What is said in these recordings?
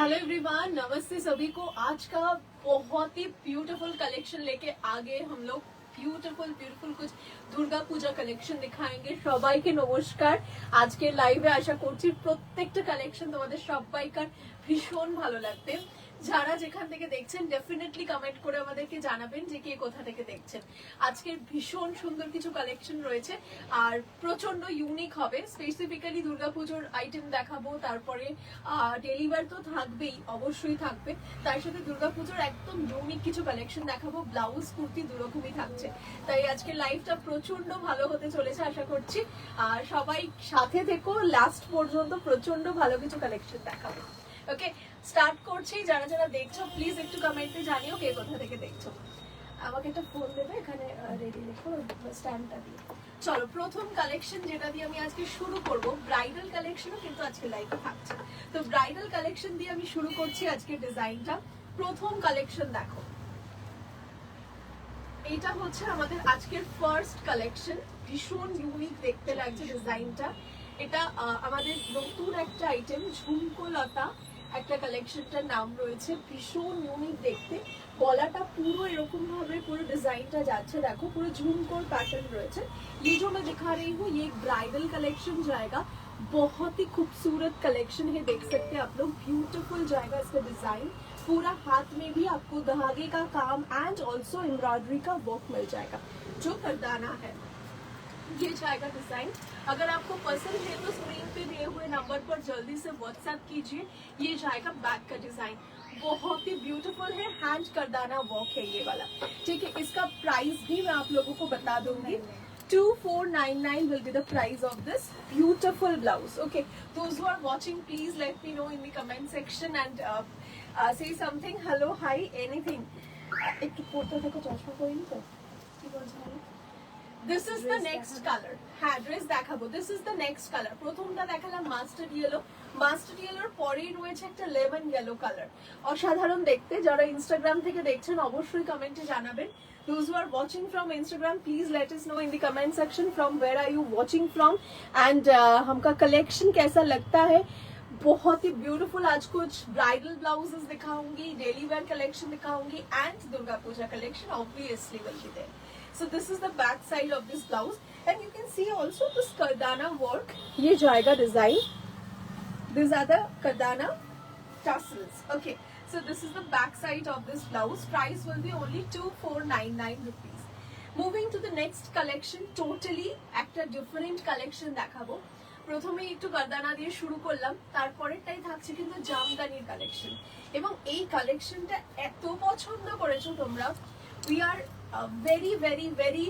Hello everyone, नमस्ते सभी को। आज का बहुत ही ब्यूटीफुल कलेक्शन लेके आगे हम लोग ब्यूटीफुल कुछ দুর্গা পূজা কালেকশন দেখাएंगे। সবাইকে নমস্কার। আজকে লাইভে আশা করছি প্রত্যেকটা কালেকশন তোমাদের সবাইকার ভীষণ ভালো লাগবে। যারা যেখান থেকে দেখছেন ডেফিনেটলি কমেন্ট করে আমাদেরকে জানাবেন যে কে কোথা থেকে দেখছেন। আজকের ভীষণ সুন্দর কিছু কালেকশন রয়েছে আর প্রচন্ড ইউনিক হবে। স্পেসিফিক্যালি দুর্গাপুজোর আইটেম দেখাবো, তারপরে ডেলিভার তো থাকবেই, অবশ্যই থাকবে। তার সাথে দুর্গাপুজোর একদম ইউনিক কিছু কালেকশন দেখাবো। ব্লাউজ কুর্তি দুরকমই থাকছে, তাই আজকে লাইভটা প্রচন্ড ভালো হতে চলেছে আশা করছি। আর সবাই সাথে থেকো লাস্ট পর্যন্ত, প্রচন্ড ভালো কিছু কালেকশন দেখাবো। ওকে, স্টার্ট করছি। যারা যারা দেখছো প্লিজ একটু কমেন্টে জানিও কে কোথা থেকে দেখছো। আমাকে একটা ফোন দেবে, এখানে রেডি রেখো স্ট্যান্ডটা দিয়ে। চলো, প্রথম কালেকশন যেটা দিয়ে আমি আজকে শুরু করব, ব্রাইডাল কালেকশনও কিন্তু আজকে লাইভে থাকছে। তো ব্রাইডাল কালেকশন দিয়ে আমি শুরু করছি আজকে ডিজাইনটা। প্রথম কালেকশন দেখো, এটা হচ্ছে আমাদের আজকের ফার্স্ট কালেকশন। ভীষণ ইউনিক দেখতে লাগছে ডিজাইনটা। এটা আমাদের নতুন একটা আইটেম, ঝুমকো লতা একটা কালেকশনটার নাম রয়েছে। ভীষণ ইউনিক দেখতে, গলাটা পুরো এরকম ভাবে পুরো ডিजाइनটা যাচ্ছে। देखो पूरा झुमकोर पैटर्न রয়েছে। ये जो मैं दिखा रही हूँ ये एक ब्राइडल कलेक्शन जाएगा। बहुत ही खूबसूरत कलेक्शन है, देख सकते हैं आप लोग। ब्यूटीफुल जाएगा इसका डिजाइन। पूरा हाथ में भी आपको धागे का काम एंड ऑल्सो एम्ब्रॉयडरी का वर्क मिल जाएगा। जो करदाना है ये जाएगा डिजाइन। अगर आपको पसंद है तो स्क्रीन पे दिए हुए नंबर पर जल्दी से व्हाट्सएप कीजिए। ये जाएगा बैक का डिजाइन, बहुत ही ब्यूटीफुल है। हैंड करदाना वर्क है ये वाला, ठीक है। इसका प्राइस भी मैं आप लोगों को बता दूंगी। 2499 will be the price of this beautiful blouse. Okay, those who are watching please let me know in the comment section and say something, hello, hi, anything. একটু পড়তে থাকো, চশমা পরিনি তো কি বলছো। This is the next color. হ্যাঁ, dress দেখাবো। This is the next color. প্রথমটা দেখালাম মাস্টার্ড ইয়েলো। মাস্টার্ড ইয়েলোর পরেই রয়েছে একটা লেমন ইয়েলো কালার। অসাধারণ দেখতে। যারা ইনস্টাগ্রাম থেকে দেখছেন অবশ্যই কমেন্টে জানাবেন। Those who are watching from Instagram, please let us know in the comment section from where are you watching from and हमका कलेक्शन कैसा लगता है। बहुत ही ब्यूटीफुल आज कुछ ब्राइडल ब्लाउजेस दिखाऊंगी, डेली वेयर कलेक्शन दिखाऊंगी and Durga Puja collection obviously will be there. So this is the back side of this blouse and you can see also this kardana work. ये जाएगा design. These are the kardana tassels. Okay, so this is the back side of this blouse. Price will be only 2499 rupees. Moving to the next collection, totally একটা different collection দেখাবো। প্রথমে একটু কারদানা দিয়ে শুরু করলাম, তারপরেরটাই থাকছে কিন্তু জামদানির কালেকশন। এবং এই কালেকশনটা এত পছন্দ করেছো তোমরা, we are very very very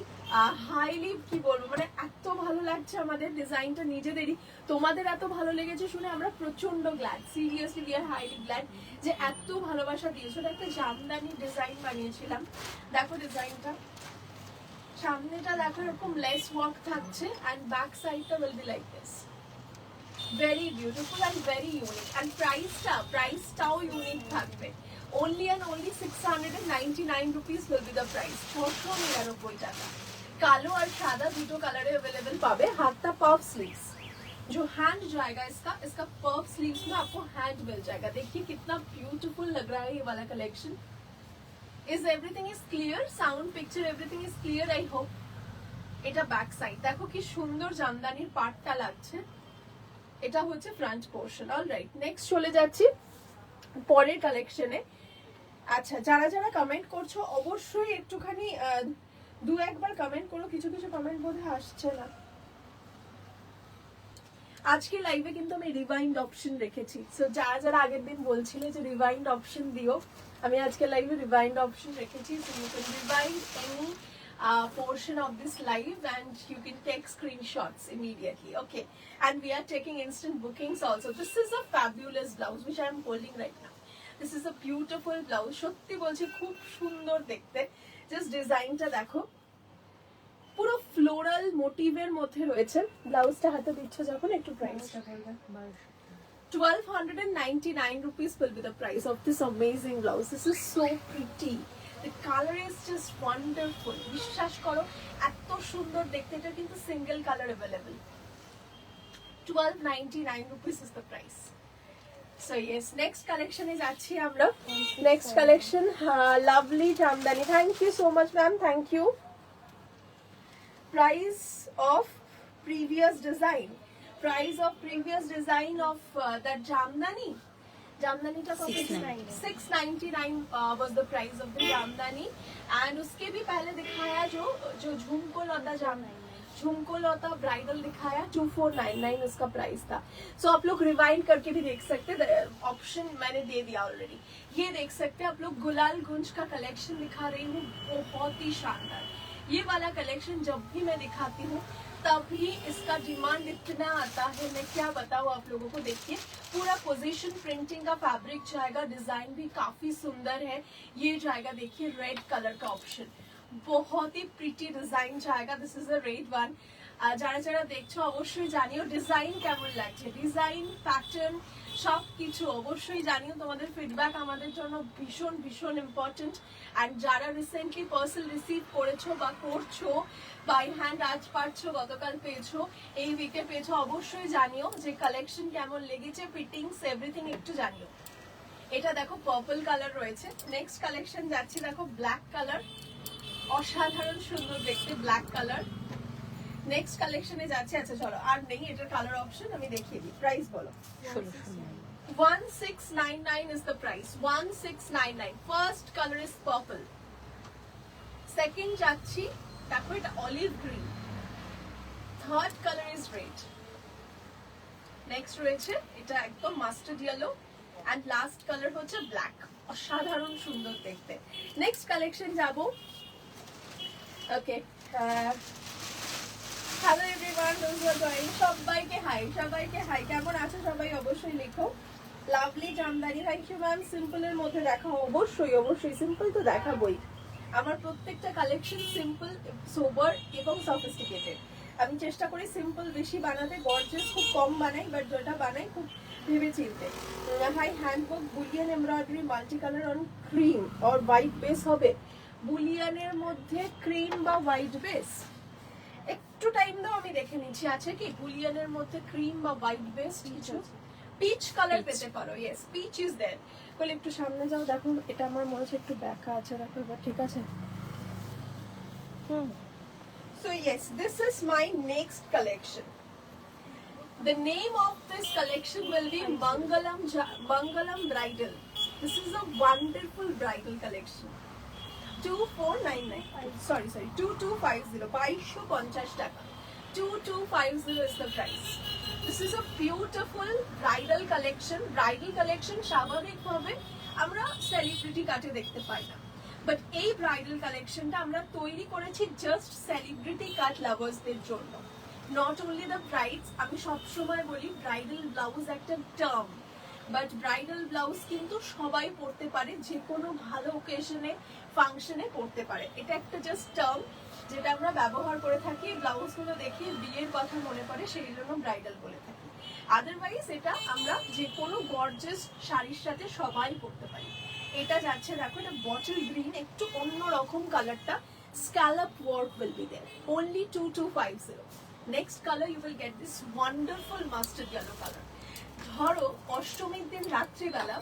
highly কি বলবো, মানে এত ভালো লাগছে আমাদের ডিজাইনটা নিজেদেরই। তোমাদের এত ভালো লেগেছে শুনে আমরা প্রচন্ড glad, seriously we are highly glad যে এত ভালোবাসা দিয়েছো। একটা জামদানি ডিজাইন বানিয়েছিলাম, দেখো ডিজাইনটা। সামনেটা দেখো এরকম লেস ওয়ার্ক থাকছে এন্ড ব্যাক সাইডটা will be like this. Very beautiful and very unique and প্রাইসটাও ইউনিক থাকবে। Only and only 699 rupees will be the price. 699 টাকা। কালো আর সাদা দুটো কালারে अवेलेबल पावे। हाथ पफ स्लीव्स जो हैंड जाएगा इसका पफ स्लीव्स में आपको हैंड मिल जाएगा। देखिए कितना ब्यूटीफुल लग रहा है ये वाला collection. Is everything is clear? Sound, picture, everything is clear I hope. এটা ব্যাক সাইড, দেখো কি সুন্দর জামদানির পাটটা লাগছে। এটা হচ্ছে ফ্রন্ট পোর্শন। অলরাইট, নেক্সট চলে যাচ্ছি পরের কালেকশনে। আচ্ছা, যারা যারা কমেন্ট করছো অবশ্যই একটুখানি দু একবার কমেন্ট করো, কিছু কিছু কমেন্ট বোধহয় আসছে না। আজকে লাইভে কিন্তু আমি রিভাইন্ড অপশন রেখেছি, সো যারা যারা আগের দিন বলছিলে যে রিভাইন্ড অপশন দিও, আমি আজকে লাইভে রিভাইন্ড অপশন রেখেছি। So you can rewind any portion of this live and you can take screenshots immediately. Okay, and we are taking instant bookings also. This is a fabulous blouse which I am holding right now. This is a beautiful blouse. সত্যি বলছি খুব সুন্দর দেখতে। Just ডিজাইনটা দেখো, পুরো floral মোটিভের মধ্যে রয়েছে। ব্লাউজটা হাতে দিচ্ছ যখন একটু প্রাইসটা বলবে। 1299 rupees will be the price of this amazing blouse. This is so pretty. The color is just wonderful. বিশ্বাস করো এত সুন্দর দেখতে। এটা কিন্তু single colour available. 1299 rupees is the price. So yes, next কালেকশনে যাচ্ছি আমরা। Next collection lovely jamdani. Thank you so much ma'am, thank you. Price of previous design, price of previous design of that jamdani का 699 was the price of the jamdani, and उसके भी पहले दिखाया जो झुमको लता झुमको लता bridal दिखाया 2499 उसका प्राइस था। सो आप लोग रिवाइंड करके भी देख सकते हैं, ऑप्शन मैंने दे दिया ऑलरेडी। ये देख सकते हैं आप लोग, गुलाल गुंज का कलेक्शन दिखा रही हूँ, बहुत ही शानदार। ये वाला कलेक्शन जब भी मैं दिखाती हूँ तभी इसका डिमांड इतना आता है, मैं क्या बताऊँ आप लोगों को। देखिए पूरा पोजीशन प्रिंटिंग का फैब्रिक जाएगा, डिजाइन भी काफी सुंदर है। ये जाएगा देखिए रेड कलर का ऑप्शन, बहुत ही प्रिटी डिजाइन जाएगा। This is a red one. যারা যারা দেখছো অবশ্যই জানিও ডিজাইন কেমন লাগছে, ডিজাইন প্যাটার্ন সবকিছু অবশ্যই জানিও। তোমাদের ফিডব্যাক আমাদের জন্য ভীষণ ভীষণ ইম্পর্টেন্ট। অ্যান্ড যারা রিসেন্টলি পার্সেল রিসিভ করেছো বা করছো, বাই হ্যান্ড আজ পাচ্ছো, গতকাল পেয়েছো, এই উইকে পেয়েছো, অবশ্যই জানিও যে কালেকশন কেমন লেগেছে, ফিটিংস এভরিথিং একটু জানিও। এটা দেখো পার্পল কালার রয়েছে। নেক্সট কালেকশন যাচ্ছি, দেখো ব্ল্যাক কালার, অসাধারণ সুন্দর দেখতে ব্ল্যাক কালার। নেক্সট কালেকশনে যাচ্ছে। আচ্ছা চলো, আর নেই এটার কালার অপশন, আমি দেখিয়ে দিই। প্রাইস বলো। 1699 is the price, 1699। First colour is purple. Second যাচ্ছি, দেখো এটা olive green. Third colour is red. Next রয়েছে এটা একদম mustard yellow, and last colour হচ্ছে ব্ল্যাক। অসাধারণ সুন্দর দেখতে। নেক্সট কালেকশন যাব। Okay, hello everyone, those who are joining, সবাইকে হাই, সবাইকে হাই। কেমন আছো সবাই অবশ্যই লিখো। Lovely jamdani, thank you ma'am. সিম্পলের মধ্যে দেখাও, অবশ্যই অবশ্যই সিম্পল তো দেখাবোই। আমার প্রত্যেকটা কালেকশন সিম্পল, সোবার এবং সফিস্টিকেটেড। আমি চেষ্টা করি সিম্পল বেশি বানাতে, গর্জিয়াস খুব কম বানাই, বাট যেটা বানাই খুব ভেবে চিনতে। Hi, handwork bullion embroidery multi colour on cream or white base হবে। বুলিয়ানের মধ্যে ক্রিম বা হোয়াইট বেস, একটু টাইম দাও আমি দেখে নিচ্ছি আছে কি বুলিয়ানের মধ্যে ক্রিম বা হোয়াইট বেস কিছু। পিচ কালার পেতে পারো, ইয়েস পিচ ইজ দেয়ার। বলে একটু সামনে যাও, দেখো এটা আমার মনে হচ্ছে একটু ব্যাকা আছে, দেখো এবার ঠিক আছে। So yes, this is my next collection. The name of this collection will be Mangalam Bridal. This is a wonderful bridal collection. 2499, sorry 2250, 2250 টাকা। 2250 is the price. This is a beautiful bridal collection. Bridal collection স্বাভাবিকভাবে আমরা celebrity কাটে দেখতে পাই না, but এই bridal কালেকশনটা আমরা তৈরি করেছি জাস্ট সেলিব্রিটি কাট লাভার্সদের জন্য। নট অনলি দ্য ব্রাইডস, আমি সবসময় বলি ব্রাইডাল ব্লাউজ একটা টার্ম, বাট ব্রাইডাল ব্লাউজ কিন্তু সবাই পরতে পারে, যে কোনো ভালো ওকেশনে ফাংশনে পরতে পারে। এটা একটা জাস্ট টার্ম যেটা আমরা ব্যবহার করে থাকি, ব্লাউজগুলো দেখে বিয়ের কথা মনে পড়ে, সেই জন্য ব্রাইডাল বলে থাকি। আদারওয়াইজ এটা আমরা যে কোনো গর্জিয়াস শাড়ির সাথে সবাই পরতে পারি। এটা যাচ্ছে দেখো, এটা বটল গ্রিন, একটু অন্যরকম কালারটা। Scallop work will be there, only 2250। Next colour you will get this wonderful mustard yellow colour. ধরো অষ্টমীর দিন রাত্রিবেলা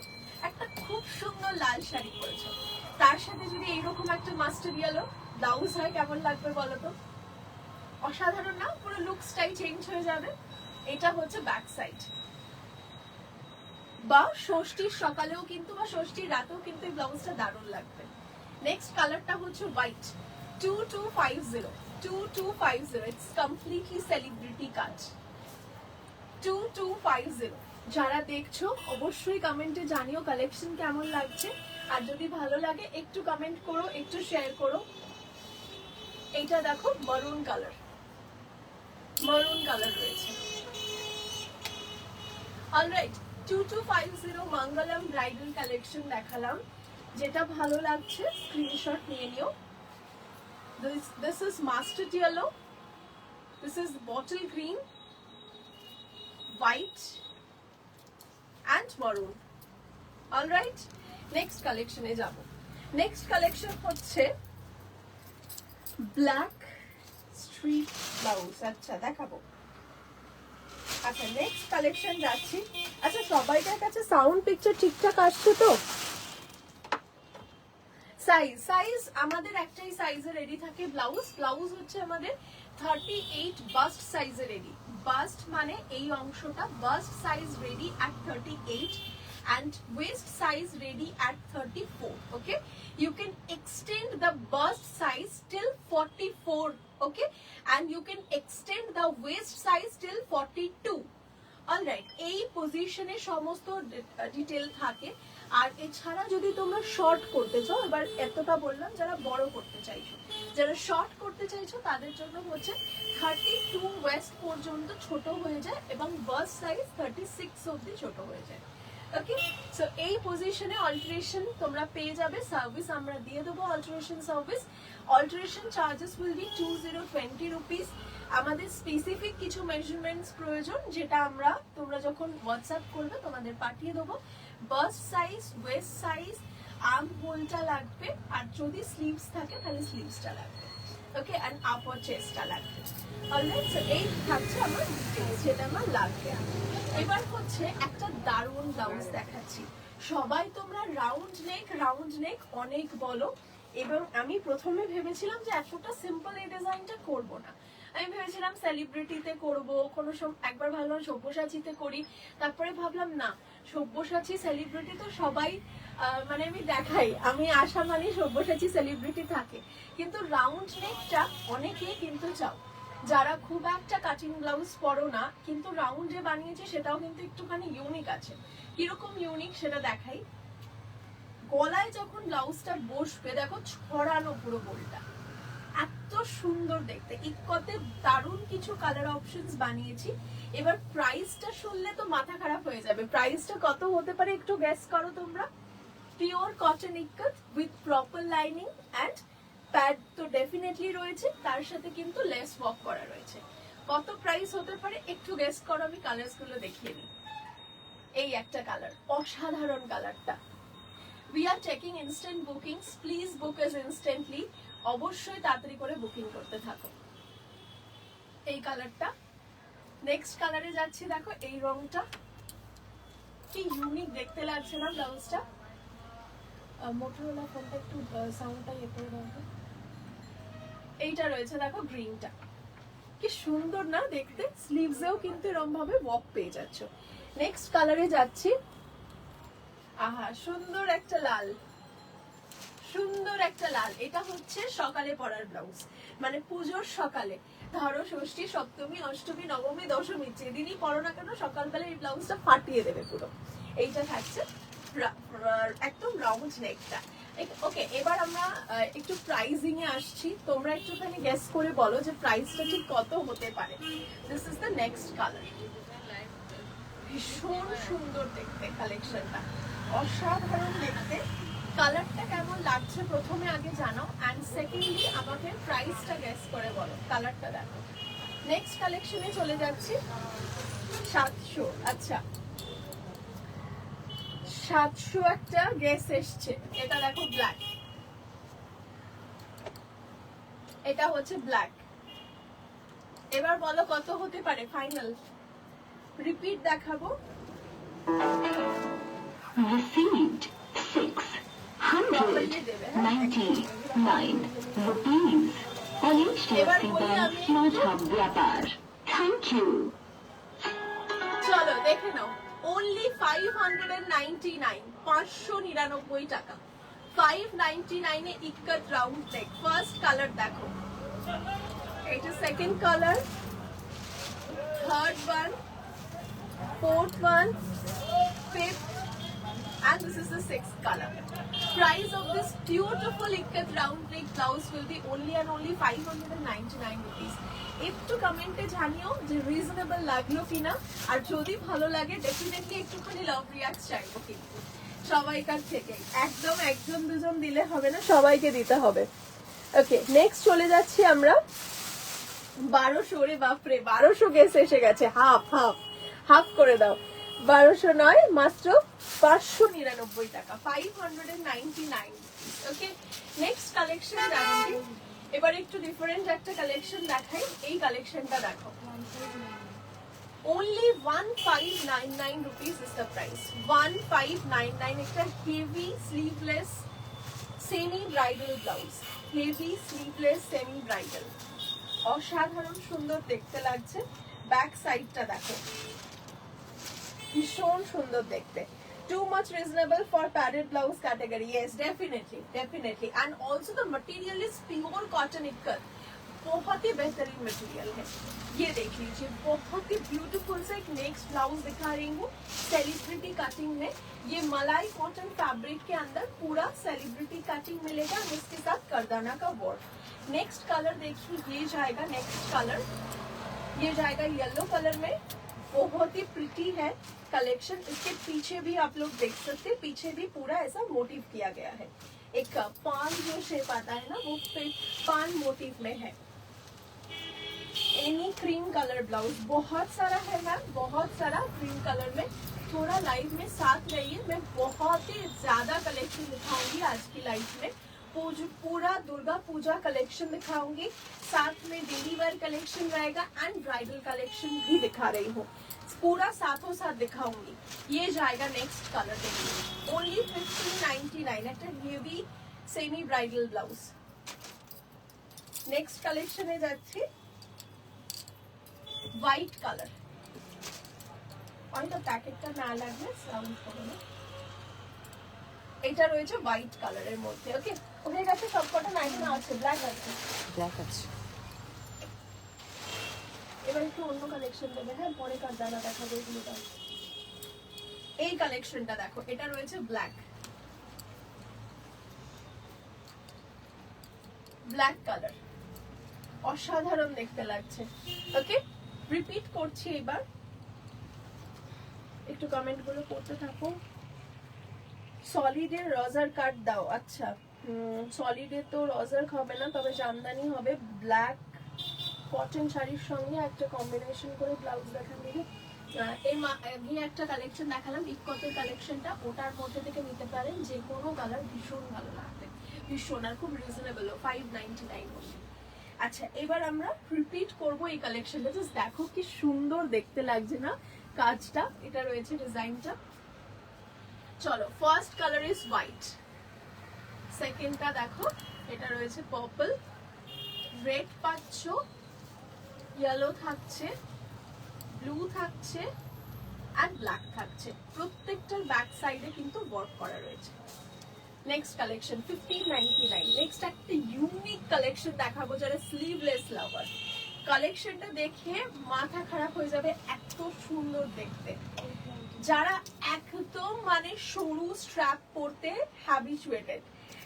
একটা খুব সুন্দর লাল শাড়ি পরেছো, তার সাথে যদি এইরকম একটা মাস্টার্ড ইয়েলো ব্লাউজ হয়, কেমন লাগবে বলো তো? অসাধারণ না? পুরো লুকসটাই চেঞ্জ হয়ে যাবে। এটা হচ্ছে ব্যাক সাইড। বা ষষ্ঠীর সকালেও কিন্তু বা ষষ্ঠীর রাতেও কিন্তু এই ব্লাউজটা দারুণ লাগবে। নেক্সট কালারটা হচ্ছে হোয়াইট। 2250, 2250। ইটস কমপ্লিটলি সেলিব্রিটি কাট। 2250। যারা দেখছো অবশ্যই কমেন্টে জানিও কালেকশন কেমন লাগছে, আর যদি ভালো লাগে একটু কমেন্ট করো, একটু শেয়ার করো। এইটা দেখো মারুন কালার, মারুন কালার রয়েছে। অলরাইট, 2250 মঙ্গলম ব্রাইডাল কালেকশন দেখালাম। যেটা ভালো লাগছে স্ক্রিনশট নিয়ে নিও। This is mustard yellow, this is bottle green, white and maroon. Alright, next collection এ যাব। Next collection হচ্ছে black street blouse। আচ্ছা দেখাবো, আচ্ছা নেক্সট কালেকশন যাচ্ছি। আচ্ছা সবাইকার কাছে সাউন্ড পিকচার ঠিকঠাক আসছে তো? সাইজ আমাদের একটাই সাইজে রেডি থাকে। ব্লাউজ হচ্ছে আমাদের 38 বাস্ট সাইজে রেডি। বাস্ট মানে এই অংশটা, bust size ready at 38 and waist size ready at 34. Okay, you can extend the bust size till 44. Okay, and you can extend the waist size till 42. Alright, এই পজিশনে সমস্ত detail থাকে। আর এছাড়া যদি তোমরা শর্ট করতে চাও, এবার এতটা বললাম যারা বড় করতে চাইছো, যারা শর্ট করতে চাইছো তাদের জন্য হচ্ছে 32 ওয়েস্ট পর্যন্ত ছোট হয়ে যায় এবং বাস্ট সাইজ 36 অবধি ছোট হয়ে যায়। ওকে, সো এই পজিশনে অল্টারেশন তোমরা পেয়ে যাবে। সার্ভিস আমরা দিয়ে দেবো, alteration service. Alteration charges will be 2020 rupees. আমাদের স্পেসিফিক কিছু মেজারমেন্টস প্রয়োজন, যেটা আমরা তোমরা যখন হোয়াটসঅ্যাপ করবে তোমাদের পাঠিয়ে দেবো। Bust size, waist size, arm হোলটা লাগবে, আর যদি স্লিভস থাকে তাহলে স্লিভসটা লাগবে। ওকে, এন্ড আপার চেস্টটা লাগবে। অলরাইট, সো এই থাকছে আমার ডিটেইলস যেটা আমার লাগবে। এবার হচ্ছে একটা দারুণ ব্লাউজ দেখাচ্ছি। সবাই তোমরা রাউন্ড নেক অনেক বলো, এবং আমি প্রথমে ভেবেছিলাম যে এতটা সিম্পল এই ডিজাইনটা করব না। আমি ভেবেছিলাম সেলিব্রিটিতে করব, কোনো একবার ভাবলাম সব্যসাচীতে করি, তারপরে ভাবলাম না, সব্যসাচী সেলিব্রিটি তো সবাই মানে আমি দেখাই, আমি আসা মানে সব্যসাচী সেলিব্রিটি থাকে, কিন্তু রাউন্ড নেকটা অনেকেই কিন্তু চাও, যারা খুব একটা কাটিং ব্লাউজ পরো না কিন্তু রাউন্ডে বানিয়েছে, সেটাও কিন্তু একটুখানি ইউনিক আছে। কিরকম ইউনিক সেটা দেখাই। গলায় যখন ব্লাউজটা বসবে দেখো ছড়ানো পুরো গোলটা, এত সুন্দর দেখতে। ইক্কতে দারুণ কিছু কালার অপশনস বানিয়েছি। এবার প্রাইসটা শুনলে তো মাথা খারাপ হয়ে যাবে। প্রাইসটা কত হতে পারে একটু গেস করো তোমরা। Pure cotton ikat with proper lining and pad তো ডেফিনেটলি রয়েছে, তার সাথে কিন্তু লেস ওয়ার্ক করা রয়েছে। কত প্রাইস হতে পারে একটু গেস করো, আমি কালারস গুলো দেখিয়ে দিই। এই একটা কালার, অসাধারণ কালারটা। We are taking instant bookings. Please book us instantly. অবশ্যই তাড়াতাড়ি করে বুকিং করতে থাকো। এই কালারটা। নেক্সট কালারে যাচ্ছি, দেখো এই রংটা কি ইউনিক দেখতে লাগছে না ব্লাউজটা। মোটরোলা ফোনটা একটু সাউন্ডটা ইয়ে করে দাও। এইটা রয়েছে দেখো গ্রিনটা, কি সুন্দর না দেখতে। স্লিভসেও কিন্তু এরকম ভাবে ওয়ার্ক পেয়ে যাচ্ছ। নেক্সট কালারে যাচ্ছি। আহা, সুন্দর একটা লাল, সুন্দর একটা লাল। এটা হচ্ছে সকালে পরার ব্লাউজ, মানে পুজোর সকালে, ধরো ষষ্ঠী, সপ্তমী, অষ্টমী, নবমী, দশমী, যেদিনই পরো না কেন সকালবেলা এই ব্লাউজটা ফাটিয়ে দেবে পুরো। এইটা থাকছে একদম রাউন্ড নেকটা। ওকে, এবার আমরা একটু প্রাইসিং এ আসছি। তোমরা একটুখানি গেস করে বলো যে প্রাইসটা ঠিক কত হতে পারে। This is the next colour. ভীষণ সুন্দর দেখতে কালেকশনটা, অসাধারণ দেখতে। কালারটা কেমন লাগছে প্রথমে আগে জানাও, এন্ড সেকেন্ডলি আমাকে প্রাইসটা গেস করে বলো। কালারটা দেখো। নেক্সট কালেকশনে চলে যাচ্ছি। 700। আচ্ছা, 700 একটা গেস এসছে। এটা দেখো ব্ল্যাক, এটা হচ্ছে ব্ল্যাক। এবার বলো কত হতে পারে ফাইনাল। রিপিট দেখাবো। Received 699 rupees. ব্যাপার। Thank you. চলো দেখে নাও। only 599, 599 টাকা। 599 এ ikkat round neck. First colour দেখো, এটা second colour, third one, fourth one, fifth, and this is the sixth color. Price of this beautiful ikat round neck blouse will be only and only 599 rupees. একটু কমেন্টে জানিও যে reasonable লাগলো কিনা, আর যদি ভালো লাগে ডেফিনেটলি একটুখানি লাভ রিঅ্যাক্ট চাইবো কিন্তু সবাইকার থেকে। একদম একজন দুজন দিলে হবে না, সবাইকে দিতে হবে। ওকে, নেক্সট চলে যাচ্ছি আমরা 1200। রে বাপরে, 1200 গেস এসে গেছে। হাফ হাফ হাফ করে দাও। 1200 নয়, মাত্র 599 টাকা, 599। ওকে, নেক্সট কালেকশন দেখাচ্ছি। এবার একটু ডিফারেন্ট একটা কালেকশন দেখাই। এই কালেকশনটা দেখো, only 1599 rupees is the price. 1599 একটা heavy sleeveless semi bridal blouse, heavy sleeveless semi bridal, অসাধারণ সুন্দর দেখতে লাগছে। ব্যাক সাইডটা দেখো, ভীষণ সুন্দর দেখতে। Too much reasonable for padded blouse category. Yes, definitely. And also the material is pure cotton ikkat. बहुत ही बेहतरीन मटेरियल है। ये देख लीजिए, बहुत ही ब्यूटीफुल सा एक नेक्स्ट ब्लाउज दिखा रही हूँ सेलिब्रिटी कटिंग में। ये मलाई कॉटन फैब्रिक के अंदर पूरा सेलिब्रिटी कटिंग मिलेगा और इसके साथ करदाना का वर्क। नेक्स्ट कलर देखिए, ये जाएगा नेक्स्ट कलर, ये जाएगा येलो कलर में। बहुत ही प्रिटी है कलेक्शन। इसके पीछे भी आप लोग देख सकते हैं, पीछे भी पूरा ऐसा मोटिव किया गया है। एक पान जो शेप आता है ना, वो पान मोटिव में है। एनी क्रीम कलर ब्लाउज बहुत सारा है मैम, बहुत सारा क्रीम कलर में। थोड़ा लाइव में साथ रहिए, मैं बहुत ही ज्यादा कलेक्शन दिखाऊंगी आज की लाइव में। पूरा दुर्गा पूजा कलेक्शन दिखाऊंगी, साथ में डेली वेयर कलेक्शन रहेगा एंड ब्राइडल कलेक्शन भी दिखा रही हूँ। पूरा साथों साथ दिखाऊंगी। ये जाएगा नेक्स्ट कलर देखिए, ओनली 1599 একটা heavy semi bridal blouse. Next কালেকশনে যাচ্ছি হোয়াইট কালার। অনেকটা প্যাকেটটা না লাগলে সাউন্ড হবে না। এটা রয়েছে হোয়াইট কালারের মধ্যে। ওকে, ওদের কাছে সবকটা নাইটি না আছে, ব্ল্যাক আছে, ব্ল্যাক আছে। এবার একটু অন্য কালেকশন দেবে। হ্যাঁ, পরে কারদানা দেখাবো এগুলো। এই কালেকশনটা দেখো, এটা রয়েছে ব্ল্যাক কালার, অসাধারণ দেখতে লাগছে। ওকে, রিপিট করছি এবার, একটু কমেন্ট গুলো করতে থাকো। সলিডের রজার কাট দাও। আচ্ছা, সলিডের তো রজার হবে না, তবে জামদানি হবে। ব্ল্যাক কটন শাড়ির সঙ্গে একটা কম্বিনেশন করে ব্লাউজ দেখান দিলে। এই একটা কালেকশন দেখালাম ইকতের কালেকশনটা, ওটার মধ্যে থেকে নিতে পারেন যে কোনো কালার, ভীষণ ভালো লাগবে, ভীষণ। আর খুব রিজনেবল, 599 আচ্ছা, এবার আমরা রিপিট করব এই কালেকশনটা। জাস্ট দেখো কি সুন্দর দেখতে লাগছে না কাজটা। এটা রয়েছে ডিজাইনটা। চলো, ফার্স্ট কালার ইজ হোয়াইট, সেকেন্ডটা দেখো, এটা রয়েছে পার্পল, রেড পাচ্ছ, ইয়েলো থাকছে, ব্লু থাকছে আর ব্ল্যাক থাকছে। প্রত্যেকটার ব্যাক সাইডে কিন্তু ওয়ার্ক করা রয়েছে। Next collection 1599। নেক্সট একটা ইউনিক কালেকশন দেখাবো যারা স্লিভলেস লাভার। কালেকশনটা দেখে মাথা খারাপ হয়ে যাবে, এত সুন্দর দেখতে। যারা একদম মানে সরু স্ট্র্যাপ পরতে হ্যাবিচুয়েটেড,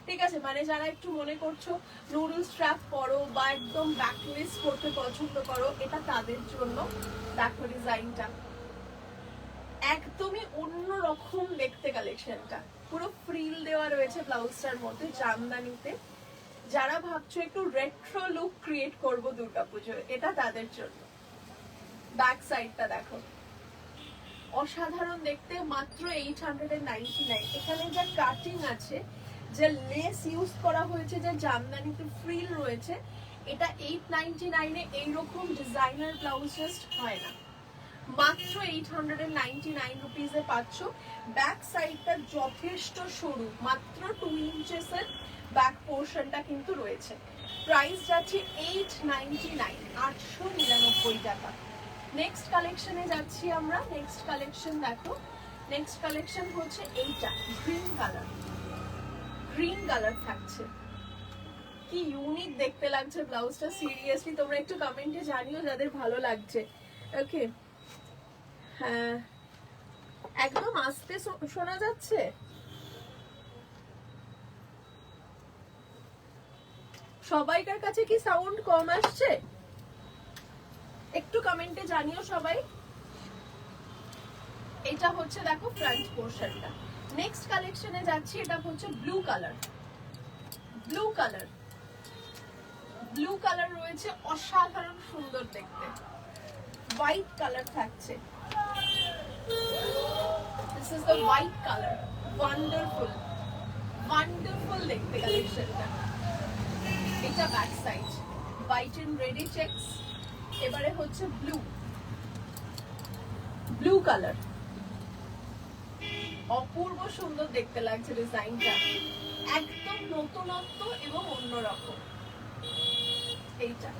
ঠিক আছে, মানে যারা একটু মনে করছো নুডল স্ট্র্যাপ পরো বা একদম ব্যাকলেস পরতে পছন্দ করো, এটা তাদের জন্য। দেখো ডিজাইনটা একদমই অন্যরকম দেখতে। কালেকশনটা পুরো ফ্রিল দেওয়া রয়েছে ব্লাউজটার মধ্যে জামদানিতে। যারা ভাবছো একটু রেট্রো লুক ক্রিয়েট করবো দুর্গাপুজোয়, এটা তাদের জন্য। ব্যাক সাইডটা দেখো, অসাধারণ দেখতে, মাত্র 899। এখানে যা কাটিং আছে, যে লেস ইউজ করা হয়েছে, যে জামদানিতে ফ্রিল রয়েছে, এটা 899 এ এইরকম ডিজাইনার ব্লাউজ জাস্ট হয় না। মাত্র 899 রুপিসে পাচ্ছ। ব্যাক সাইডটা যথেষ্ট সরু, মাত্র 2 ইঞ্চেসের ব্যাক পোর্শনটা কিন্তু রয়েছে। প্রাইস যাচ্ছে 899, 899 টাকা। নেক্সট কালেকশনে যাচ্ছি আমরা। নেক্সট কালেকশন দেখো, নেক্সট কালেকশন হচ্ছে এইটা, গ্রিন কালার। গ্রিন কালার থাকছে, কি ইউনিক দেখতে লাগছে ব্লাউজটা। সিরিয়াসলি তোমরা একটু কমেন্টে জানিও যাদের ভালো লাগছে। ওকে, হ্যাঁ, একদম আস্তে শোনা যাচ্ছে। সবাইকার কাছে কি সাউন্ড কম আসছে? একটু কমেন্টে জানিও সবাই। এটা হচ্ছে দেখো ফ্রন্ট পোর্শনটা। নেক্সট কালেকশনে যাচ্ছি, এটা হচ্ছে blue colour. Blue colour, blue colour রয়েছে, অসাধারণ সুন্দর দেখতে। হোয়াইট কালার থাকছে, this is the white colour. Wonderful, wonderful দেখতে কালেকশনটা। এটা back side, white and ready checks. এবারে হচ্ছে ব্লু, ব্লু কালার, অপূর্ব সুন্দর দেখতে লাগছে ডিজাইনটা, একদম নতুনত্ব এবং অন্যরকম। এইটা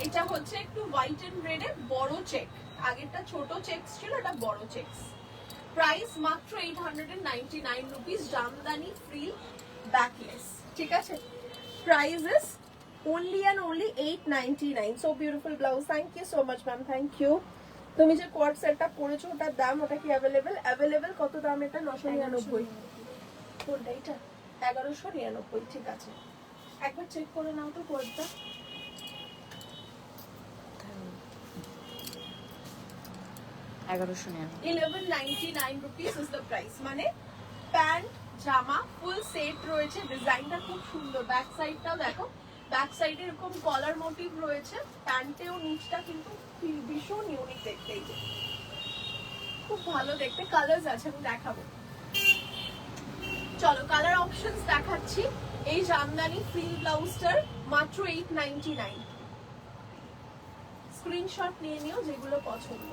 এটা হচ্ছে একটু হোয়াইট এন্ড রেড এর বড় চেক, আগেরটা ছোট চেকস ছিল, এটা বড় চেকস। প্রাইস মাত্র 899 রুপিস, জামদানি ফ্রি ব্যাকলেস। ঠিক আছে, price is only and only 899. So beautiful blouse. Thank you so much ma'am, thank you. তুমি যে কোয়ার্ড সেটটা পরেছো ওটার দাম, ওটা কি অ্যাভেলেবল কত দাম? এটা 999। কোনটা এটা? 1199। ঠিক আছে, একবার চেক করে নাও তো কোয়ার্ডটা। 1199 rupees is the price। মানে প্যান্ট জামা ফুল সেট রয়েছে, ডিজাইনটা খুব সুন্দর। ব্যাক সাইডটাও দেখো, ব্যাক সাইডে এরকম কলার মোটিভ রয়েছে, প্যান্টেও নিচটা কিন্তু ভীষণ ইউনিক দেখতে, এই যে খুব ভালো দেখতে। কালার্স আছে, আমি দেখাবো। চলো কালার অপশনস দেখাচ্ছি। এই জামদানি ফ্রিল ব্লাউজটার মাত্র 899। স্ক্রিনশট নিয়ে নিও যেগুলো পছন্দ।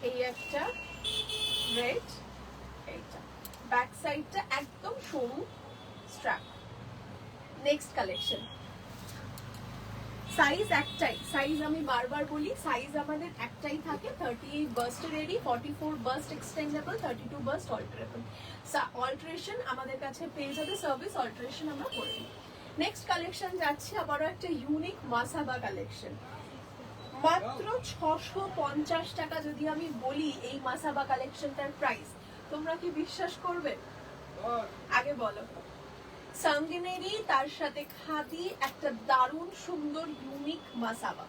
এই একটা রেড, এইটা ব্যাক সাইডটা একদম সরু স্ট্র্যাপ। নেক্সট কালেকশন, সাইজ একটাই, সাইজ আমি বারবার বলি, সাইজ আমাদের একটাই থাকে। 38 bust ready, 44 bust extendable, 32 bust alterable. Alteration আমাদের কাছে পেয়ে যাবে, সার্ভিস অল্টারেশন আমরা করে দিই। নেক্সট কালেকশন যাচ্ছে আবারও একটা ইউনিক মাসাবা কালেকশন। মাত্র 650 টাকা যদি আমি বলি এই মাসাবা কালেকশনটার প্রাইস, তোমরা কি বিশ্বাস করবে? আগে বলো। সঙ্গিনেরই তার সাথে খাদি, একটা দারুণ সুন্দর unique Masaba.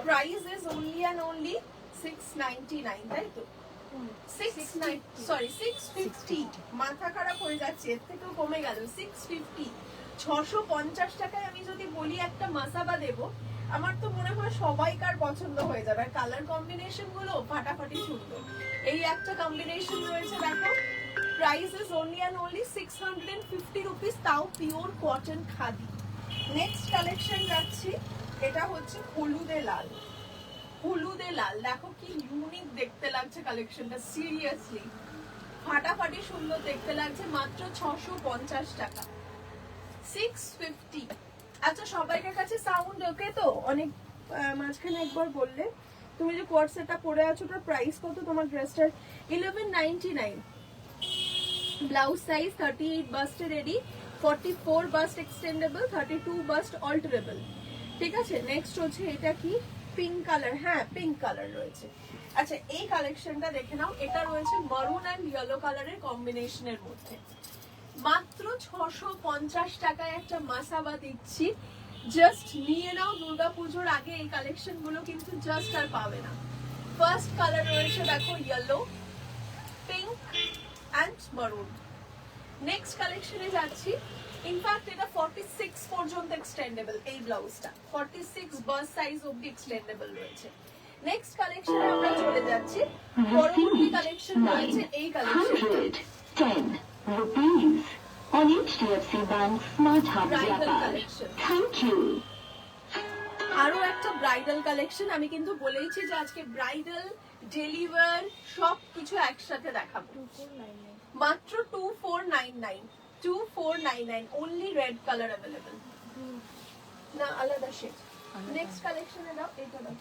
Price is only and only 699, তাই তো? 650। মাথা খারাপ হয়ে যাচ্ছে, এর থেকেও কমে গেল 650। 650 টাকায় আমি যদি বলি একটা মাসাবা দেব, আমার তো মনে হয় সবাইকার পছন্দ হয়ে যাবে। আর কালার কম্বিনেশন গুলো ফাটাফাটি সুন্দর। এই একটা কম্বিনেশন রয়েছে দেখো, price is only and only 650 rupees, তাও pure cotton khadi. Next collection যাচ্ছি, এটা হচ্ছে হলুদে লাল। হলুদে লাল দেখো কি ইউনিক দেখতে লাগছে কালেকশনটা, সিরিয়াসলি ফাটাফাটি সুন্দর দেখতে লাগছে। মাত্র 650 টাকা, 650। আচ্ছা সবাইকার কাছে সাউন্ড ওকে তো? অনেক মাঝখানে একবার বললে তুমি যে কোয়ার্ড সেটটা পরে আছো, ওটার প্রাইস কত? তোমার ড্রেসটার 1199। Blouse size 38 bust ready, 44 bust extendable, 32 bust alterable. ঠিক আছে, নেক্সট হচ্ছে এটা কি পিঙ্ক কালার, হ্যাঁ পিঙ্ক কালার রয়েছে। আচ্ছা এই কালেকশনটা দেখে নাও, এটা রয়েছে মারুন এন্ড ইয়েলো কালারের কম্বিনেশনের মধ্যে। মাত্র 650 টাকায় একটা মাসাবা দিচ্ছি, জাস্ট নিয়ে নাও। দুর্গাপুজোর আগে এই কালেকশন গুলো কিন্তু জাস্ট আর পাবে না। ফার্স্ট কালার রয়েছে দেখো ইয়েলো, পিঙ্ক অ্যান্ড মারুন। নেক্সট কালেকশনে যাচ্ছি, ইনফ্যাক্ট এটা 46 পর্যন্ত এক্সটেন্ডেবল। এই ব্লাউজটা 46 বাস সাইজ অবধি এক্সটেন্ডেবল রয়েছে। নেক্সট কালেকশনে আমরা চলে যাচ্ছি, পরবর্তী কালেকশন রয়েছে এই কালেকশনটা। 110 rupees on HDFC Bank Smart Hub Bridal Vyapar. collection. Thank you. আরো একটা ব্রাইডাল কালেকশন, আমি কিন্তু বলেইছি যে আজকে ব্রাইডাল ডেলিভার সব কিছু একসাথে দেখাবো। মাত্র 2499 only red color available, না আলাদা শেড। নেক্সট কালেকশনে দাও, এটা দাও।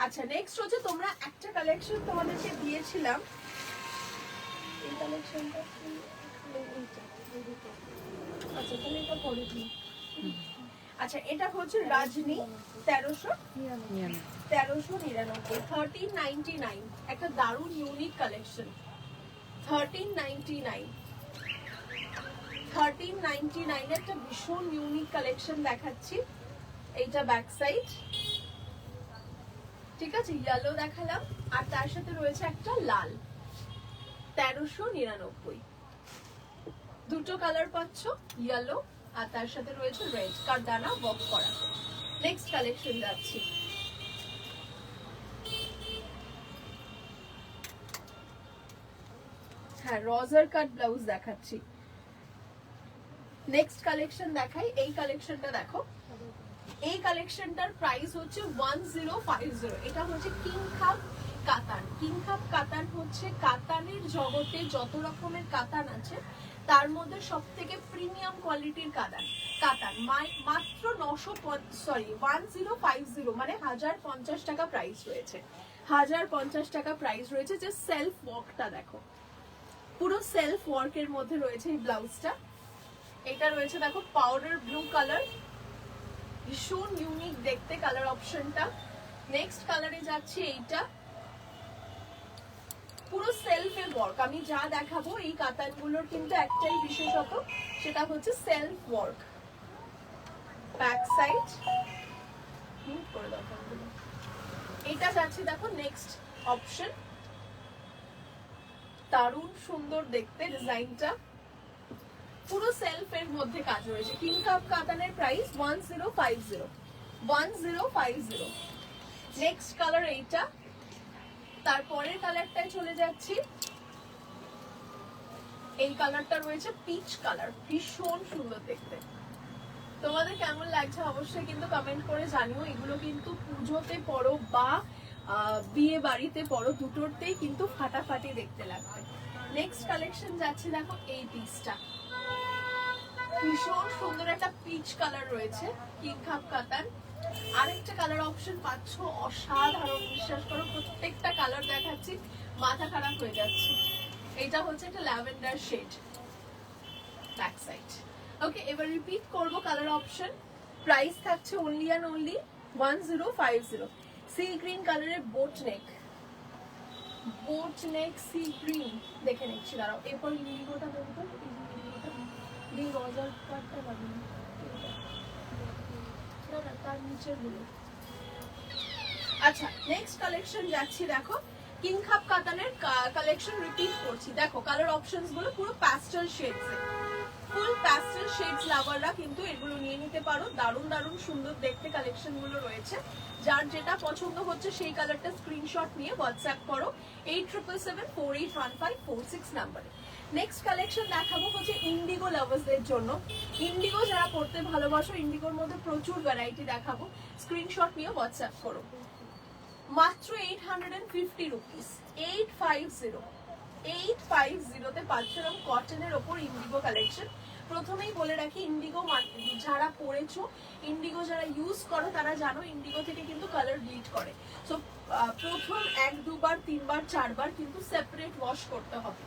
আচ্ছা নেক্সট হচ্ছে, তোমরা একটা কালেকশন তোমাদেরকে দিয়েছিলাম, এই কালেকশনটা আচ্ছা তাহলে এটা পরে দিই। আচ্ছা এটা হচ্ছে রাজনী 1399, 1399, একটা দারুণ ইউনিক কালেকশন। 1399 একটা ভীষণ ইউনিক কালেকশন দেখাচ্ছি। এইটা ব্যাক সাইড, ঠিক আছে, ইয়েলো দেখালাম, আর তার সাথে রয়েছে একটা লাল। 1399, দুটো কালার পাচ্ছ, ইয়েলো আর তার সাথে রয়েছে রেড, কারদানা ওয়ার্ক করা। নেক্সট কালেকশন যাচ্ছি, হ্যাঁ রজার কাট ব্লাউজ দেখাচ্ছি। নেক্সট কালেকশন দেখাই, এই কালেকশনটা দেখো, এই কালেকশনটার প্রাইস হচ্ছে 1050। এটা হচ্ছে কিং খাপ কাতান। কিং খাপ কাতান হচ্ছে কাতানের জগতে যত রকমের কাতান আছে তার মধ্যে সব থেকে প্রিমিয়াম কোয়ালিটির কাতান। মাত্র 1050 মানে 1050 টাকা প্রাইস রয়েছে। 1050 টাকা প্রাইস রয়েছে। যে সেলফ ওয়ার্কটা দেখো, পুরো সেলফ ওয়ার্কের মধ্যে রয়েছে এই ব্লাউজটা। এটা রয়েছে দেখো পাউডার ব্লু কালার, ভীষণ ইউনিক দেখতে কালার অপশনটা। নেক্সট কালারে যাচ্ছে এইটা, পুরো সেলফে ওয়ার্ক। আমি যা দেখাবো এই কাতানগুলোর কিন্তু একটাই বিশেষত, সেটা হচ্ছে সেলফ ওয়ার্ক। ব্যাক সাইড করে দাও। এটা যাচ্ছে দেখো নেক্সট অপশন, দারুণ সুন্দর দেখতে ডিজাইনটা, পুরো সেলফের মধ্যে কাজ রয়েছে। কিং কাপ কাতানের প্রাইস 1050। নেক্সট কালার এইটা। তারপরের কালারটায় চলে যাচ্ছি, এই কালারটা রয়েছে পিচ কালার, ভীষণ সুন্দর দেখতে। তোমাদের কেমন লাগছে অবশ্যই কিন্তু কমেন্ট করে জানিও। এগুলো কিন্তু পুজোতে পরো বা বিয়ে বাড়িতে পরো, দুটোরতেই কিন্তু ফাটাফাটি দেখতে লাগবে। নেক্সট কালেকশন যাচ্ছে দেখো এই পিসটা, ভীষণ সুন্দর একটা পিচ কালার রয়েছে, কিং খাপ কাতান। আরেকটা কালার অপশন পাচ্ছ অসাধারণ, বিশ্বাস করো প্রত্যেকটা কালার দেখাচ্ছি মাথা খারাপ হয়ে যাচ্ছে। এটা হচ্ছে একটা ল্যাভেন্ডার শেড, ব্যাক সাইড। ওকে, এবার রিপিট করব কালার অপশন। প্রাইস থাকছে only and only 1050। Sea green কালারের বোট নেক সি গ্রিন দেখে নিচ্ছি, দাঁড়াও। এরপর ইন্ডিগোটা দেখবো, রজার কাটটা পাবেন না, তার নিচের গুলো। আচ্ছা, নেক্সট কালেকশন যাচ্ছি দেখো কিং খাপ কাতানের কালেকশন। রিপিট করছি, দেখো কালার অপশনস গুলো পুরো প্যাস্টেল শেডস, ফুল প্যাস্টেল শেডস লাভাররা কিন্তু এগুলো নিয়ে নিতে পারো। দারুণ দারুণ সুন্দর দেখতে কালেকশন গুলো রয়েছে। যার যেটা পছন্দ হচ্ছে সেই কালারটা স্ক্রিনশট নিয়ে হোয়াটসঅ্যাপ করো 8777481546 নাম্বারে। নেক্সট কালেকশন দেখাবো হচ্ছে ইন্ডিগো লাভার্সদের জন্য। ইন্ডিগো যারা পড়তে ভালোবাসো, ইন্ডিগোর মধ্যে প্রচুর ভ্যারাইটি দেখাবো, স্ক্রিনশট নিয়ে হোয়াটসঅ্যাপ করো। মাত্র 850 রুপিস, 850তে পাচ্ছিলাম কটনের ওপর ইন্ডিগো কালেকশন। প্রথমেই বলে রাখি, ইন্ডিগো যারা পরেছো, ইন্ডিগো যারা ইউজ করো তারা জানো ইন্ডিগো থেকে কিন্তু কালার ব্লিড করে। সো প্রথম 1-2 বার 3 বার 4 বার কিন্তু সেপারেট ওয়াশ করতে হবে।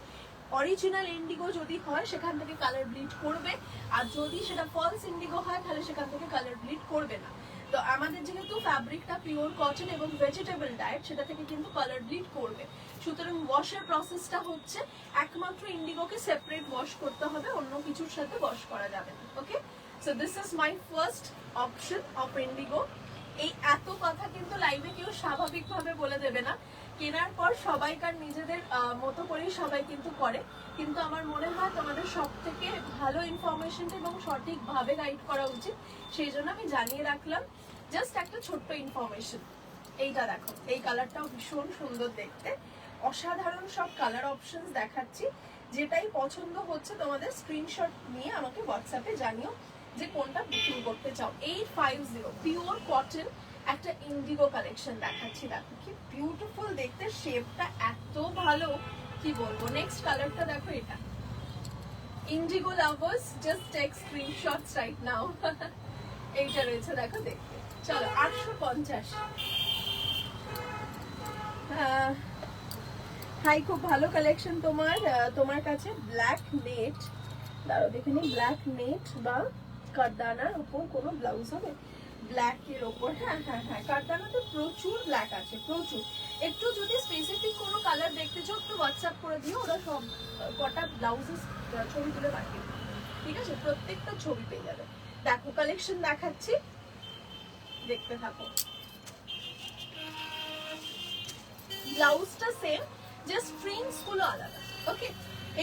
অরিজিনাল ইন্ডিগো যদি হয় সেখান থেকে কালার ব্লিড করবে, আর যদি সেটা ফলস ইন্ডিগো হয় তাহলে সেখান থেকে কালার ব্লিড করবে না। তো আমাদের যেহেতু ফ্যাব্রিকটা পিওর কটন এবং ভেজিটেবল ডায়েট, সেটা থেকে কিন্তু কালার ব্লিড করবে। সুতরাং ওয়াশের প্রসেসটা হচ্ছে একমাত্র ইন্ডিগোকে সেপারেট ওয়াশ করতে হবে, অন্য কিছুর সাথে ওয়াশ করা যাবে না। Okay, so this is my first option of indigo. এই এত কথা কিন্তু লাইভে কেউ স্বাভাবিকভাবে বলে দেবে না। কেনার পর সবাইকার নিজেদের মতো করেই সবাই কিন্তু করে, কিন্তু আমার মনে হয় তোমাদের সব থেকে ভালো ইনফরমেশনটা এবং সঠিকভাবে গাইড করা উচিত, সেই জন্য আমি জানিয়ে রাখলাম জাস্ট একটা ছোট্ট ইনফরমেশন। এইটা দেখো, এই কালারটাও ভীষণ সুন্দর দেখতে, অসাধারণ সব কালার অপশনস দেখাচ্ছি। যেটাই পছন্দ হচ্ছে তোমাদের স্ক্রিনশট নিয়ে আমাকে হোয়াটসঅ্যাপে জানিও যে কোনটা বুকিং করতে চাও। 850 পিওর কটন একটা ইন্ডিগো কালেকশন দেখাচ্ছি, দেখো কি বিউটিফুল দেখতে, শেপটা এত ভালো কি বলবো। নেক্সট কালারটা দেখো, এটা indigo lovers just take screenshots right now. এইটা রয়েছে দেখো দেখতে। চলো 850। হাই, খুব ভালো কালেকশন তোমার কাছে। ব্ল্যাক নেট, দাঁড়াও দেখে নি, ব্ল্যাক নেট বা কারদানার উপর কোনো ব্লাউজ হবে ব্ল্যাক এর ওপর। হ্যাঁ হ্যাঁ হ্যাঁ, কারদানাতে প্রচুর ব্ল্যাক আছে, প্রচুর। একটু যদি স্পেসিফিক কোনো কালার দেখতে চাও একটু হোয়াটসঅ্যাপ করে দিও, ওরা সব কটা ব্লাউজের ছবি তুলে পাঠিয়ে দেবে, ঠিক আছে? প্রত্যেকটা ছবি পেয়ে যাবে। দেখো কালেকশন দেখাচ্ছি, দেখতে থাকো। ব্লাউজটা সেম, জাস্ট ফ্রিন্স গুলো আলাদা। ওকে,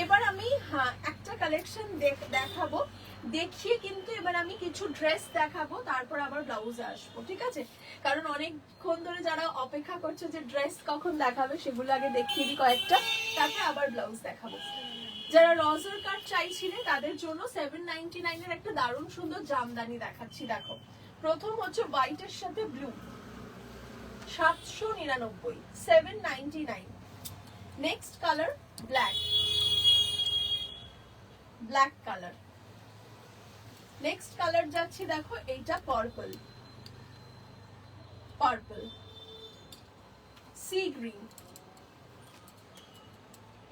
এবার আমি একটা কালেকশন দেখাবো, দেখিয়ে কিন্তু এবার আমি কিছু ড্রেস দেখাবো, তারপর আবার ব্লাউজে আসবো, ঠিক আছে? কারণ অনেকক্ষণ ধরে যারা অপেক্ষা করছে যে ড্রেস কখন দেখাবে, সেগুলো আগে দেখিয়ে দিই কয়েকটা, তারপর আবার ব্লাউজ দেখাবো। যারা রজার কাট চাইছিলেন তাদের জন্য 799 এর একটা দারুণ সুন্দর জামদানি দেখাচ্ছি, দেখো প্রথম হচ্ছে হোয়াইটের সাথে blue, 799, 799। Next colour black, black colour. Next colour যাচ্ছি দেখো, এইটা পার্পল, পার্পল, সি গ্রিন,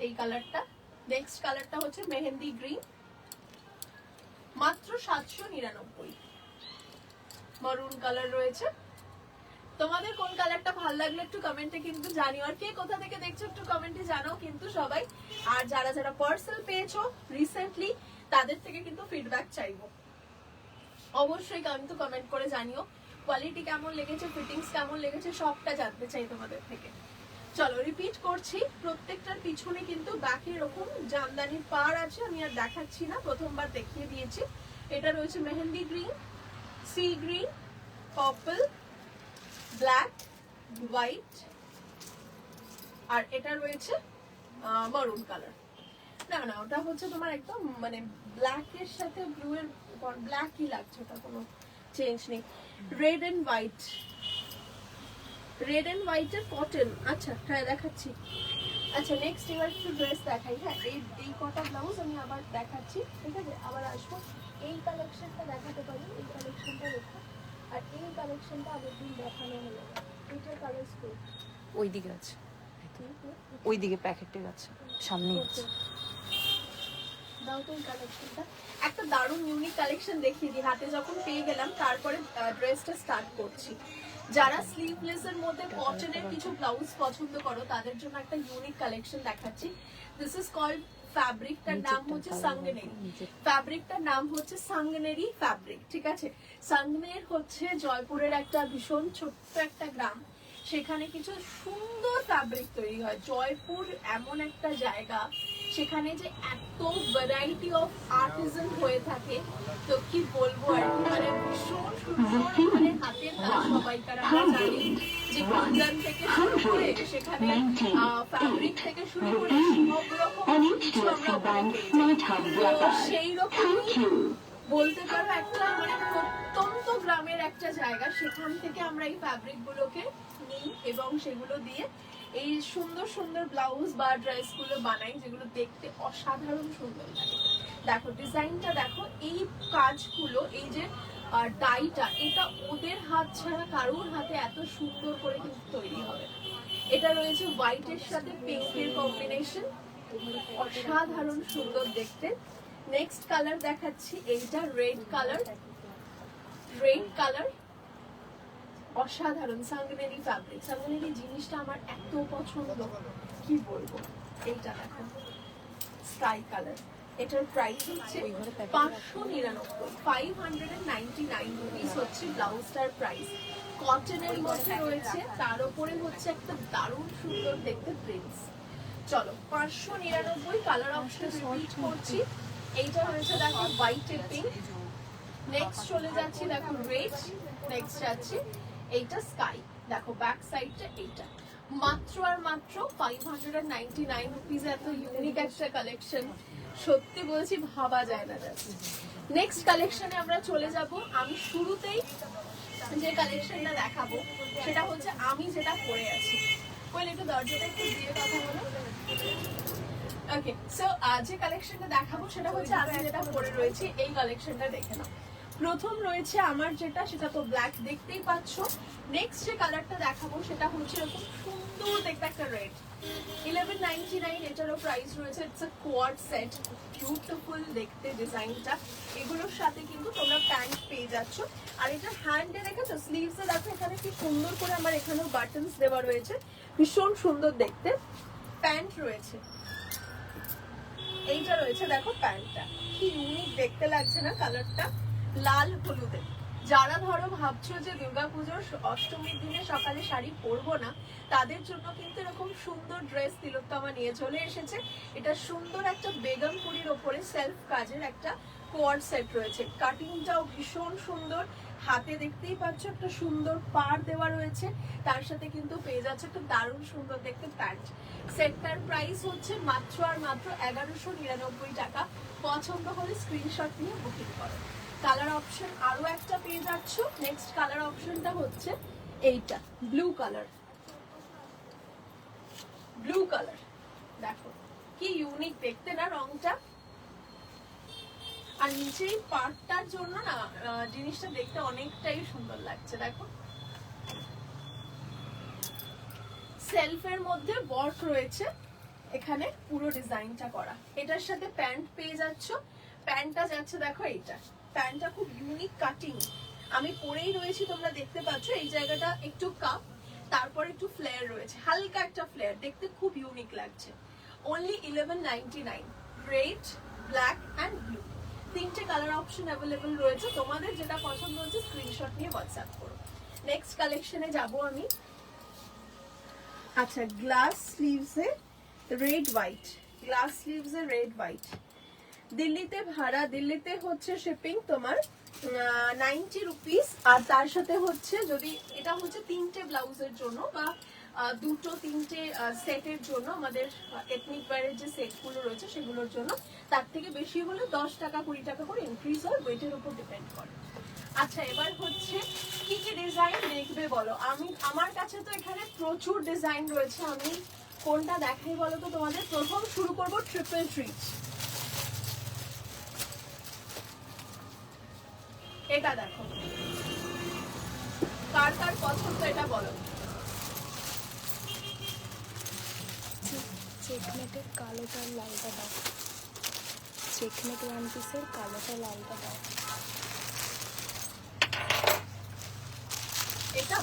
এই কালারটা। নেক্সট কালারটা হচ্ছে মেহেন্দি গ্রিন, মাত্র 799। মারুন কালার রয়েছে। তোমাদের কোন কালারটা ভালো লাগলো একটু কমেন্টে কিন্তু জানিও, আর কে কোথা থেকে দেখছো একটু কমেন্টে জানাও কিন্তু সবাই। আর যারা যারা পার্সেল পেয়েছো রিসেন্টলি তাদের থেকে কিন্তু ফিডব্যাক চাইবো, অবশ্যই কিন্তু কমেন্ট করে জানিও কোয়ালিটি কেমন লেগেছে, ফিটিংস কেমন লেগেছে, সবটা জানতে চাই তোমাদের থেকে। চলো রিপিট করছি, প্রত্যেকটার পিছনে কিন্তু ব্যাকে এরকম জামদানির পাড় আছে, আমি আর দেখাচ্ছি না, প্রথমবার দেখিয়ে দিয়েছি। এটা রয়েছে mehendi green, sea green, purple, black, white, আর এটা রয়েছে মারুন কালার। না না, ওটা হচ্ছে তোমার একদম মানে ব্ল্যাক এর সাথে ব্লু এর, ব্ল্যাকই লাগছে, ওটা কোনো চেঞ্জ নেই। Red and white, red and white এর কটন। আচ্ছা হ্যাঁ দেখাচ্ছি। আচ্ছা নেক্সট এবার একটু ড্রেস দেখাই। হ্যাঁ এই কটা ব্লাউজ আমি আবার দেখাচ্ছি, ঠিক আছে, আবার আসবো। এই কালেকশনটা দেখাতে পারি, এই কালেকশনটা দেখো, আর এই কালেকশনটা আগের দিন দেখানো হলো, এটার কালার স্কুল ওই দিকে আছে, ওই দিকে প্যাকেটে আছে, সামনেই আছে। দাও তো এই কালেকশনটা, একটা দারুণ ইউনিক কালেকশন দেখিয়ে দিই। হাতে যখন পেয়ে গেলাম তারপরে ড্রেসটা স্টার্ট করছি। যারা স্লিভলেস এর মধ্যে কটনের কিছু ব্লাউজ পছন্দ করো তাদের জন্য একটা ইউনিক কালেকশন দেখাচ্ছি। দিস ইজ কল্ড, ফ্যাব্রিকটার নাম হচ্ছে সাঙ্গনেরি, ফ্যাব্রিকটার নাম হচ্ছে সাঙ্গনেরি ফ্যাব্রিক, ঠিক আছে। সাঙ্গনের হচ্ছে জয়পুরের একটা ভীষণ ছোট্ট একটা গ্রাম, সেখানে কিছু সুন্দর ফ্যাব্রিক তৈরি হয়। জয়পুর এমন একটা জায়গা, সেখানে যে এত ভ্যারাইটি অফ আর্টিজান হয়ে থাকে, তো কি বলবো আর কি, মানে ভীষণ সুন্দর মানে হাতের কাজ। সবাইকার আমরা জানি যে কুন্দন থেকে শুরু করে সেখানে ফ্যাব্রিক থেকে শুরু করে সব রকম কিছু আমরা ওখানে পেয়ে যাই। তো সেই রকমই বলতে পারো একটা মানে প্রত্যন্ত গ্রামের একটা জায়গা, সেখান থেকে আমরা এই ফ্যাব্রিক গুলোকে নিই এবং সেগুলো দিয়ে এই সুন্দর সুন্দর ব্লাউজ বা ড্রেস গুলো বানাই, যেগুলো দেখতে অসাধারণ সুন্দর লাগে। দেখো ডিজাইনটা দেখো, এই কাজগুলো, এই যে ডাইটা, এটা ওদের হাত ছাড়া কারোর হাতে এত সুন্দর করে কিন্তু তৈরি হবে। এটা রয়েছে হোয়াইটের সাথে পিঙ্কের কম্বিনেশন, অসাধারণ সুন্দর দেখতে। নেক্সট কালার দেখাচ্ছি, এইটা রেড কালার, রেড কালার, অসাধারণ সাঙ্গনেরি ফ্যাব্রিক। সাঙ্গনেরি জিনিসটা আমার এত পছন্দ, কি বলবো। এইটা দেখো স্কাই কালার, এটার প্রাইস হচ্ছে 599, 599 রুপিস হচ্ছে ব্লাউজটার প্রাইস। কটনের মধ্যে রয়েছে, তার উপরে হচ্ছে একটা দারুণ সুন্দর দেখতে প্রিন্টস। চলো 599, কালার অপশন রিপিট করছি। এইটা হয়েছে দেখো হোয়াইট এর পিঙ্ক, নেক্সট চলে যাচ্ছি দেখো রেড, নেক্সট যাচ্ছি এইটা স্কাই। দেখো ব্যাক সাইডটা এইটা, মাত্র আর মাত্র 599 রুপিস। এত ইউনিক একটা কালেকশন, সত্যি বলছি ভাবা যায় না। নেক্সট কালেকশনে আমরা চলে যাব। আমি শুরুতেই যে কালেকশনটা দেখাবো সেটা হচ্ছে আমি যেটা পরে আছি। বলে একটু দরজাটা একটু দিয়ে কথা বলো। ওকে, সো যে কালেকশনটা দেখাবো সেটা হচ্ছে আমি যেটা পরে রয়েছি, এই কালেকশনটা দেখে নাও। প্রথম রয়েছে আমার যেটা, সেটা তো ব্ল্যাক দেখতেই পাচ্ছ। নেক্সট যে কালারটা দেখাবো সেটা হচ্ছে এরকম সুন্দর দেখতে একটা রেড, 1199 এটারও প্রাইস রয়েছে। It's a quad set, beautiful দেখতে ডিজাইনটা। এগুলোর সাথে কিন্তু তোমরা প্যান্ট পেয়ে যাচ্ছ। আর এটা হ্যান্ডে দেখেছো, স্লিভসে দেখো এখানে কি সুন্দর করে আমার এখানেও বাটনস দেওয়া রয়েছে, ভীষণ সুন্দর দেখতে। প্যান্ট রয়েছে, এইটা রয়েছে দেখো প্যান্টটা, কি ইউনিক দেখতে লাগছে না কালারটা, লাল হলুদে। যারা ধরো ভাবছো যে দুর্গাপুজোর অষ্টমীর দিনে সকালে শাড়ি পরবো না, তাদের জন্য কিন্তু এরকম সুন্দর ড্রেস তিলোত্তমা নিয়ে চলে এসেছে। এটা সুন্দর একটা বেগমপুরির ওপরে সেলফ কাজের একটা কোয়াড সেট রয়েছে। কাটিংটাও ভীষণ সুন্দর, হাতে দেখতেই পাচ্ছ একটা সুন্দর পাড় দেওয়া রয়েছে, তার সাথে কিন্তু পেয়ে যাচ্ছে একটা দারুণ সুন্দর দেখতে প্যান্ট। সেটটার প্রাইস হচ্ছে মাত্র আর মাত্র 1199 টাকা। পছন্দ হলে স্ক্রিনশট নিয়ে বুকিং করো। কালার অপশন আরো একটা পেয়ে যাচ্ছ। নেক্সট কালার অপশনটা হচ্ছে এইটা ব্লু কালার। ব্লু কালার দেখো কি ইউনিক দেখতে না রংটা। আর নিচেই পার্টটার জন্য না জিনিসটা দেখতে অনেকটাই সুন্দর লাগছে। দেখো সেলফের মধ্যে ওয়ার্ক রয়েছে, এখানে পুরো ডিজাইনটা করা। এটার সাথে প্যান্ট পেয়ে যাচ্ছ। প্যান্টটা যাচ্ছে দেখো এইটা, প্যান্টটা খুব ইউনিক কাটিং। আমি পরেই রয়েছি, তোমরা দেখতে পাচ্ছ এই জায়গাটা একটু কাপ, তারপর একটু ফ্লেয়ার রয়েছে, হালকা একটা ফ্লেয়ার, দেখতে খুব ইউনিক লাগছে। Only 1199। Red, black and blue, তিনটে কালার অপশন অ্যাভেলেবল রয়েছে। তোমাদের যেটা পছন্দ হচ্ছে স্ক্রিনশট নিয়ে হোয়াটসঅ্যাপ করো। নেক্সট কালেকশনে যাব আমি। আচ্ছা, গ্লাস স্লিভসে রেড হোয়াইট, গ্লাস স্লিভসে রেড হোয়াইট। দিল্লিতে ভাড়া, দিল্লিতে হচ্ছে শিপিং তোমার 90 রুপিস। আর তার সাথে হচ্ছে যদি এটা হচ্ছে তিনটে ব্লাউজের জন্য বা দুটো তিনটে সেটের জন্য, আমাদের এথনিক ওয়্যারের যে সেটগুলো রয়েছে সেগুলোর জন্য, তার থেকে বেশি হলে 10 টাকা 20 টাকা করে ইনক্রিজ হয়, ওয়েটের উপর ডিপেন্ড করে। আচ্ছা, এবার হচ্ছে কি কি ডিজাইন দেখবে বলো। আমার কাছে তো এখানে প্রচুর ডিজাইন রয়েছে, আমি কোনটা দেখাই বলো তো তোমাদের। প্রথম শুরু করবো ট্রিপল ট্রিচ। এটা দেখো, কার কার পছন্দ এটা বলো। চেকমেটের কালোটা লালটা দাও, চেকমেট ওয়ান পিসের কালোটা লালটা দাও। এটা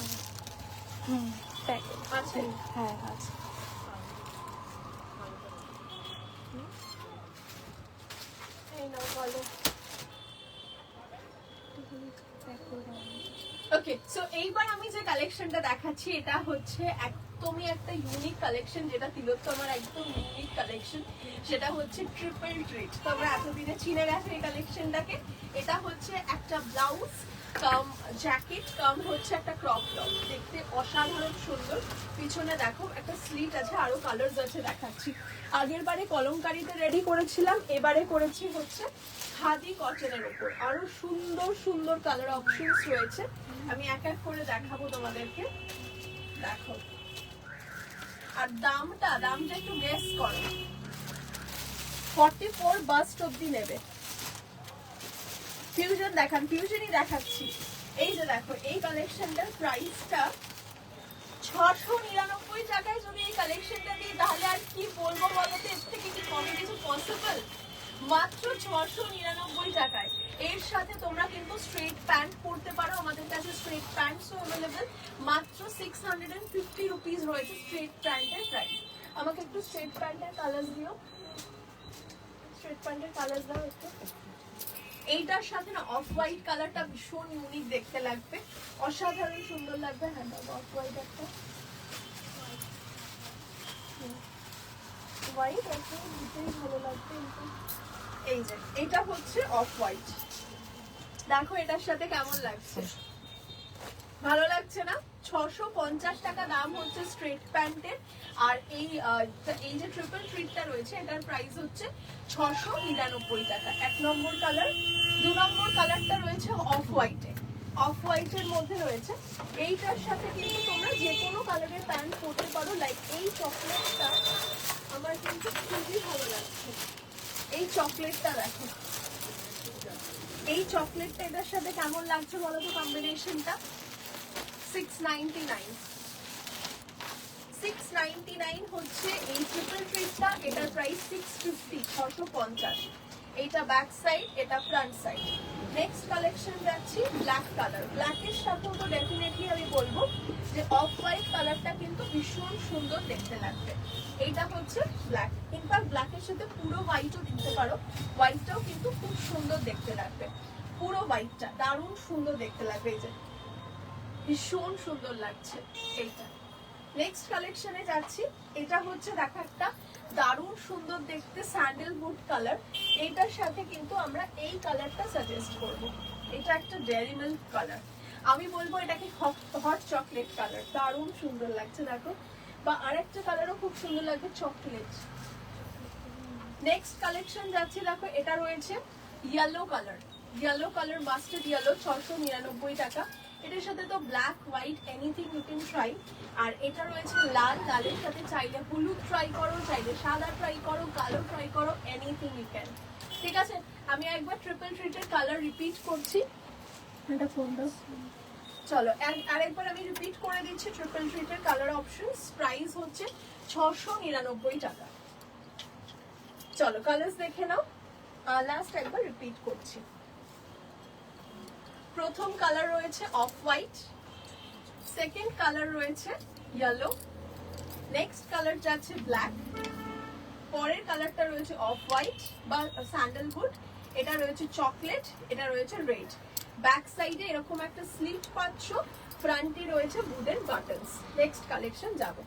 প্যাকেট আছে, হ্যাঁ আছে। এই নাও বলো। ওকে, সো এইবার আমি যে কালেকশনটা দেখাচ্ছি এটা হচ্ছে একদমই একটা ইউনিক কালেকশন, যেটা তিলোত্তমার একদম ইউনিক কালেকশন। সেটা হচ্ছে ট্রিপল ট্রিচ। তোমরা এতদিনে চিনে গেছো এই কালেকশনটাকে। এটা হচ্ছে একটা ব্লাউজ কাম জ্যাকেট কাম হচ্ছে একটা ক্রপ টপ, দেখতে অসাধারণ সুন্দর। পিছনে দেখো একটা স্লিট আছে, আরো কালার্স আছে দেখাচ্ছি। আগের বারে কলমকারীতে রেডি করেছিলাম, এবারে করেছি হচ্ছে খাদি কটনের উপর। আরো সুন্দর সুন্দর কালার অপশনস রয়েছে, আমি এক এক করে দেখাবো তোমাদেরকে। দেখো, আর দামটা একটু গেস করো। 44 বাস্ট অবধি নেবে। ফিউশন দেখান, ফিউশনই দেখাচ্ছি। এই যে দেখো, এই কালেকশনটার প্রাইসটা 699 টাকায়। যদি এই কালেকশনটা দিই তাহলে আর কি বলবো বলো তো, এর থেকে কি কমে কিছু পসিবল? মাত্র 699 টাকায়। এর সাথে তোমরা কিন্তু স্ট্রেট প্যান্ট পরতে পারো, আমাদের কাছে স্ট্রেট প্যান্টসও অ্যাভেলেবল। মাত্র 650 রুপিস রয়েছে স্ট্রেট প্যান্টের প্রাইস। আমাকে একটু স্ট্রেট প্যান্টের কালার দিও, স্ট্রেট প্যান্টের কালার দাও একটু। এইটার সাথে না অফ হোয়াইট কালারটা ভীষণ ইউনিক দেখতে লাগবে, অসাধারণ সুন্দর লাগবে। হ্যাঁ, অফ হোয়াইট একটা হোয়াইট আছে, দুটোই ভালো লাগবে। এই যে এটা হচ্ছে অফ হোয়াইট, দেখো এটার সাথে কেমন লাগছে, ভালো লাগছে না? 650 টাকা দাম হচ্ছে স্ট্রেট প্যান্টের। আর এই যে ট্রিপল ট্রিটটা রয়েছে এটার প্রাইস হচ্ছে 699 টাকা। 1 নম্বর কালার। 2 নম্বর কালারটা রয়েছে অফ হোয়াইটে, অফ হোয়াইটের মধ্যে রয়েছে। এইটার সাথে কিন্তু তোমরা যে কোনো কালারের প্যান্ট পরতে পারো। লাইক এই চকলেটটা আমার কিন্তু খুবই ভালো লাগছে। এই চকলেটটা দেখো, এই চকলেটটা এটার সাথে কেমন লাগছে বলো তো কম্বিনেশনটা। 699 হচ্ছে এই ট্রিপল ট্রিটটা। এটার প্রাইস 650, 650। এইটা ব্যাক সাইড, এটা ফ্রন্ট সাইড। নেক্সট কালেকশন যাচ্ছি ব্ল্যাক কালার। ব্ল্যাকের সাথেও তো ডেফিনেটলি আমি বলবো যে অফ হোয়াইট কালারটা কিন্তু ভীষণ সুন্দর দেখতে লাগবে। এইটা হচ্ছে ব্ল্যাক, ইনফ্যাক্ট ব্ল্যাকের সাথে পুরো হোয়াইটও দিতে পারো, হোয়াইটটাও কিন্তু খুব সুন্দর দেখতে লাগবে। পুরো হোয়াইটটা দারুণ সুন্দর দেখতে লাগবে, এই যে ভীষণ সুন্দর লাগছে এইটা। নেক্সট কালেকশনে যাচ্ছি। এটা হচ্ছে দেখো একটা দারুণ সুন্দর দেখতে স্যান্ডেলউড কালার। এইটার সাথে কিন্তু আমরা এই কালারটা সাজেস্ট করব। এটা একটা ডেয়ারি মিল্ক কালার, আমি বলবো এটাকে হট চকলেট কালার, দারুণ সুন্দর লাগছে দেখো। বা আরেকটা কালারও খুব সুন্দর লাগবে, চকলেট। নেক্সট কালেকশন যাচ্ছি, দেখো এটা রয়েছে yellow colour. Yellow colour, mustard yellow, 699 টাকা। এটার সাথে তো black, white, anything you can try. আর এটা রয়েছে লাল, লালের সাথে চাইলে হলুদ ট্রাই করো, চাইলে সাদা ট্রাই করো, কালো ট্রাই করো, এনিথিং ইউ ক্যান। ঠিক আছে, আমি একবার ট্রিপল থ্রিটের কালার রিপিট করছি। এটা কোনটা? চলো আরেকবার আমি রিপিট করে দিচ্ছি ট্রিপল থ্রিটের কালার অপশনস। প্রাইস হচ্ছে 699 টাকা। চলো কালার্স দেখে নাও, লাস্ট একবার রিপিট করছি। প্রথম কালার রয়েছে অফ হোয়াইট, সেকেন্ড কালার রয়েছে ইয়েলো, নেক্সট কালার যাচ্ছে ব্ল্যাক, পরের কালারটা রয়েছে অফ হোয়াইট বা স্যান্ডেলউড, এটা রয়েছে চকলেট, এটা রয়েছে রেড। ব্যাক সাইডে এরকম একটা স্লিট পাচ্ছ, ফ্রন্টে রয়েছে উডেন বাটনস। নেক্সট কালেকশন যাবে।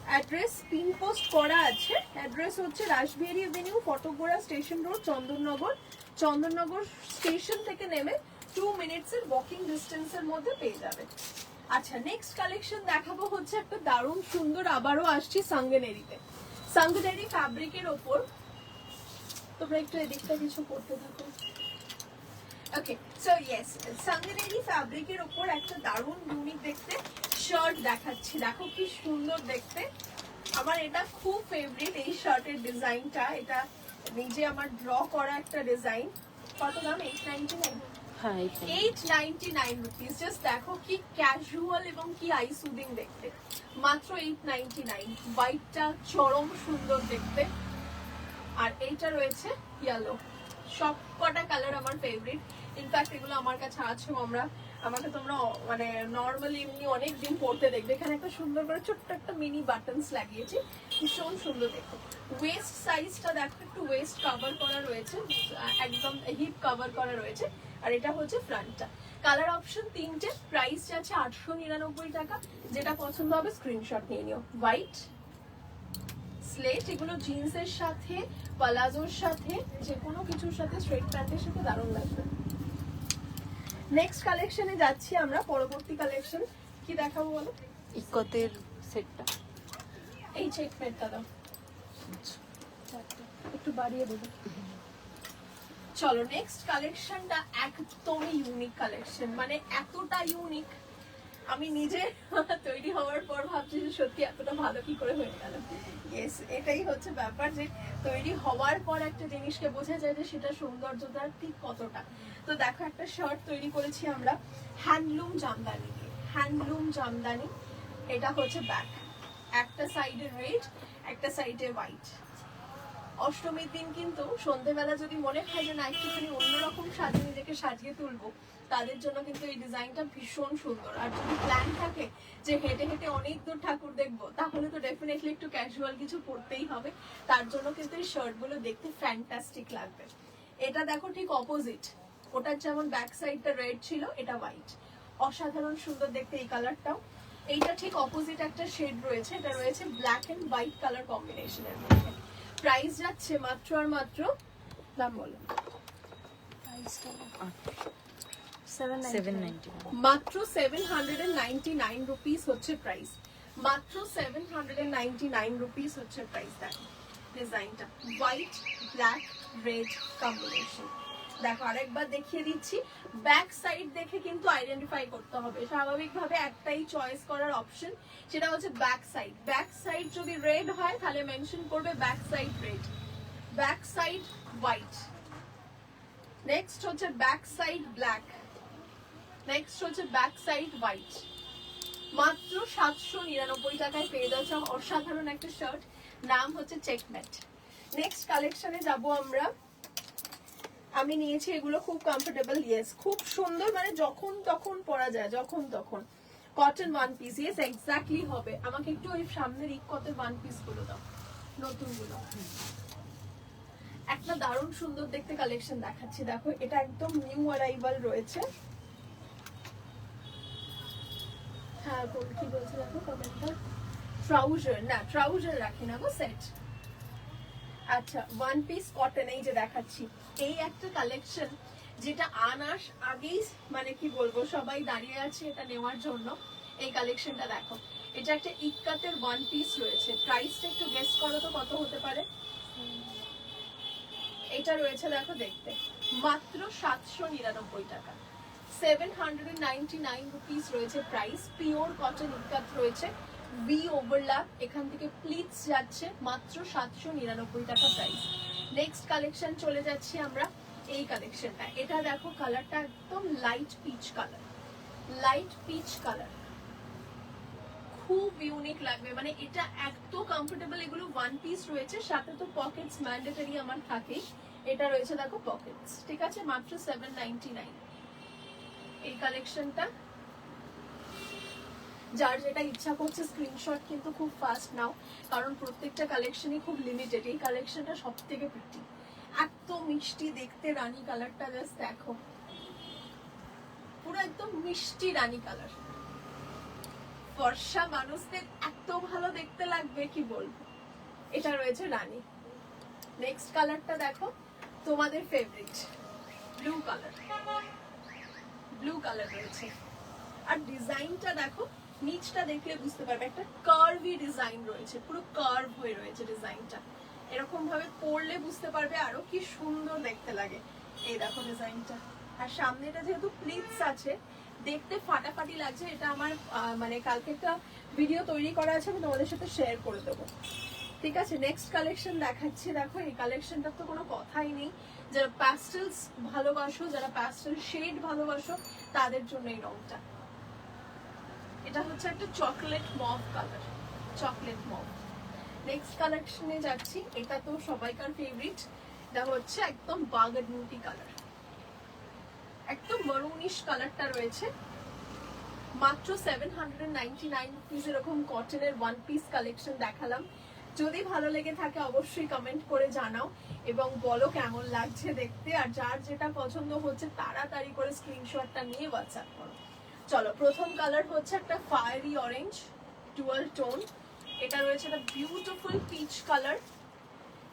অ্যাড্রেস পিন পোস্ট করা আছে। অ্যাড্রেস হচ্ছে Rashbehari avenue, Phatakgora station road, Chandannagar. Chandannagar station থেকে নেমে 2 মিনিটসের ওয়াকিং ডিস্টেন্সের মধ্যে পেয়ে যাবে। আচ্ছা, নেক্সট কালেকশন দেখাবো হচ্ছে একটা দারুণ সুন্দর, আবারও আসছি সাঙ্গনেরিতে। সাঙ্গনেরি ফ্যাব্রিকের ওপর, তোমরা একটু এদিকটা কিছু করতে থাকো। ওকে, সো ইয়েস, সাঙ্গনেরি ফ্যাব্রিকের ওপর একটা দারুণ ইউনিক দেখতে শার্ট দেখাচ্ছি। দেখো কি সুন্দর দেখতে, আমার এটা খুব ফেভারিট এই শার্টের ডিজাইনটা। এটা নিজে আমার ড্র করা একটা ডিজাইন। কত দাম? 899। হ্যাঁ 899 রুপিস। জাস্ট দেখো কি ক্যাজুয়াল এবং কি আই সুদিং দেখতে, মাত্র 899। হোয়াইটটা চরম সুন্দর দেখতে, আর এইটা রয়েছে ইয়েলো। সব কটা কালার আমার ফেভারিট, ইনফ্যাক্ট এগুলো আমার কাছে আছে। আমাকে তোমরা মানে নর্মালি এমনি অনেক দিন পরতে দেখবে। এখানে একটা সুন্দর করে ছোট্ট একটা মিনি বাটনস লাগিয়েছি, ভীষণ সুন্দর দেখো। ওয়েস্ট সাইজটা দেখো, একটু ওয়েস্ট কভার করা রয়েছে, একদম হিপ কভার করা রয়েছে। আর এটা হচ্ছে ফ্রন্টটা। কালার অপশন 3টে, প্রাইস যাচ্ছে 899 টাকা। যেটা পছন্দ হবে স্ক্রিনশট নিয়ে নিও। হোয়াইট, স্লেট, এগুলো জিন্সের সাথে, পালাজোর সাথে, যে কোনো কিছুর সাথে, স্ট্রেট প্যান্টের সাথে দারুণ লাগবে। নেক্সট কালেকশনে যাচ্ছি আমরা। পরবর্তী কালেকশন কি দেখাবো বলো? ইকতের সেটটা এই চেকমেটটা দাও, একটু বাড়িয়ে দেবো। চলো নেক্সট কালেকশনটা একদমই ইউনিক কালেকশন, মানে এতটা ইউনিক আমি নিজে তৈরি হওয়ার পর ভাবছি যে সত্যি এতটা ভালো কি করে হয়ে গেল। ইয়েস, এটাই হচ্ছে ব্যাপার, যে তৈরি হওয়ার পর একটা জিনিসকে বোঝা যায় যে সেটা সৌন্দর্যটা ঠিক কতটা। তো দেখো, একটা শার্ট তৈরি করেছি আমরা হ্যান্ডলুম জামদানি দিয়ে। হ্যান্ডলুম জামদানি, এটা হচ্ছে ব্যাক, একটা সাইডে রেড, একটা সাইডে হোয়াইট। অষ্টমীর দিন কিন্তু সন্ধ্যেবেলা যদি মনে হয় যে না একটুখানি অন্যরকম সাজিয়ে নিজেকে সাজিয়ে তুলবো, তাদের জন্য কিন্তু এই ডিজাইনটা ভীষণ সুন্দর। আর যদি প্ল্যান থাকে যে হেঁটে হেঁটে অনেক দূর ঠাকুর দেখবো, তাহলে তো ডেফিনেটলি একটু ক্যাজুয়াল কিছু পরতেই হবে। তার জন্য কিন্তু এই শার্টগুলো দেখতে ফ্যান্টাস্টিক লাগবে। এটা দেখো ঠিক অপোজিট, ওটার যেমন ব্যাক সাইডটা রেড ছিল, এটা হোয়াইট। অসাধারণ সুন্দর দেখতে এই কালারটাও। এইটা ঠিক অপোজিট একটা শেড রয়েছে, এটা রয়েছে ব্ল্যাক এন্ড হোয়াইট কালার কম্বিনেশনের মধ্যে। প্রাইস যাচ্ছে মাত্র আর মাত্র, দাম বলো, মাত্র 799 রুপিস হচ্ছে প্রাইস। মাত্র 799 রুপিস হচ্ছে প্রাইস। দেখো ডিজাইনটা, হোয়াইট ব্ল্যাক রেড কম্বিনেশন। দেখো আরেকবার দেখিয়ে দিচ্ছি, ব্যাক সাইড দেখে কিন্তু আইডেন্টিফাই করতে হবে। স্বাভাবিকভাবে একটাই চয়েস করার অপশন, সেটা হচ্ছে ব্যাক সাইড। ব্যাক সাইড যদি রেড হয় তাহলে মেনশন করবে back side red, back side white, next হচ্ছে ব্যাক সাইড ব্ল্যাক, নেক্সট হচ্ছে ব্যাক সাইড হোয়াইট। মাত্র 799 টাকায় পেয়ে যাচ্ছে অসাধারণ একটা শার্ট, নাম হচ্ছে চেকমেট। নেক্সট কালেকশনে যাব আমরা। আমি নিয়েছি এগুলো, খুব কমফোর্টেবল, ইয়েস খুব সুন্দর, মানে যখন তখন পরা যায়, যখন তখন। Cotton one piece, yes exactly হবে। আমাকে একটু ওই সামনের ইকতের ওয়ান পিস গুলো দাও, নতুন গুলো। একটা দারুণ সুন্দর দেখতে কালেকশন দেখাচ্ছি। দেখো এটা একদম নিউ অ্যারাইভাল রয়েছে। হ্যাঁ কি বলছে দেখো কমেন্টটা, ট্রাউজার না, ট্রাউজার রাখি না গো, সেট। আচ্ছা, ওয়ান পিস কটন, এই যে দেখাচ্ছি, এই একটা কালেকশন যেটা আনার আগেই মানে কি বলবো সবাই দাঁড়িয়ে আছে এটা নেওয়ার জন্য। এই কালেকশনটা দেখো, এটা একটা ইক্কাতের ওয়ান পিস রয়েছে। প্রাইসটা একটু গেস করো তো কত হতে পারে। এটা রয়েছে দেখো দেখতে মাত্র 799 টাকা। 799 রুপিস রয়েছে প্রাইস। পিওর কটন ইকাত রয়েছে, ভি ওভারল্যাপ, এখান থেকে প্লিটস যাচ্ছে, মাত্র 799 টাকা প্রাইস। নেক্সট কালেকশন চলে যাচ্ছি আমরা এই কালেকশনটা। এটা দেখো কালারটা একদম light peach colour, light peach colour, খুব ইউনিক লাগবে। মানে এটা এত কমফোর্টেবল, এগুলো ওয়ান পিস রয়েছে, সাথে তো পকেটস ম্যান্ডেটরি আমার থাকে। এটা রয়েছে দেখো পকেটস, ঠিক আছে, মাত্র 799 এই কালেকশনটা। যার যেটা ইচ্ছা করছে স্ক্রিনশট কিন্তু খুব ফাস্ট নাও, কারণ প্রত্যেকটা কালেকশনই খুব লিমিটেড। এই কালেকশনটা সব থেকে প্রিটি, এত মিষ্টি দেখতে রানী কালারটা, জাস্ট দেখো, পুরো একদম মিষ্টি রানী কালার। ফর্সা মানুষদের এত ভালো দেখতে লাগবে কি বলবো। এটা রয়েছে রানী। নেক্সট কালারটা দেখো, তোমাদের favourite blue colour, blue colour রয়েছে। আর ডিজাইনটা দেখো, নিচটা দেখলে বুঝতে পারবে একটা কার্ভি ডিজাইন রয়েছে, পুরো কার্ভ হয়ে রয়েছে ডিজাইনটা। এরকম ভাবে পরলে বুঝতে পারবে আরো কি সুন্দর দেখতে লাগে। এই দেখো ডিজাইনটা, আর সামনেটা যেহেতু প্লিটস আছে, দেখতে ফাটাফাটি লাগছে। এটা আমার মানে কালকে একটা ভিডিও তৈরি করা আছে, আমি তোমাদের সাথে শেয়ার করে দেবো, ঠিক আছে। নেক্সট কালেকশন দেখাচ্ছি। দেখো এই কালেকশনটা তো কোনো কথাই নেই, যারা প্যাস্টেলস ভালোবাসো, যারা প্যাস্টেল শেড ভালোবাসো, তাদের জন্য এই রংটা। এটা হচ্ছে একটা chocolate mauve colour, chocolate mauve. Next কালেকশনে যাচ্ছি, এটা তো সবাইকার ফেভারিট। এটা হচ্ছে একদম বার্গান্ডি কালার, একদম মারুনিশ কালারটা রয়েছে, মাত্র 799 রুপিস। এরকম কটনের ওয়ান পিস কালেকশন দেখালাম। যদি ভালো লেগে থাকে অবশ্যই কমেন্ট করে জানাও এবং বলো কেমন লাগছে দেখতে। আর যার যেটা পছন্দ হচ্ছে তাড়াতাড়ি করে স্ক্রিনশটটা নিয়ে হোয়াটসঅ্যাপ করো। চলো, প্রথম কালার হচ্ছে একটা ফায়ারি অরেঞ্জ ডুয়াল টোন, এটা রয়েছে একটা বিউটিফুল পিচ কালার।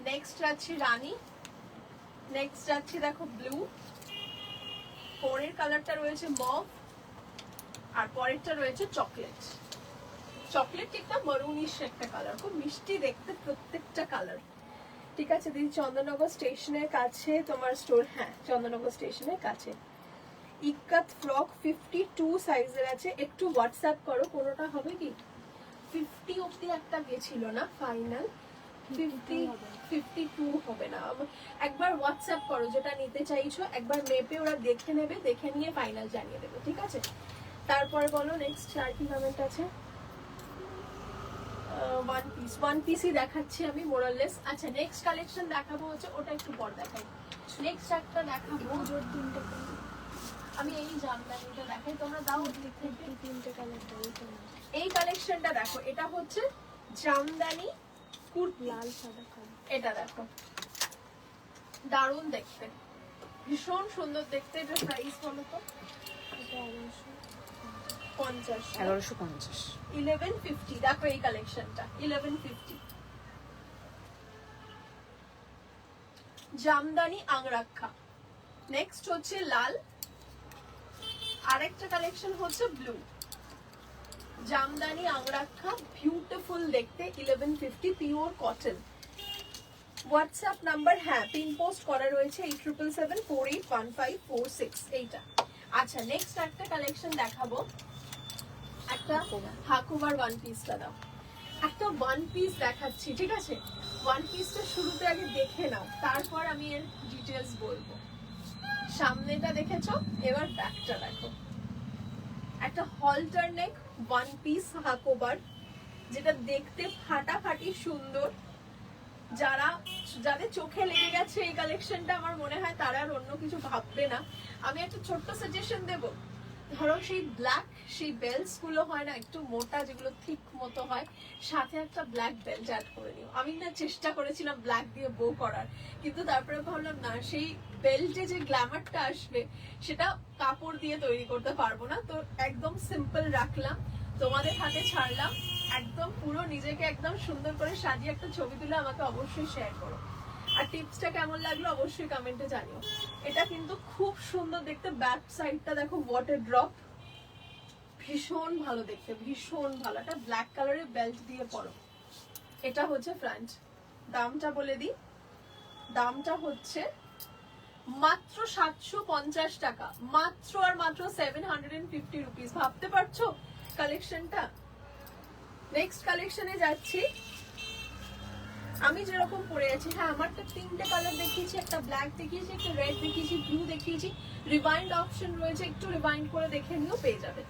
নেক্সট যাচ্ছি রানী, নেক্সট যাচ্ছি দেখো ব্লু, পরের কালারটা রয়েছে মভ, আর পরেরটা রয়েছে চকলেট। চকলেট একটা মারুনিশ একটা কালার, খুব মিষ্টি দেখতে প্রত্যেকটা কালার, ঠিক আছে। দিদি চন্দননগর স্টেশনের কাছে তোমার স্টোর? হ্যাঁ, চন্দননগর স্টেশনের কাছে। ইকাত ফ্রক 52 সাইজের আছে, একটু হোয়াটসঅ্যাপ করো। কোনোটা হবে কি 50 অবধি একটা গেছিল না ফাইনাল, 52 হবে না। একবার হোয়াটসঅ্যাপ করো যেটা নিতে চাইছো, একবার মেপে ওরা দেখে নেবে, দেখে নিয়ে ফাইনাল জানিয়ে দেবে, ঠিক আছে। তারপর বলো নেক্সট আর কি কমেন্ট আছে। ওয়ান পিসই দেখাচ্ছি আমি মোরাললেস। আচ্ছা, নেক্সট কালেকশন দেখাবো হচ্ছে, ওটা একটু পর দেখাই। নেক্সট একটা দেখাবো, পুজোর তিনটে আমি এই জামদানিটা দেখাই, তোমরা দাও তিনটে কালার দেয় তো। এই কালেকশনটা দেখো, এটা হচ্ছে জামদানি কুর্তি, লাল সাদা কালার। এটা দেখো, দারুণ দেখতে, ভীষণ সুন্দর দেখতে। এটা প্রাইস বলো তো? এটা 1150, 1150। 1150। দেখো এই কালেকশনটা 1150, জামদানি আংরাক্ষা। নেক্সট হচ্ছে লাল, আরেকটা কালেকশন হচ্ছে ব্লু, জামদানি আংরাক্ষা, বিউটিফুল দেখতে, 1150, পিওর কটন। হোয়াটসঅ্যাপ নাম্বার, হ্যাঁ পিন পোস্ট করা রয়েছে 8777481546 এইটা। আচ্ছা, নেক্সট একটা কালেকশন দেখাবো, একটা হাকুমার ওয়ান পিসটা দাও। একটা ওয়ান পিস দেখাচ্ছি, ঠিক আছে। ওয়ান পিসটা শুরুতে আগে দেখে নাও, তারপর আমি এর ডিটেলস বলবো। সামনেটা দেখেছো, এবার ব্যাকটা দেখো। একটা হলটার নেক ওয়ান পিস হাকোবার, যেটা দেখতে ফাটাফাটি সুন্দর। যাদের চোখে লেগে গেছে এই কালেকশনটা, আমার মনে হয় তারা আর অন্য কিছু ভাববে না। আমি একটা ছোট্ট সাজেশন দেব, ধরো সেই ব্ল্যাক, সেই বেল্টস গুলো হয় না একটু মোটা, যেগুলো থিক মতো হয়, সাথে একটা ব্ল্যাক বেল্ট অ্যাড করে নিও। আমি না চেষ্টা করেছিলাম ব্ল্যাক দিয়ে বো করার, কিন্তু তারপরে ভাবলাম না, সেই বেল্টে যে গ্ল্যামারটা আসবে সেটা কাপড় দিয়ে তৈরি করতে পারবো না, তো একদম সিম্পল রাখলাম, তোমাদের হাতে ছাড়লাম। একদম পুরো নিজেকে একদম সুন্দর করে সাজিয়ে একটা ছবি তুলে আমাকে অবশ্যই শেয়ার করো। আর টিপসটা কেমন লাগলো অবশ্যই কমেন্টে জানিও। এটা কিন্তু খুব সুন্দর দেখতে, ব্যাক সাইডটা দেখো ওয়াটার ড্রপ, ভীষণ ভালো দেখতে, ভীষণ ভালো। একটা ব্ল্যাক কালারের বেল্ট দিয়ে পরো। এটা হচ্ছে ফ্রন্ট, দামটা বলে দিই, দামটা হচ্ছে মাত্র 750 টাকা, মাত্র আর মাত্র 750 রুপিস। ভাবতে পারছো কালেকশনটা? নেক্সট কালেকশনে যাচ্ছি। আমি যেরকম পরে আছি, হ্যাঁ আমারটা 3টে কালার দেখিয়েছি, একটা ব্ল্যাক দেখিয়েছি, একটা রেড দেখিয়েছি, ব্লু দেখিয়েছি, রিভাইন্ড অপশন রয়েছে, একটু রিভাইন্ড করে দেখে নিও, পেয়ে যাবে।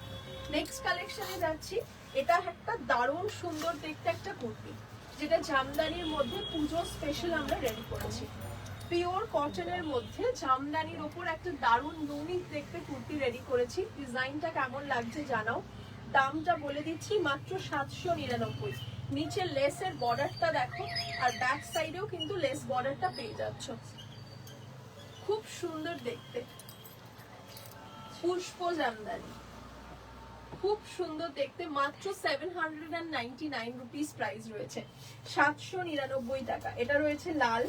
নেক্সট কালেকশনে যাচ্ছি। এটা একটা দারুণ সুন্দর দেখতে একটা কুর্তি, যেটা জামদানির মধ্যে পুজো স্পেশাল আমরা রেডি করেছি। পিওর কটনের মধ্যে জামদানির ওপর একটা দারুণ ইউনিক দেখতে কুর্তি রেডি করেছি। ডিজাইনটা কেমন লাগছে জানাও। দামটা বলে দিচ্ছি, মাত্র 799। নিচে লেসের বর্ডারটা দেখো, আর ব্যাক সাইডেও কিন্তু লেস বর্ডারটা পেয়ে যাচ্ছ। খুব সুন্দর দেখতে, পুষ্প জামদানি, খুব সুন্দর দেখতে। মাত্র 799 রুপিস প্রাইস রয়েছে, 799 টাকা। এটা রয়েছে লাল,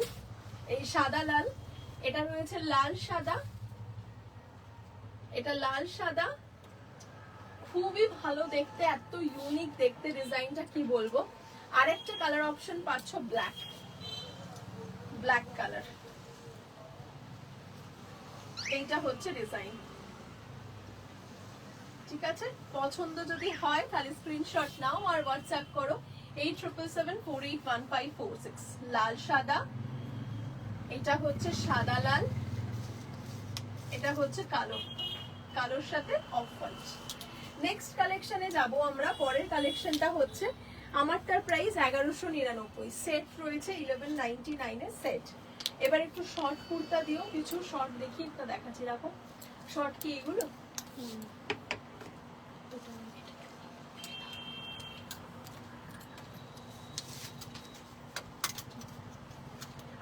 এই সাদা লাল, এটা রয়েছে লাল সাদা, এটা লাল সাদা, খুবই ভালো দেখতে, এত ইউনিক দেখতে ডিজাইনটা, কি বলবো। আরেকটা কালার অপশন পাচ্ছ ব্ল্যাক, ব্ল্যাক কালার। এইটা হচ্ছে ডিজাইন, ঠিক আছে? পছন্দ যদি হয় তাহলে স্ক্রিনশট নাও আর হোয়াটসঅ্যাপ করো 8777481546। লাল সাদা, এটা হচ্ছে সাদা লাল, এটা হচ্ছে কালো, কালোর সাথে অফ হোয়াইট। নেক্সট কালেকশনে যাব আমরা। পরের কালেকশনটা হচ্ছে, আমারটার প্রাইস 1199, সেট রয়েছে 1199 এর সেট। এবার একটু শর্ট কুর্তা দিও, কিছু শর্ট দেখি, একটা দেখাচ্ছি, রাখো। শর্ট কি এগুলো?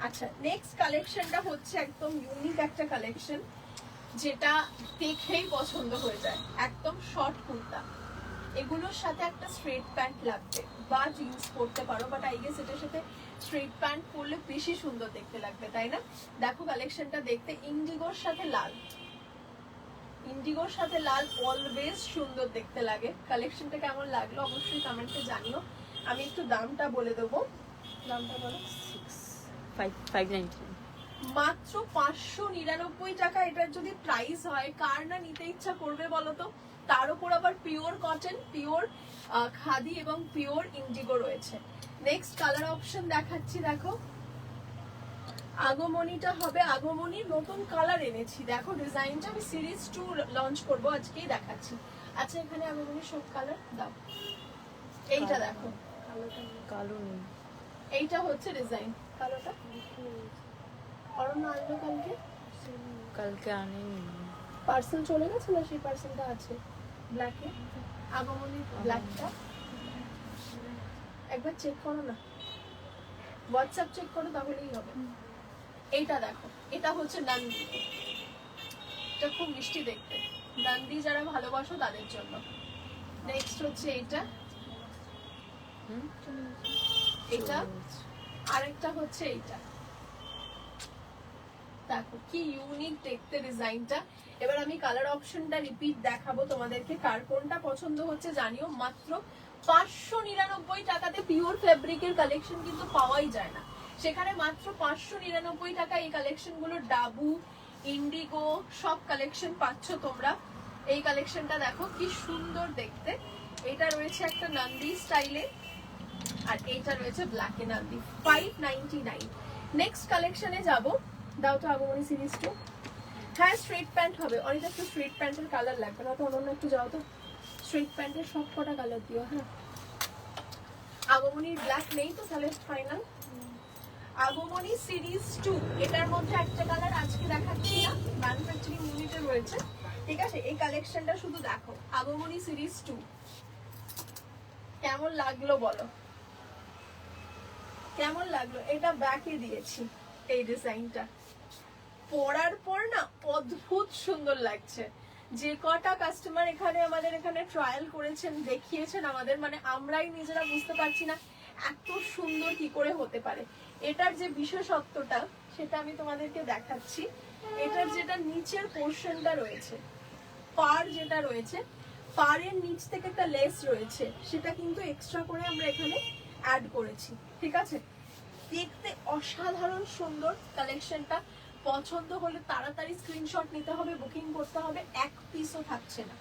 আচ্ছা, নেক্সট কালেকশনটা হচ্ছে একদম ইউনিক একটা কালেকশন, যেটা দেখেই পছন্দ হয়ে যায়। একদম শর্ট কুর্তা, এগুলোর সাথে একটা স্ট্রেট প্যান্ট লাগবে বা জিন্স পরতে পারো, বাট আই গেস এটার সাথে স্ট্রেট প্যান্ট পরলে বেশি সুন্দর দেখতে লাগবে, তাই না? দেখো কালেকশনটা দেখতে, ইন্ডিগোর সাথে লাল, ইন্ডিগোর সাথে লাল অলওয়েজ সুন্দর দেখতে লাগে। কালেকশনটা কেমন লাগলো অবশ্যই কমেন্টে জানিও। আমি একটু দামটা বলে দেবো, দামটা বলো। 599। মাত্র 599 টাকা। এটার যদি প্রাইস হয়, কার না নিতে ইচ্ছা করবে বলো তো? তার উপর আবার পিওর কটন, পিওর খাদি এবং পিওর ইন্ডিগো রয়েছে। নেক্সট কালার অপশন দেখাচ্ছি, দেখো। আগমনীটা হবে, আগমনীর নতুন কালার এনেছি, দেখো ডিজাইনটা। আমি সিরিজ 2 লঞ্চ করব, আজকেই দেখাচ্ছি। আচ্ছা, এখানে আগমনীর সব কালার দাও। এইটা দেখো, কালো নেই, এইটা হচ্ছে ডিজাইন। কালোটা অরণ্য আনলো কালকে, কালকে আনেনি। পার্সেল চলে গেছে না? সেই পার্সেলটা আছে ব্ল্যাকে, আগমনী ব্ল্যাকটা। একবার চেক করো না, হোয়াটসঅ্যাপ চেক করো, তাহলেই হবে। এইটা দেখো, এটা হচ্ছে নান্দি, এটা খুব মিষ্টি দেখতে। নান্দি যারা ভালোবাসো তাদের জন্য। নেক্সট হচ্ছে এইটা, এটা, আরেকটা হচ্ছে এইটা। দেখো কি ইউনিক দেখতে ডিজাইনটা। এবার আমি কালার অপশনটা রিপিট দেখাবো তোমাদেরকে, কার কোনটা পছন্দ হচ্ছে জানিও। মাত্র 599 টাকাতে পিওর ফেব্রিকের কালেকশন কিন্তু পাওয়াই যায় না, সেখানে মাত্র 599 টাকা এই কালেকশন গুলো, ডাবু, ইন্ডিগো সব কালেকশন পাচ্ছ তোমরা। এই কালেকশনটা দেখো কি সুন্দর দেখতে। এটা রয়েছে একটা নান্দি স্টাইলে, আর এইটা রয়েছে ব্ল্যাক এ নান্দি, 599। নেক্সট কালেকশনে যাব, দাও তো আগমনী সিরিজ 2। হ্যাঁ, স্ট্রেট প্যান্ট হবে। অনেক একটু স্ট্রেট প্যান্টের কালার লাগবে না তো? অন্য একটু যাও তো, স্ট্রেট প্যান্টের সব কটা কালার দিও। হ্যাঁ, আগমনীর ব্ল্যাক নেই তো, তাহলে ফাইনাল আগমনী সিরিজ 2। এটার মধ্যে একটা কালার আজকে দেখাচ্ছি না, ম্যানুফ্যাকচারিং ইউনিটে রয়েছে, ঠিক আছে? এই কালেকশনটা শুধু দেখো, আগমনী সিরিজ 2 কেমন লাগলো বলো, কেমন লাগলো? এটা ব্যাকে দিয়েছি এই ডিজাইনটা, পরার পর না অদ্ভুত সুন্দর লাগছে। যে কটা কাস্টমার এখানে আমাদের এখানে ট্রায়াল করেছেন, দেখিয়েছেন আমাদের, মানে আমরাই নিজেরা বুঝতে পারছি না এত সুন্দর কি করে হতে পারে। এটার যে বিশেষত্বটা সেটা আমি তোমাদেরকে দেখাচ্ছি। এটার যেটা নিচের পোর্শনটা রয়েছে, পার যেটা রয়েছে, পাড়ের নিচ থেকে একটা লেস রয়েছে, সেটা কিন্তু এক্সট্রা করে আমরা এখানে অ্যাড করেছি, ঠিক আছে? দেখতে অসাধারণ সুন্দর কালেকশনটা। পছন্দ হলে তাড়াতাড়ি স্ক্রিনশট নিতে হবে, বুকিং করতে হবে, এক পিসও থাকছে না।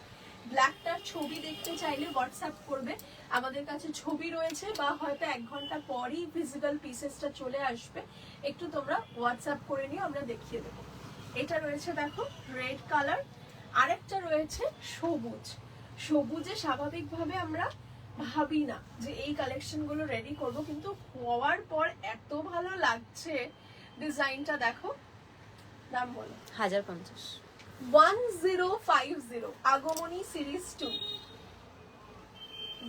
ব্ল্যাকটার ছবি দেখতে চাইলে হোয়াটসঅ্যাপ করবে, আমাদের কাছে ছবি রয়েছে, বা হয়তো 1 ঘন্টা পরই ফিজিক্যাল পিসেসটা চলে আসবে, একটু তোমরা হোয়াটসঅ্যাপ করে নিও, আমরা দেখিয়ে দেবো। এটা রয়েছে দেখো রেড কালার, আরেকটা রয়েছে সবুজ। সবুজে স্বাভাবিকভাবে আমরা ভাবি না যে এই কালেকশন গুলো রেডি করব, কিন্তু হওয়ার পর এত ভালো লাগছে। ডিজাইনটা দেখো, দাম বলো। 1050। 1050 আগমনী সিরিজ 2,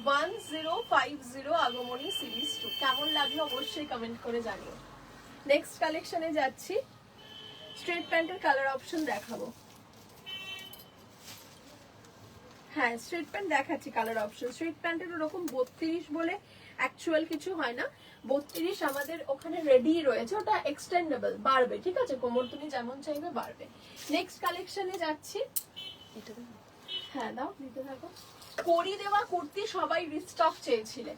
1050 আগমনী সিরিজ 2। কেমন লাগলো অবশ্যই কমেন্ট করে জানিও। নেক্সট কালেকশনে যাচ্ছি, স্ট্রেট প্যান্টের কালার অপশন দেখাবো। হ্যাঁ, স্ট্রেট প্যান্ট দেখাচ্ছি কালার অপশন। স্ট্রেট প্যান্টের ওরকম 32 বলে অ্যাকচুয়াল কিছু হয় না, 32 আমাদের ওখানে রেডি রয়েছে, ওটা এক্সটেন্ডেবল, বাড়বে, ঠিক আছে, কোমর তুমি যেমন চাইবে বাড়বে। নেক্সট কালেকশনে যাচ্ছি, এটা দাও। হ্যাঁ দাও, নিতে থাকো। কড়ি দেওয়া কুর্তি সবাই রিস্টক চেয়েছিলে,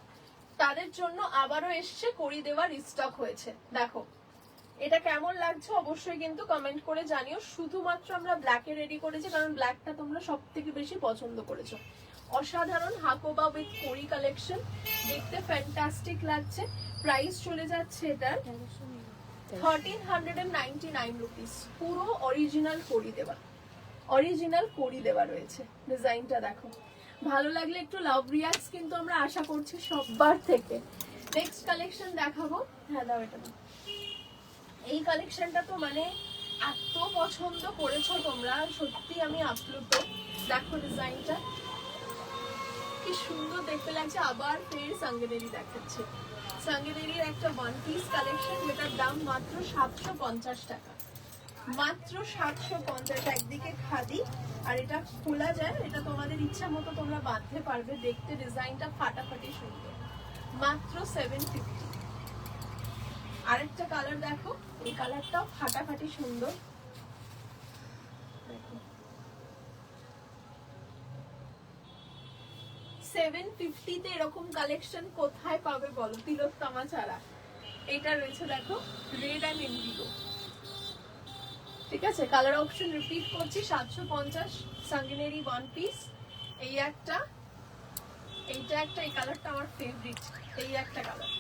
তাদের জন্য আবারও এসছে কড়ি দেওয়া, রিস্টক হয়েছে। দেখো এটা কেমন লাগছে অবশ্যই কিন্তু কমেন্ট করে জানিও। শুধুমাত্র আমরা ব্ল্যাকে রেডি করেছি, কারণ ব্ল্যাকটা তোমরা সব থেকে বেশি পছন্দ করেছো। অসাধারণ হাকোবা উইথ কড়ি কালেকশন, দেখতে ফ্যান্টাস্টিক লাগছে। প্রাইস চলে যাচ্ছে এটার 1399 রুপিস। পুরো অরিজিনাল কড়ি দেওয়া, অরিজিনাল কড়ি দেওয়া রয়েছে। ডিজাইনটা দেখো, ভালো লাগলে একটু লাভ রিয়াক্টস কিন্তু আমরা আশা করছি সবার থেকে। নেক্সট কালেকশন দেখাবো, হ্যাঁ দাও এটা দাও। এই কালেকশনটা তো মানে এত পছন্দ করেছো তোমরা, সত্যি আমি আপ্লুত। দেখো ডিজাইনটা কি সুন্দর দেখতে লাগছে। আবার ফের সাঙ্গেদেরি দেখাচ্ছে, সাঙ্গেদেরির একটা ওয়ান পিস কালেকশন, যেটার দাম মাত্র 750 টাকা, মাত্র 750। একদিকে খাদি আর এটা খোলা যায়, এটা তোমাদের ইচ্ছা মতো তোমরা বাঁধতে পারবে। দেখতে ডিজাইনটা ফাটাফাটি সুন্দর, মাত্র 750। আরেকটা কালার দেখো, এই কালারটাও ফাটাফাটি সুন্দর। দেখো 750 তে এরকম কালেকশন কোথায় পাবে বলো, তিলোত্তমা ছাড়া। এটা রয়েছে দেখো রেড অ্যান্ড ইন্ডিগো, ঠিক আছে। কালার অপশন রিপিট করছি, 750 সাঙ্গিনেরি ওয়ান পিস। এই একটা, এইটা একটা, এই কালারটা আমার ফেভারিট। এই একটা কালার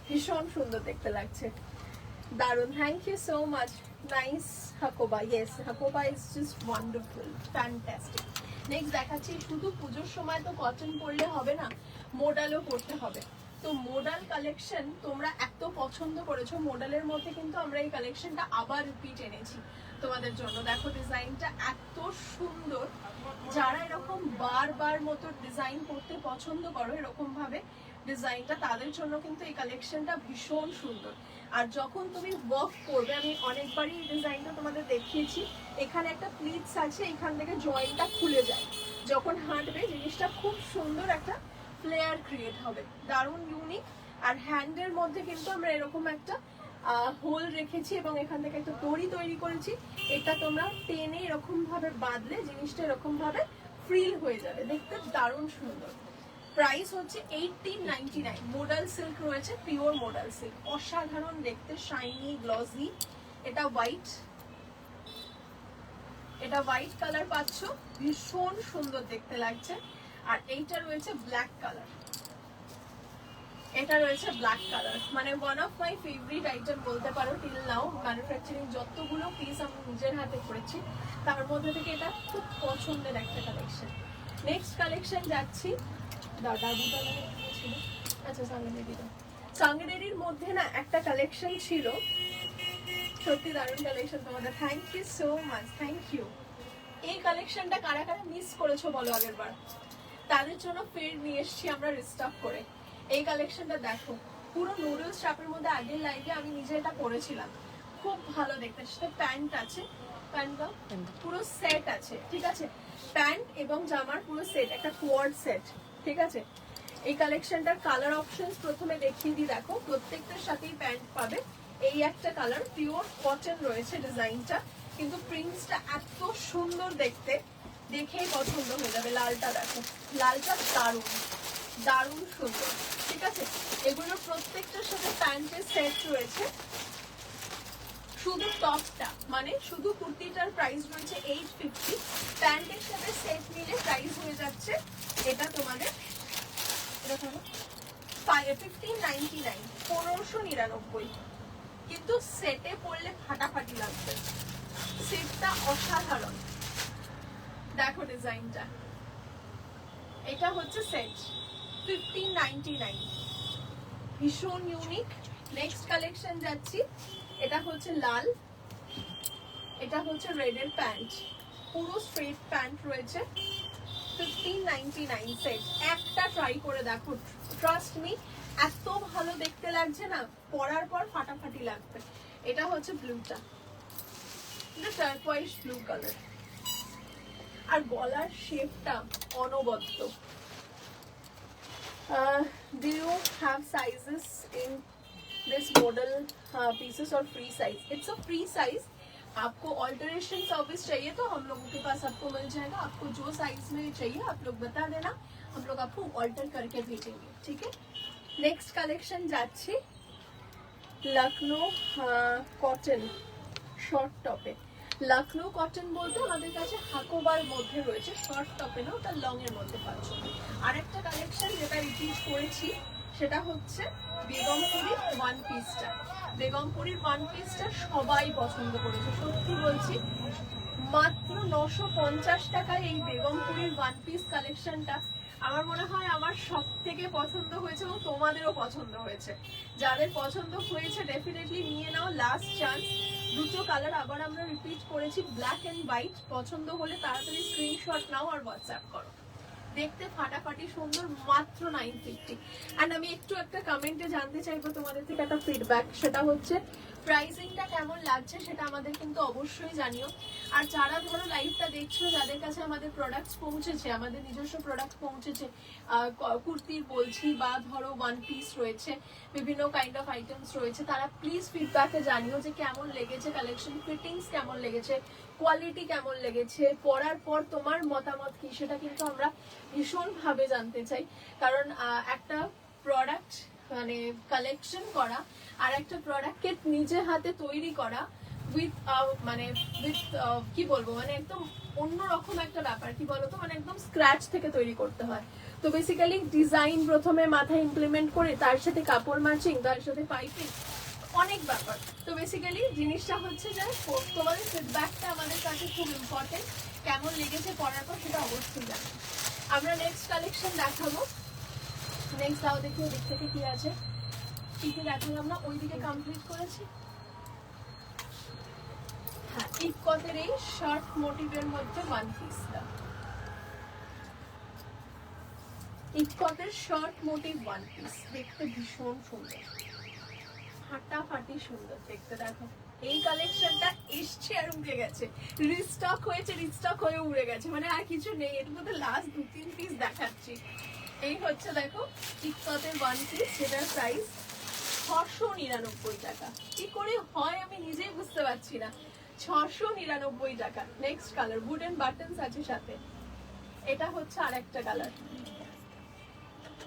ভীষণ সুন্দর দেখতে লাগছে, দারুন। Thank you so much, nice Hakoba. Yes, Hakoba is just wonderful, fantastic. Next দেখাচ্ছি, শুধু পুজোর সময় তো কটন পরলে হবে না, মোডালও পরতে হবে। তো মোডাল কালেকশন তোমরা এত পছন্দ করেছো, মোডালের মধ্যে কিন্তু আমরা এই কালেকশনটা আবার রিপিট এনেছি তোমাদের জন্য। দেখো ডিজাইনটা এত সুন্দর, যারা এরকম বারবার মতো ডিজাইন করতে পছন্দ করো এরকম ভাবে ডিজাইনটা, তাদের জন্য কিন্তু এই কালেকশনটা ভীষণ সুন্দর। আর যখন তুমি ওয়ার্ক করবে, আমি অনেকবারই এই ডিজাইনটা তোমাদের দেখিয়েছি, এখানে একটা প্লিটস আছে, এখান থেকে জয়েন্টটা খুলে যায়, যখন হাঁটবে জিনিসটা খুব সুন্দর একটা ফ্লেয়ার ক্রিয়েট হবে, দারুণ ইউনিক। আর হ্যান্ডের মধ্যে কিন্তু আমরা এরকম একটা হোল রেখেছি এবং এখান থেকে একটা দড়ি তৈরি করেছি, এটা তোমরা টেনে এরকম ভাবে বাঁধলে জিনিসটা এরকম ভাবে ফ্রিল হয়ে যাবে, দেখতে দারুণ সুন্দর। প্রাইস হচ্ছে 1899। মোডাল সিল্ক রয়েছে, পিওর মোডাল সিল্ক, অসাধারণ দেখতে, শাইনি গ্লসি। এটা হোয়াইট, এটা হোয়াইট কালার পাচ্ছ, ভীষণ সুন্দর দেখতে লাগছে। আর এইটা রয়েছে ব্ল্যাক কালার, এটা রয়েছে ব্ল্যাক কালার, মানে one of my favourite item বলতে পারো টিল নাও। ম্যানুফ্যাকচারিং যতগুলো পিস আমি নিজের হাতে করেছি, তার মধ্যে থেকে এটা খুব পছন্দের একটা কালেকশন। নেক্সট কালেকশন যাচ্ছি, আচ্ছা সাঙ্গেদেরির মধ্যে না একটা কালেকশন ছিল, সত্যি দারুণ কালেকশন তোমাদের, thank you so much, thank you. এই কালেকশনটা কারা কারা মিস করেছো বলো আগের বার, তাদের জন্য ফের নিয়ে এসছি আমরা রিস্টক করে। এই কালেকশনটা দেখো, পুরো নুডলস চাপের মধ্যে আগের লাইভে আমি নিজে এটা পরেছিলাম, খুব ভালো দেখতে। সাথে প্যান্ট আছে, প্যান্টটা পুরো সেট আছে, ঠিক আছে, প্যান্ট এবং জামার পুরো সেট, একটা কোয়ার্ড সেট, ঠিক আছে। এই কালেকশনটার কালার অপশনস প্রথমে দেখিয়ে দিই, দেখো প্রত্যেকটার সাথেই প্যান্ট পাবে। এই একটা কালার পিওর কটন রয়েছে ডিজাইনটা, কিন্তু প্রিন্টসটা এত সুন্দর দেখতে, দেখেই পছন্দ হয়ে যাবে। লালটা দেখো, লালটা দারুণ দারুণ সুন্দর, ঠিক আছে। এগুলোর প্রত্যেকটার সাথে প্যান্টের সেট রয়েছে, শুধু টপটা মানে শুধু কুর্তিটার প্রাইস রয়েছে 850, প্যান্টের সাথে সেট নিলে প্রাইস হয়ে যাচ্ছে এটা তোমাদের 1599, 1599, কিন্তু সেটে পড়লে ফাটাফাটি লাগবে। সেটটা অসাধারণ, দেখো ডিজাইনটা, এটা হচ্ছে সেট 1599, ভীষণ ইউনিক। নেক্সট কালেকশন যাচ্ছি, এটা হচ্ছে লাল, এটা হচ্ছে রেড এর প্যান্ট, পুরো স্ট্রেট প্যান্ট রয়েছে, 1599 সেট। একটা ট্রাই করে দেখো, ট্রাস্ট মি, এত ভালো দেখতে লাগছে না, পরার পর ফাটাফাটি লাগবে। এটা হচ্ছে ব্লুটা, এটা টার্কোয়াইজ ব্লু কালার, আর গলার শেপটা অনবদ্য। Do you have sizes in this model pieces or free size? It's a free size. आपको ऑल्टरेशन सर्विस चाहिए तो हम लोगों के पास आपको मिल जाएगा। आपको जो साइज में चाहिए आप लोग बता देना, हम लोग आपको ऑल्टर करके भेजेंगे, ठीक है। नेक्स्ट कलेक्शन যাচ্ছি লখনৌ কটন শর্ট টপে। লখনৌ কটন বলতে আমাদের কাছে হাকোবার মধ্যে রয়েছে, শর্ট টপে না, ওটা লং এর মধ্যে পাচ্ছ। আরেকটা কালেকশন যেটা রিপিট করেছি সেটা হচ্ছে বেগমপুরীর ওয়ান পিসটা। বেগমপুরীর ওয়ান পিসটা সবাই পছন্দ করেছে, সত্যি বলছি। মাত্র 950 টাকায় এই বেগমপুরীর ওয়ান পিস কালেকশনটা আমার মনে হয় আমার সব থেকে পছন্দ হয়েছে এবং তোমাদেরও পছন্দ হয়েছে। যাদের পছন্দ হয়েছে ডেফিনেটলি নিয়ে নাও, লাস্ট চান্স। দুটো কালার আবার আমরা রিপিট করেছি, ব্ল্যাক এন্ড হোয়াইট। পছন্দ হলে তাড়াতাড়ি স্ক্রিনশট নাও আর হোয়াটসঅ্যাপ করো। দেখতে ফাটাফাটি সুন্দর, মাত্র 950। এন্ড আমি একটু একটা কমেন্টে জানতে চাইবো তোমাদের থেকে একটা ফিডব্যাক, সেটা হচ্ছে প্রাইসিংটা কেমন লাগছে সেটা আমাদের কিন্তু অবশ্যই জানিও। আর যারা ধরো লাইভটা দেখছো, যাদের কাছে আমাদের প্রোডাক্টস পৌঁছেছে, আমাদের নিজস্ব প্রোডাক্ট পৌঁছেছে, কুর্তির বলছি বা ধরো ওয়ান পিস রয়েছে, বিভিন্ন কাইন্ড অফ আইটেমস রয়েছে, তারা প্লিজ ফিডব্যাকে জানিও যে কেমন লেগেছে কালেকশন, ফিটিংস কেমন লেগেছে, কোয়ালিটি কেমন লেগেছে, পরার পর তোমার মতামত কি, সেটা কিন্তু আমরা ভীষণভাবে জানতে চাই। কারণ একটা প্রোডাক্ট মানে কালেকশন করা আর একটা প্রোডাক্টকে নিজে হাতে তৈরি করা উইথ মানে কি বলবো, মানে একদম অন্যরকম একটা ব্যাপার, কি বলতো, মানে একদম স্ক্র্যাচ থেকে তৈরি করতে হয়। তো বেসিক্যালি ডিজাইন প্রথমে মাথায় ইমপ্লিমেন্ট করে, তার সাথে কাপড় ম্যাচিং, তার সাথে পাইপিং, অনেক ব্যাপার। তো বেসিক্যালি জিনিসটা হচ্ছে যে তোমাদের ফিডব্যাকটা আমাদের কাছে খুব ইম্পর্টেন্ট, কেমন লেগেছে পরার পর সেটা অবশ্যই জানো। আমরা নেক্সট কালেকশন দেখাবো। নেক্সট দাও দেখি ওদিক থেকে কি আছে, কি কি দেখালাম না, ওইদিকে কমপ্লিট করেছি। হ্যাঁ, ইকতের এই শর্ট মোটিভের মধ্যে ওয়ান পিসটা, ইকতের শর্ট মোটিভ ওয়ান পিস, দেখতে ভীষণ সুন্দর, ফাটাফাটি সুন্দর দেখতে। দেখো এই কালেকশনটা এসছে আর উড়ে গেছে, রিস্টক হয়েছে, রিস্টক হয়ে উড়ে গেছে, মানে আর কিছু নেই, এর মধ্যে লাস্ট 2-3 পিস দেখাচ্ছি। এই হচ্ছে দেখো ইকতের ওয়ান পিস, সেটার প্রাইস 699 টাকা। কি করে হয় আমি নিজেই বুঝতে পারছি না, 699 টাকা। নেক্সট কালার, উডেন বাটনস আছে সাথে, এটা হচ্ছে আরেকটা কালার।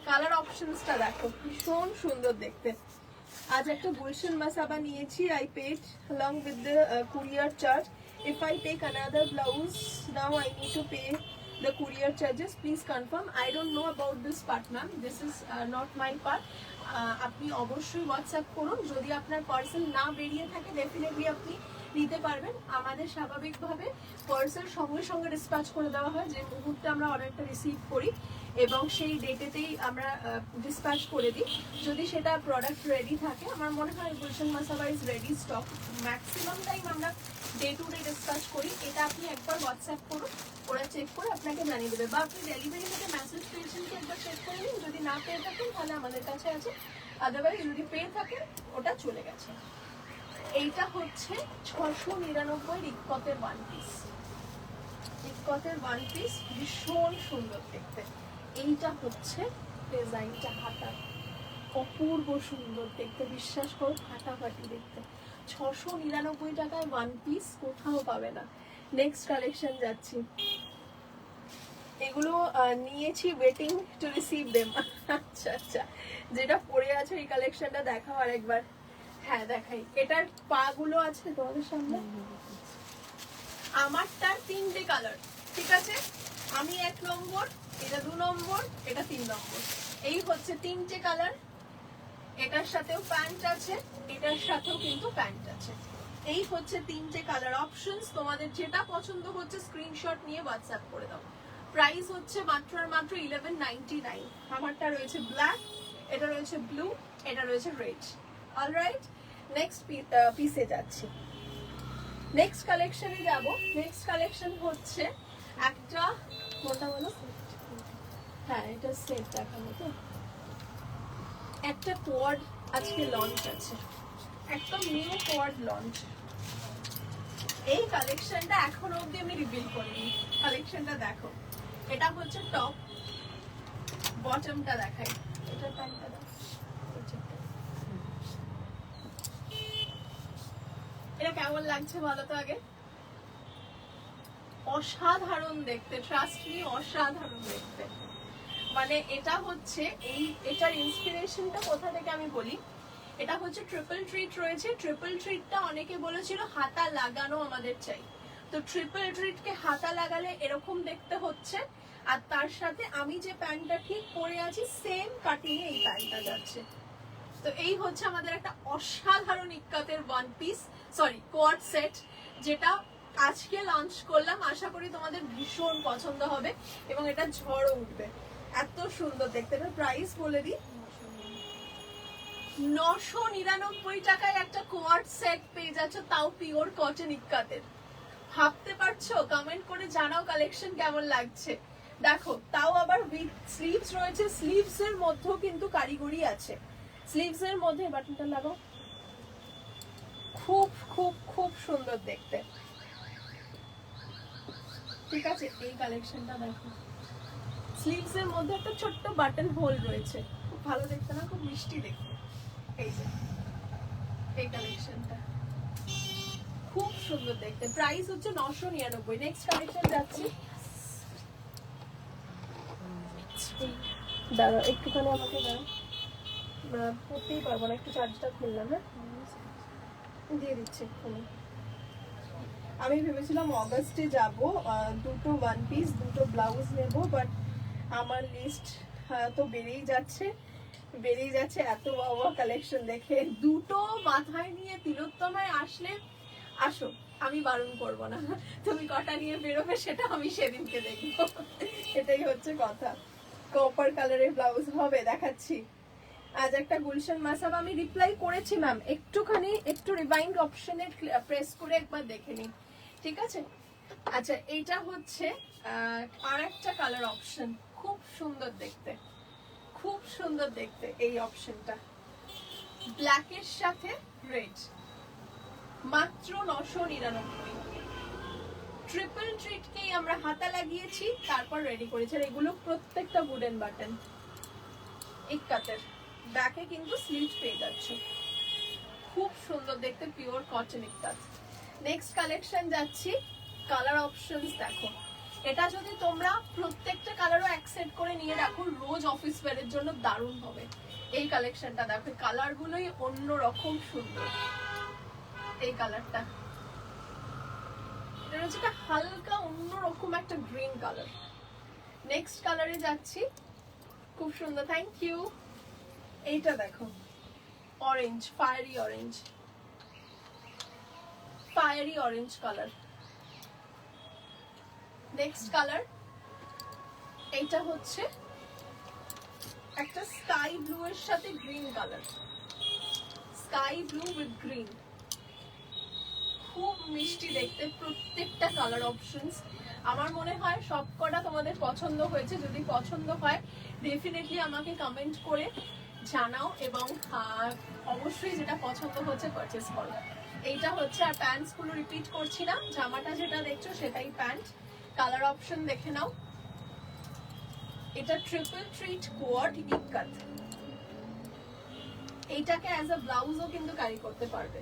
কালার অপশনসটা দেখো, ভীষণ সুন্দর দেখতে। আজ একটা গুলশান মাসাবা নিয়েছি, I paid along with the courier charge. If I take another blouse now I need to pay the courier charges. Please confirm. I don't know about this part, ma'am. This is not my part. আপনি অবশ্যই WhatsApp করুন, যদি আপনার parcel না বেরিয়ে থাকে definitely আপনি নিতে পারবেন। আমাদের স্বাভাবিকভাবে পার্সেল সঙ্গে সঙ্গে ডিসপ্যাচ করে দেওয়া হয়, যে মুহূর্তে আমরা অর্ডারটা রিসিভ করি এবং সেই ডেটেতেই আমরা ডিসপ্যাচ করে দিই। যদি সেটা প্রোডাক্ট রেডি থাকে, আমার মনে হয় Gulshan Masaba is ready stock, maximum time আমরা ডে টু ডে ডিসপ্যাচ করি। এটা আপনি একবার হোয়াটসঅ্যাপ করুন, ওরা চেক করে আপনাকে জানিয়ে দেবে, বা আপনি ডেলিভারি থেকে মেসেজ পেয়েছেন কি একবার চেক করে নিন। যদি না পেয়ে থাকেন তাহলে আমাদের কাছে আছে, আদারওয়াইজ যদি পেয়ে থাকেন ওটা চলে গেছে। এইটা হচ্ছে 699 ইকতের ওয়ান পিস, ইকতের ওয়ান পিস ভীষণ সুন্দর দেখতে। এইটা হচ্ছে ডিজাইনটা, হাতা অপূর্ব সুন্দর দেখতে, বিশ্বাস করো ফাটাফাটি দেখতে। 699 টাকায় ওয়ান পিস কোথাও পাবে না। নেক্সট কালেকশন যাচ্ছি, এগুলো নিয়েছি ওয়েটিং টু রিসিভ দেম। আচ্ছা আচ্ছা, যেটা পরে আছে এই কালেকশনটা দেখাও আরেকবার। হ্যাঁ দেখাই, এটার পা গুলো আছে তোমাদের সামনে। আমারটার 3টে কালার, ঠিক আছে? আমি 1 নম্বর, এটা 2 নম্বর, এটা 3 নম্বর। এই হচ্ছে 3টে কালার। এটার সাথেও প্যান্ট আছে, এটার সাথেও কিন্তু প্যান্ট আছে। এই হচ্ছে 3টে কালার অপশনস। তোমাদের যেটা পছন্দ হচ্ছে স্ক্রিনশট নিয়ে হোয়াটসঅ্যাপ করে দাও। প্রাইস হচ্ছে মাত্র আর মাত্র 1199। আমারটা রয়েছে ব্ল্যাক, এটা রয়েছে ব্লু, এটা রয়েছে রেড। অলরাইট, নেক্সট পিসে যাচ্ছি। নেক্সট কালেকশনে যাব। নেক্সট কালেকশন হচ্ছে একটা, কোনটা বলো? হ্যাঁ, এটা সেট দেখাবো। তো একটা কোয়াড আজকে লঞ্চ আছে, একদম নিউ কোয়াড লঞ্চ। এই কালেকশনটা এখনো অবধি আমি রিভিল করিনি। কালেকশনটা দেখো, এটা হচ্ছে টপ, বটমটা দেখাই, এটা প্যান্টটা দেখো। এটা কেমন লাগছে বলো তো আগে? অসাধারণ দেখতে, ট্রাস্ট মি, অসাধারণ দেখতে। মানে এটা হচ্ছে এটার ইন্সপিরেশনটা কোথা থেকে আমি বলি। এটা হচ্ছে ট্রিপল ট্রিট রয়েছে। ট্রিপল ট্রিটটা অনেকে বলেছিল হাতা লাগানো আমাদের চাই, তো ট্রিপল ট্রিটকে হাতা লাগালে এরকম দেখতে হচ্ছে। আর তার সাথে আমি যে প্যান্টটা ঠিক পরে আছি সেম কাটিং এ এই প্যান্টটা যাচ্ছে। তো এই হচ্ছে আমাদের একটা অসাধারণ ইক্কাতের one piece, sorry quad set, যেটা আজকে লঞ্চ করলাম। আশা করি তোমাদের ভীষণ পছন্দ হবে এবং এটা ঝড় উঠবে, এত সুন্দর দেখতে। এটার প্রাইস বলে দিই, 999 টাকায় একটা কোয়াড সেট পেয়ে যাচ্ছ, তাও পিওর কটন ইক্কাতের। ভাবতে পারছো? কমেন্ট করে জানাও কালেকশন কেমন লাগছে। দেখো, তাও আবার উইথ স্লিভস রয়েছে। স্লিভস এর মধ্যেও কিন্তু কারিগরি আছে। স্লিভস এর মধ্যে বাটনটা লাগাও, খুব খুব খুব সুন্দর দেখতে। ঠিক আছে, এই কালেকশনটা দেখো, স্লিভস এর মধ্যে একটা ছোট্ট বাটন হোল রয়েছে, খুব ভালো দেখতে না? খুব মিষ্টি দেখতে। এই যে এই কালেকশনটা খুব সুন্দর দেখতে। প্রাইস হচ্ছে 999। নেক্সট কালেকশন যাচ্ছি। দাঁড়াও একটুখানি, আমাকে দাঁড়াও, পড়তেই পারবো না, একটু চার্জটা খুললাম। হ্যাঁ, দিয়ে দিচ্ছি এক্ষুনি। আমি ভেবেছিলাম অগাস্টে যাব, দুটো ওয়ান পিস, দুটো ব্লাউজ নেব, বাট আমার লিস্ট তো বেড়েই যাচ্ছে। এত বাবা কালেকশন দেখে। দুটো মাথায় নিয়ে তিলোত্তমায় আসলে আসো, আমি বারণ করব না। তুমি কটা নিয়ে বেরোবে সেটা আমি সেদিনকে দেখবো। এটাই হচ্ছে কথা। কপার কালারের ব্লাউজ হবে, দেখাচ্ছি। আজ একটা গুলশান মাসাব আমি রিপ্লাই করেছি ম্যাম, একটুখানি একটু রিভাইন্ড অপশনে প্রেস করে একবার দেখে নিন, ঠিক আছে? আচ্ছা, এইটা হচ্ছে আর একটা কালার অপশন, খুব সুন্দর দেখতে, খুব সুন্দর দেখতে। এই অপশনটা ব্ল্যাকের সাথে রেড, মাত্র 999। ট্রিপল ট্রিটকেই আমরা হাতা লাগিয়েছি, তারপর রেডি করেছি। আর এগুলো প্রত্যেকটা উডেন বাটন ইক্কাতের। ব্যাকে কিন্তু স্লিভ পেয়ে যাচ্ছে, খুব সুন্দর দেখতে, পিওর কটন ইক্কাত। নেক্সট কালেকশন যাচ্ছি। কালার অপশনস দেখো, এটা যদি তোমরা প্রত্যেকটা কালারও অ্যাকসেপ্ট করে নিয়ে রাখো, রোজ অফিস ওয়্যারের জন্য দারুণ হবে। এই কালেকশনটা দেখো, কালার গুলোই অন্যরকম সুন্দর। এই কালারটা, এটা হচ্ছে একটা হালকা অন্যরকম একটা গ্রিন কালার। নেক্সট কালারে যাচ্ছি, খুব সুন্দর, থ্যাংক ইউ। এইটা দেখো, orange, fiery orange, fiery orange colour. Next colour, এইটা হচ্ছে একটা স্কাই ব্লু এর সাথে green colour, sky blue with green, খুব মিষ্টি দেখতে। প্রত্যেকটা কালার অপশনস আমার মনে হয় সবকটা তোমাদের পছন্দ হয়েছে। যদি পছন্দ হয় ডেফিনেটলি আমাকে কমেন্ট করে জানাও এবং অবশ্যই যেটা পছন্দ হচ্ছে পারচেস করো। এইটা হচ্ছে, আর প্যান্টস গুলো রিপিট করছি না, জামাটা যেটা দেখছো সেটাই প্যান্ট। কালার অপশন দেখে নাও। এটা ট্রিপল ট্রিট কোয়াড ইক্কাত, এইটাকে অ্যাজ আ ব্লাউজও কিন্তু ক্যারি করতে পারবে।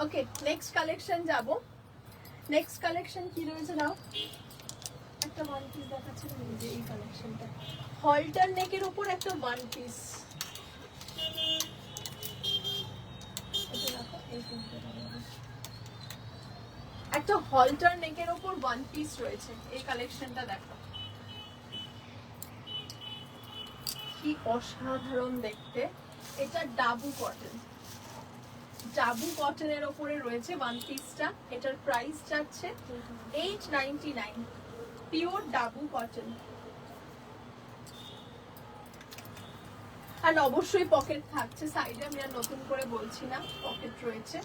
ওকে, নেক্সট কালেকশন যাব। নেক্সট কালেকশন কি রয়েছে দাও, একটা ওয়ান পিস দেখাচ্ছি না, এই যে এই কালেকশনটা, হলটার নেকের উপর একটা ওয়ান পিস। একটা হলটার নেকের ওপর ওয়ান পিস রয়েছে, এই কালেকশনটা দেখো কি অসাধারণ দেখতে। এটা ডাবু কটন, ডাবু কটনের ওপরে রয়েছে ওয়ান পিসটা। এটার প্রাইস যাচ্ছে 899, পিওর ডাবু কটন। আর অবশ্যই পকেট থাকছে সাইডে, আমি আর নতুন করে বলছি না, পকেট রয়েছে।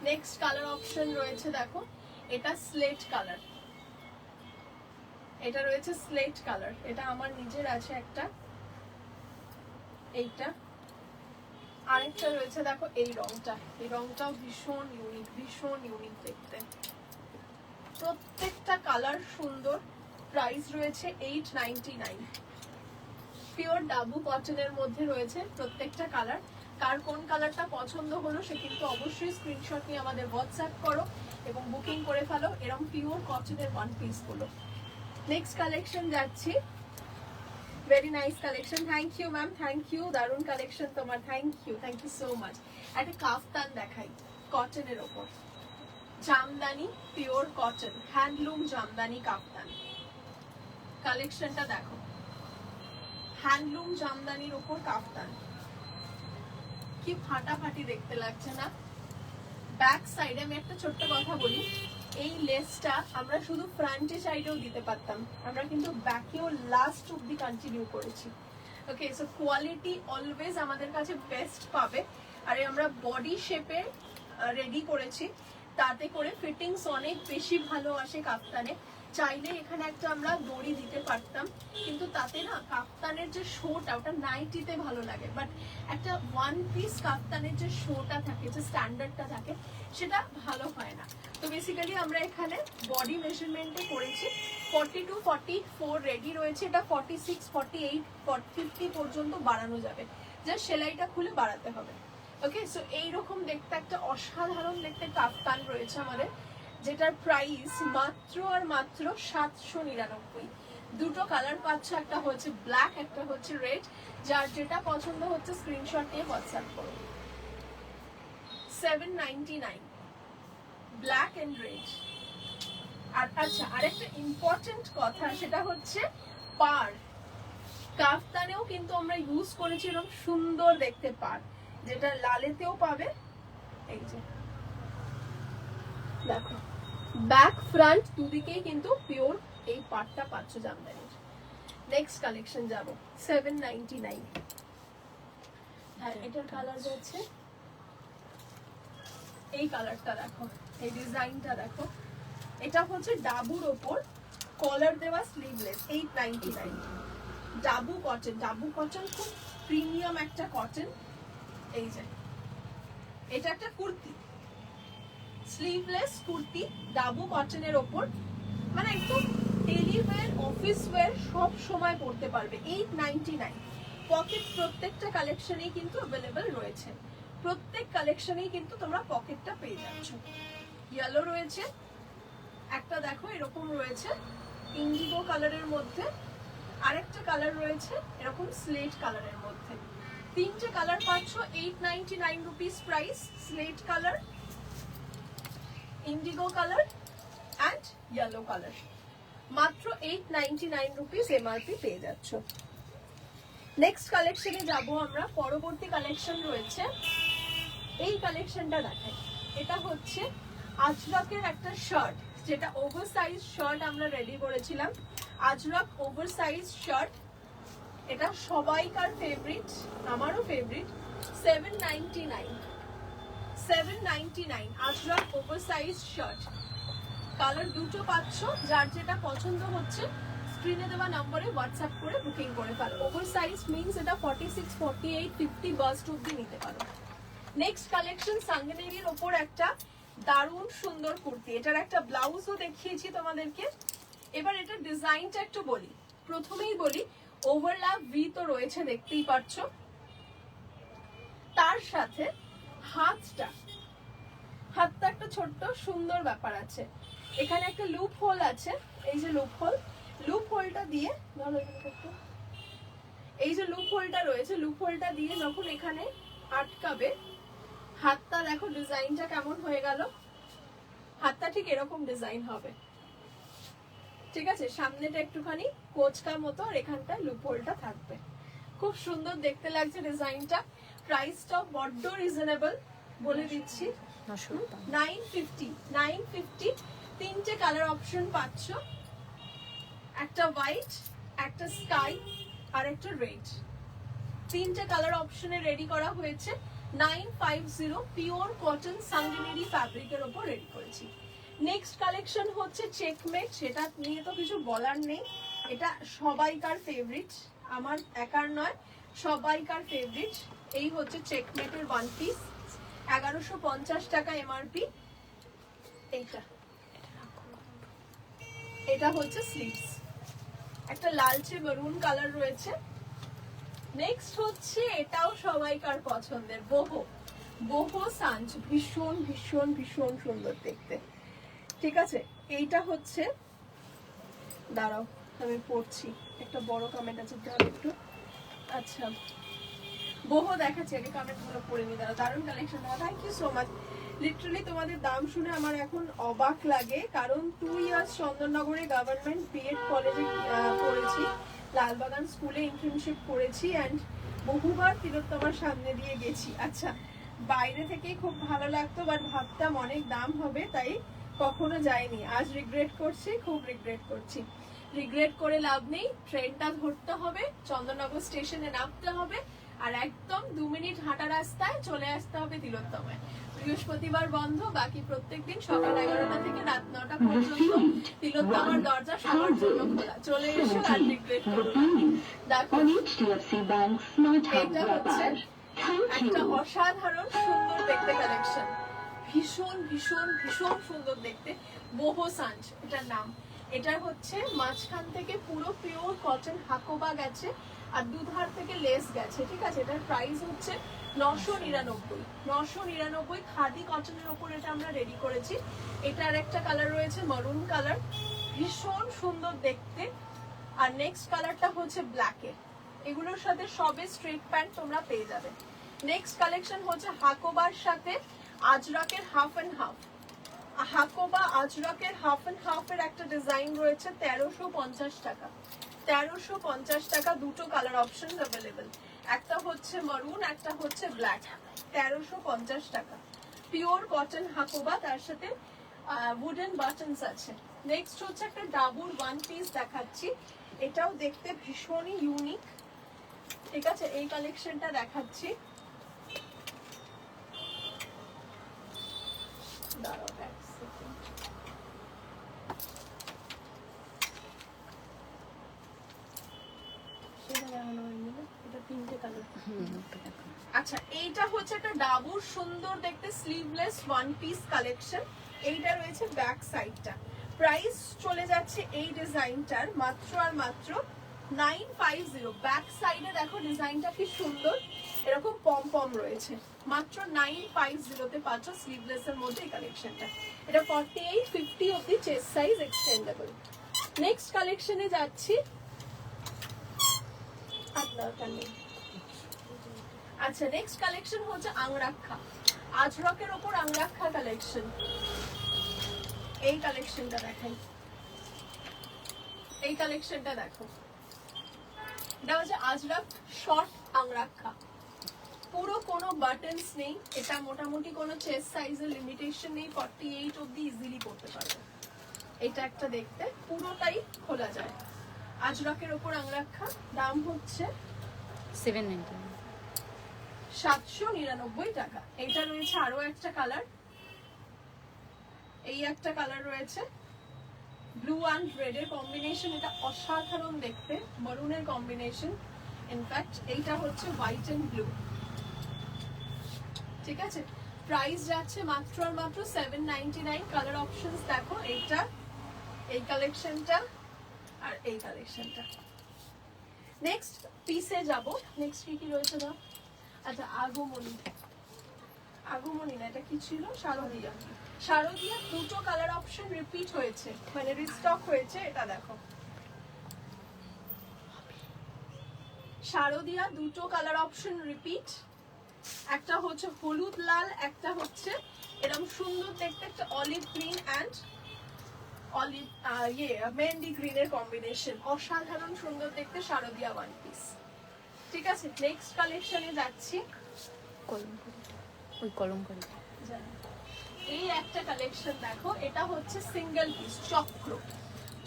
নেক্সট কালার অপশন রয়েছে দেখো, এটা স্লেট কালার, এটা রয়েছে স্লেট কালার। এটা আমার নিজের আছে একটা, এইটা। আরেকটা রয়েছে দেখো এই রংটা, এই রংটাও ভীষণ ইউনিক, ভীষণ ইউনিক দেখতে। প্রত্যেকটা কালার সুন্দর। প্রাইস রয়েছে 899, পিওর ডাবু কটনের মধ্যে রয়েছে প্রত্যেকটা কালার। কার কোন কালারটা পছন্দ হলো সে কিন্তু অবশ্যই স্ক্রিনশট নিয়ে আমাদের হোয়াটসঅ্যাপ করো এবং বুকিং করে ফেলো এরকম পিওর কটনের ওয়ান পিস গুলো। নেক্সট কালেকশন যাচ্ছি, very nice collection, thank you ma'am, thank you, দারুন কালেকশন তোমার, থ্যাংক ইউ সো মাচ। একটা কাফতান দেখাই কটনের ওপর, jamdani pure cotton, handloom jamdani kaftan. কালেকশনটা দেখো, হ্যান্ডলুম জামদানির উপর কাফতান, কি ফাটাফাটি দেখতে লাগছে না। ব্যাক সাইডে আমি একটা ছোট্ট কথা বলি, এই লেসটা আমরা শুধু ফ্রন্টে সাইডেও দিতে পারতাম, আমরা কিন্তু ব্যাকেও লাস্ট অব্দি কন্টিনিউ করেছি। ওকে, সো কোয়ালিটি অলওয়েজ আমাদের কাছে বেস্ট পাবে। আর আমরা বডি শেপে রেডি করেছি, তাতে করে ফিটিংস অনেক বেশি ভালো আসে কাফতানে। চাইলে এখানে একটা আমরা দড়ি দিতে পারতাম, কিন্তু তাতে না কাফতানের যে শোটা ওটা নাইটিতে ভালো লাগে, বাট একটা ওয়ান পিস কাফতানের যে শোটা থাকে, যে স্ট্যান্ডার্ডটা থাকে, সেটা ভালো হয় না। তো বেসিক্যালি আমরা এখানে বডি মেজারমেন্টে করেছি, 40 to 44 রেডি রয়েছে, এটা 46, 48, 50 পর্যন্ত বাড়ানো যাবে, জাস্ট সেলাইটা খুলে বাড়াতে হবে। ওকে, সো এইরকম দেখতে একটা অসাধারণ দেখতে কাফতান রয়েছে আমাদের, যেটার প্রাইস মাত্র আর মাত্র 799। দুটো কালার পাচ্ছ, একটা হচ্ছে ব্ল্যাক, একটা হচ্ছে রেড। যার যেটা পছন্দ হচ্ছে স্ক্রিনশট নিয়ে হোয়াটসঅ্যাপ করো। 799, ব্ল্যাক এন্ড রেড। আর আচ্ছা, আরেকটা ইম্পর্টেন্ট কথা, সেটা হচ্ছে পার। কাফতানেও কিন্তু আমরা ইউজ করেছি এরকম সুন্দর দেখতে পার, যেটা লালেতেও পাবে। এই যে দেখো, ব্যাক ফ্রন্ট দুদিকেই কিন্তু পিওর এই পাটটা পাচ্ছ জামদানির। নেক্সট কালেকশন যাব, 799। হ্যাঁ, এটার কালার যাচ্ছে এই কালারটা, দেখো এই ডিজাইনটা দেখো। এটা হচ্ছে ডাবুর ওপর কলার দেওয়া sleeveless, 899। Dabu cotton, dabu cotton খুব প্রিমিয়াম একটা কটন। এই যে এটা একটা কুর্তি, স্লিভলেস কুর্তি ডাবু কটনের ওপর, মানে একদম ডেইলি ওয়্যার, অফিস ওয়্যার সব সময় পরতে পারবে। 899। পকেট প্রত্যেকটা কালেকশনেই কিন্তু অ্যাভেলেবেল রয়েছে, প্রত্যেক কালেকশনেই কিন্তু তোমরা পকেটটা পেয়ে যাচ্ছ। ইয়েলো রয়েছে একটা, দেখো এরকম রয়েছে ইন্ডিগো কালারের মধ্যে, আরেকটা কালার রয়েছে এরকম স্লেট কালারের মধ্যে। তিনটে কালার পাচ্ছ, 899 rupees price. Slate colour, Indigo colour and yellow colour, মাত্র 899 রুপিস এমআরপি পেয়ে যাচ্ছ। নেক্সট কালেকশনে যাব আমরা, পরবর্তী কালেকশন রয়েছে এই কালেকশনটা দেখাই। এটা হচ্ছে আজরকের একটা শার্ট, যেটা ওভার সাইজ শার্ট আমরা রেডি করেছিলাম। আজরক ওভার সাইজ শার্ট, এটা সবাইকার ফেভারিট, আমারও favourite. 799 ajrak over size shirt. Colour দুটো পাচ্ছ, যার যেটা পছন্দ হচ্ছে স্ক্রিনে দেওয়া নম্বরে হোয়াটসঅ্যাপ করে বুকিং করে ফেলো। ওভার সাইজ মিনস এটা 46, 48, 50 বাস্ট অব্দি নিতে পারো। নেক্সট কালেকশন সাঙ্গনেরির ওপর একটা দারুণ সুন্দর কুর্তি, এটার একটা ব্লাউজও দেখিয়েছি তোমাদেরকে। এবার এটার ডিজাইনটা একটু বলি, প্রথমেই বলি ওভারল্যাপ ভি তো রয়েছে, দেখতেই পাচ্ছ। তার সাথে হাতটা একটা ছোট্ট সুন্দর ব্যাপার আছে, এখানে একটা লুপ হোল আছে। এই যে লুপ হোলটা দিয়ে, এই যে লুপ হোলটা রয়েছে, লুপ হোলটা দিয়ে যখন এখানে আটকাবে, হাতটা দেখো ডিজাইনটা কেমন হয়ে গেল। হাতটা ঠিক এরকম ডিজাইন হবে, ঠিক আছে? সামনেটা একটুখানি কোচকা মতো আর এখানটা লুপোলটা থাকবে। খুব সুন্দর দেখতে লাগছে ডিজাইনটা। প্রাইসটাও বড্ড রিজনেবল বলে দিচ্ছি, 950 950। তিনটে কালার অপশন পাচ্ছ, একটা হোয়াইট, একটা স্কাই আর একটা রেড। তিনটে কালার অপশনে রেডি করা হয়েছে। 950 পিওর কটন সাঙ্গিনেরি ফ্যাব্রিকের উপর রেডি করেছি। নেক্সট কালেকশন হচ্ছে চেকমেট, সেটা নিয়ে তো কিছু বলার নেই, এটা সবাইকার ফেভারিট, আমার একার নয়, সবাইকার ফেভারিট। এই হচ্ছে চেকমেটের ওয়ান পিস, 1150 টাকা এমআরপি। এটা হচ্ছে স্লিভস, একটা লালচে মেরুন কালার রয়েছে। নেক্সট হচ্ছে এটাও সবাইকার পছন্দের boho, boho সাঞ্চ, ভীষণ ভীষণ ভীষণ সুন্দর দেখতে, ঠিক আছে? এইটা হচ্ছে, দাঁড়াও আমি পড়ছি, একটা বড় কমেন্ট আছে তাহলে একটু, আচ্ছা boho দেখাচ্ছে, আমি কমেন্ট গুলো পড়ে নি, দারুণ collection, thank you so much. Literally তোমাদের দাম শুনে আমার এখন অবাক লাগে, কারণ 2 ইয়ার্স চন্দননগরে গভর্নমেন্ট বিএড কলেজে পড়েছি, লালবাগান স্কুলে ইন্টার্নশিপ করেছি, অ্যান্ড বহুবার তিলোত্তমার সামনে দিয়ে গেছি। আচ্ছা, বাইরে থেকে খুব ভালো লাগতো, বাট ভাবতাম অনেক দাম হবে, তাই কখনো যাইনি। আজ রিগ্রেট করছি, খুব রিগ্রেট করছি। রিগ্রেট করে লাভ নেই, ট্রেনটা ধরতে হবে, চন্দননগর স্টেশনে নামতে হবে, আর একদম 2 মিনিট হাঁটা রাস্তায় চলে আসতে হবে তিলোত্তমায়। বৃহস্পতিবার বন্ধ, বাকি প্রত্যেকদিন সকাল 11টা থেকে রাত 9টা পর্যন্ত তিলোত্তমার দরজা সবার জন্য খোলা। চলে এসো আর রিগ্রেট করো না। দেখো, On HDFC Bank Smart Hub এটা হচ্ছে Wrapper. Thank একটা you. অসাধারণ সুন্দর দেখতে কালেকশন, ভীষণ ভীষণ ভীষণ সুন্দর দেখতে। boho সাঞ্চ এটার নাম। এটার হচ্ছে মাঝখান থেকে পুরো পিওর কটন হাকোবা গেছে, আর দুধার থেকে লেস গেছে, ঠিক আছে? এটার প্রাইস হচ্ছে 999 999 খাদি কটনের উপর এটা আমরা রেডি করেছি। এটার একটা কালার রয়েছে মারুন কালার, ভীষণ সুন্দর দেখতে। আর নেক্সট কালারটা হচ্ছে ব্ল্যাকের, এগুলোর সাথে সবে স্ট্রেট প্যান্ট তোমরা পেয়ে যাবে। নেক্সট কালেকশন হচ্ছে হাকোবার সাথে আজরাকের হাফ এন্ড হাফ। হাকোবা আজরাকের হাফ এন্ড হাফের একটা ডিজাইন রয়েছে 1350 টাকা, 1350 টাকা। দুটো কালার অপশন অ্যাভেলেবেল, একটা হচ্ছে মারুন, একটা হচ্ছে ব্ল্যাক, 1350 টাকা। পিওর কটন হাকোবা, তার সাথে উডেন বাটনস আছে। নেক্সট হচ্ছে একটা ডাবুর ওয়ান পিস দেখাচ্ছি, এটাও দেখতে ভীষণই ইউনিক, ঠিক আছে? এই কালেকশনটা দেখাচ্ছি, দাঁড়াও এক সেকেন্ড। এটা তিনটে কালার। আচ্ছা, এইটা হচ্ছে একটা ডাবুর সুন্দর দেখতে স্লিভলেস ওয়ান পিস কালেকশন। এইটা রয়েছে ব্যাক সাইডটা। প্রাইস চলে যাচ্ছে এই ডিজাইনটার মাত্র আর মাত্র 950। ব্যাক সাইডে দেখো ডিজাইনটা কি সুন্দর, এরকম পম পম রয়েছে, মাত্র 950 তে পাচ্ছ স্লিভলেস এর মধ্যে এই কালেকশনটা। এটা 48-50 অবধি চেস্ট সাইজ এক্সটেন্ডেবল। নেক্সট কালেকশনে যাচ্ছি, আচ্ছা নেক্সট কালেকশন হচ্ছে আংরাক্ষা, আজরকের ওপর আংরাক্ষা কালেকশন। এই কালেকশনটা দেখাই, এই কালেকশনটা দেখো, এটা হচ্ছে আজরক শর্ট আংরাক্ষা, পুরো কোনো বাটনস নেই, এটা মোটামুটি কোনো চেস্ট সাইজের লিমিটেশন নেই, 48 অবধি ইজিলি পড়তে পারবে। এটা একটা দেখতে পুরোটাই খোলা যায়, আজরকের ওপর আংরাক্ষা। দাম হচ্ছে 799 টাকা। এটা রয়েছে আরো একটা কালার, এই একটা কালার রয়েছে ব্লু অ্যান্ড রেড এর কম্বিনেশন, এটা অসাধারণ দেখতে, মারুনের কম্বিনেশন। ইনফ্যাক্ট এইটা হচ্ছে হোয়াইট এন্ড ব্লু, ঠিক আছে? প্রাইস যাচ্ছে মাত্র আর মাত্র 799। কালার অপশনস দেখো, এইটা, এই কালেকশনটা আর এই কালেকশনটা। নেক্সট পিসে যাব। নেক্সট কি রয়েছে না? আচ্ছা আগমনী, আগমনী না, এটা কি ছিল? শারদিয়া। শারদিয়া দুটো কালার অপশন রিপিট হয়েছে, মানে রিস্টক হয়েছে। এটা দেখো, শারদিয়া দুটো কালার অপশন রিপিট, একটা হচ্ছে হলুদ লাল, একটা হচ্ছে এরকম সুন্দর দেখতে একটা olive green and olive mehendi গ্রিনের কম্বিনেশন, অসাধারণ সুন্দর দেখতে শারদিয়া ওয়ান পিস। ঠিক আছে, নেক্সট কালেকশনে যাচ্ছি। কলমকারিটা, ওই কলমকারিটা এই একটা কালেকশন দেখো, এটা হচ্ছে সিঙ্গেল পিস চক্র,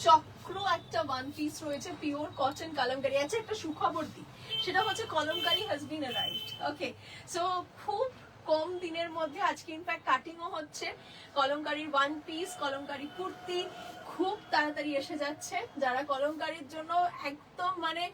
চক্র একটা ওয়ান পিস রয়েছে পিওর কটন কলমকারি। আছে একটা সুখবর দিই, সেটা হচ্ছে kalamkari has been arrived. Okay, so খুব কম দিনের মধ্যে আজকে ইনফ্যাক্ট কাটিংও হচ্ছে কলমকারির ওয়ান পিস, কলমকারি কুর্তি খুব তাড়াতাড়ি এসে যাচ্ছে। যারা কলমকারির জন্য একদম মানে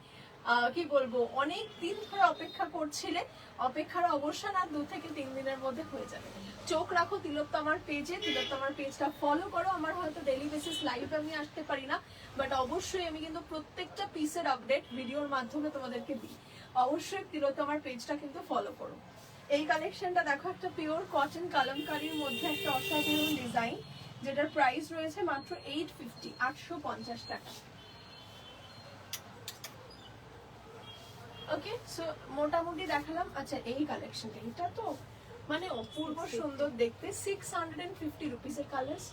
কি বলবো অনেক দিন ধরে অপেক্ষা করছিলে, অপেক্ষার অবসান আর 2 থেকে 3 দিনের মধ্যে হয়ে যাবে। চোখ রাখো তিলোত্তমার পেজে, তিলোত্তমার পেজটা ফলো করো। আমার হয়তো ডেইলি বেসিস লাইভে আমি আসতে পারি না, বাট অবশ্যই আমি কিন্তু প্রত্যেকটা পিসের আপডেট ভিডিওর মাধ্যমে তোমাদেরকে দিই। অবশ্যই তিলোত্তমার পেজটা কিন্তু ফলো করো। এই কালেকশনটা দেখো, একটা পিওর কটন কলমকারির মধ্যে একটা অসাধারণ ডিজাইন, যেটার প্রাইস রয়েছে মাত্র 850, 850 টাকা। ওকে, সো মোটামুটি দেখালাম। আচ্ছা এই কালেকশনটা, এটা তো মানে অপূর্ব সুন্দর দেখতে, 650 রুপিসের কালার্স।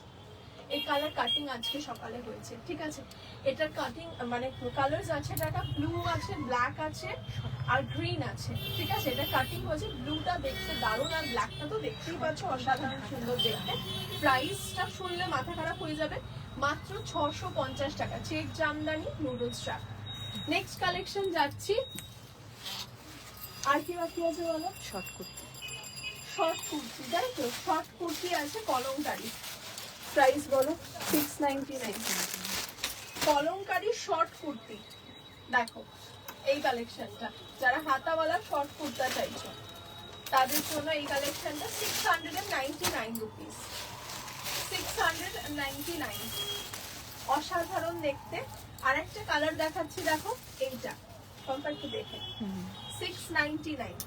এই কালার কাটিং আজকে সকালে হয়েছে। ঠিক আছে, এটার কাটিং মানে কালার্স আছে, এটা ব্লু আছে, ব্ল্যাক আছে আর গ্রিন আছে। ঠিক আছে, এটা কাটিং হয়েছে। ব্লুটা দেখতে দারুণ আর ব্ল্যাকটা তো দেখতেই পাচ্ছ অসাধারণ সুন্দর দেখতে। প্রাইসটা শুনলে মাথা খারাপ হয়ে যাবে, মাত্র 650 টাকা। Check jamdani noodles strap. Next collection যাচ্ছি। আর কি বাকি আছে বলো? শর্ট কুর্তি, শর্ট কুর্তি, তাই তো? শর্ট কুর্তি আছে কলমকারি, প্রাইস বলো? 699। কলমকারি শর্ট কুর্তি দেখো, এই কালেকশনটা যারা হাতাওয়ালা শর্ট কুর্তা চাইছো তাদের জন্য এই কালেকশনটা 699 রুপিস, 699। অসাধারণ দেখতে। আর একটা কালার দেখাচ্ছি দেখো, এইটা কম্পারটি দেখে 699,